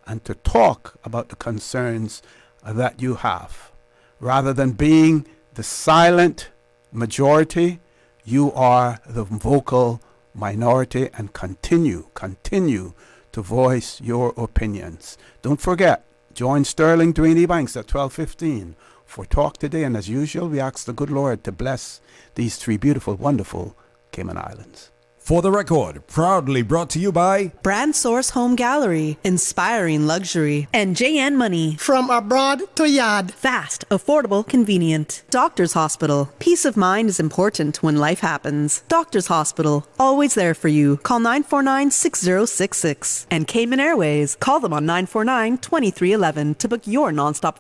and to talk about the concerns that you have. Rather than being the silent majority, you are the vocal minority, and continue to voice your opinions. Don't forget, join Sterling Dwayne Ebanks at 12:15 for Talk Today. And as usual, we ask the good Lord to bless these three beautiful, wonderful Cayman Islands. For the Record, proudly brought to you by Brand Source Home Gallery, inspiring luxury. And JN Money. From abroad to yard. Fast, affordable, convenient. Doctors Hospital. Peace of mind is important when life happens. Doctors Hospital, always there for you. Call 949-6066. And Cayman Airways. Call them on 949-2311 to book your nonstop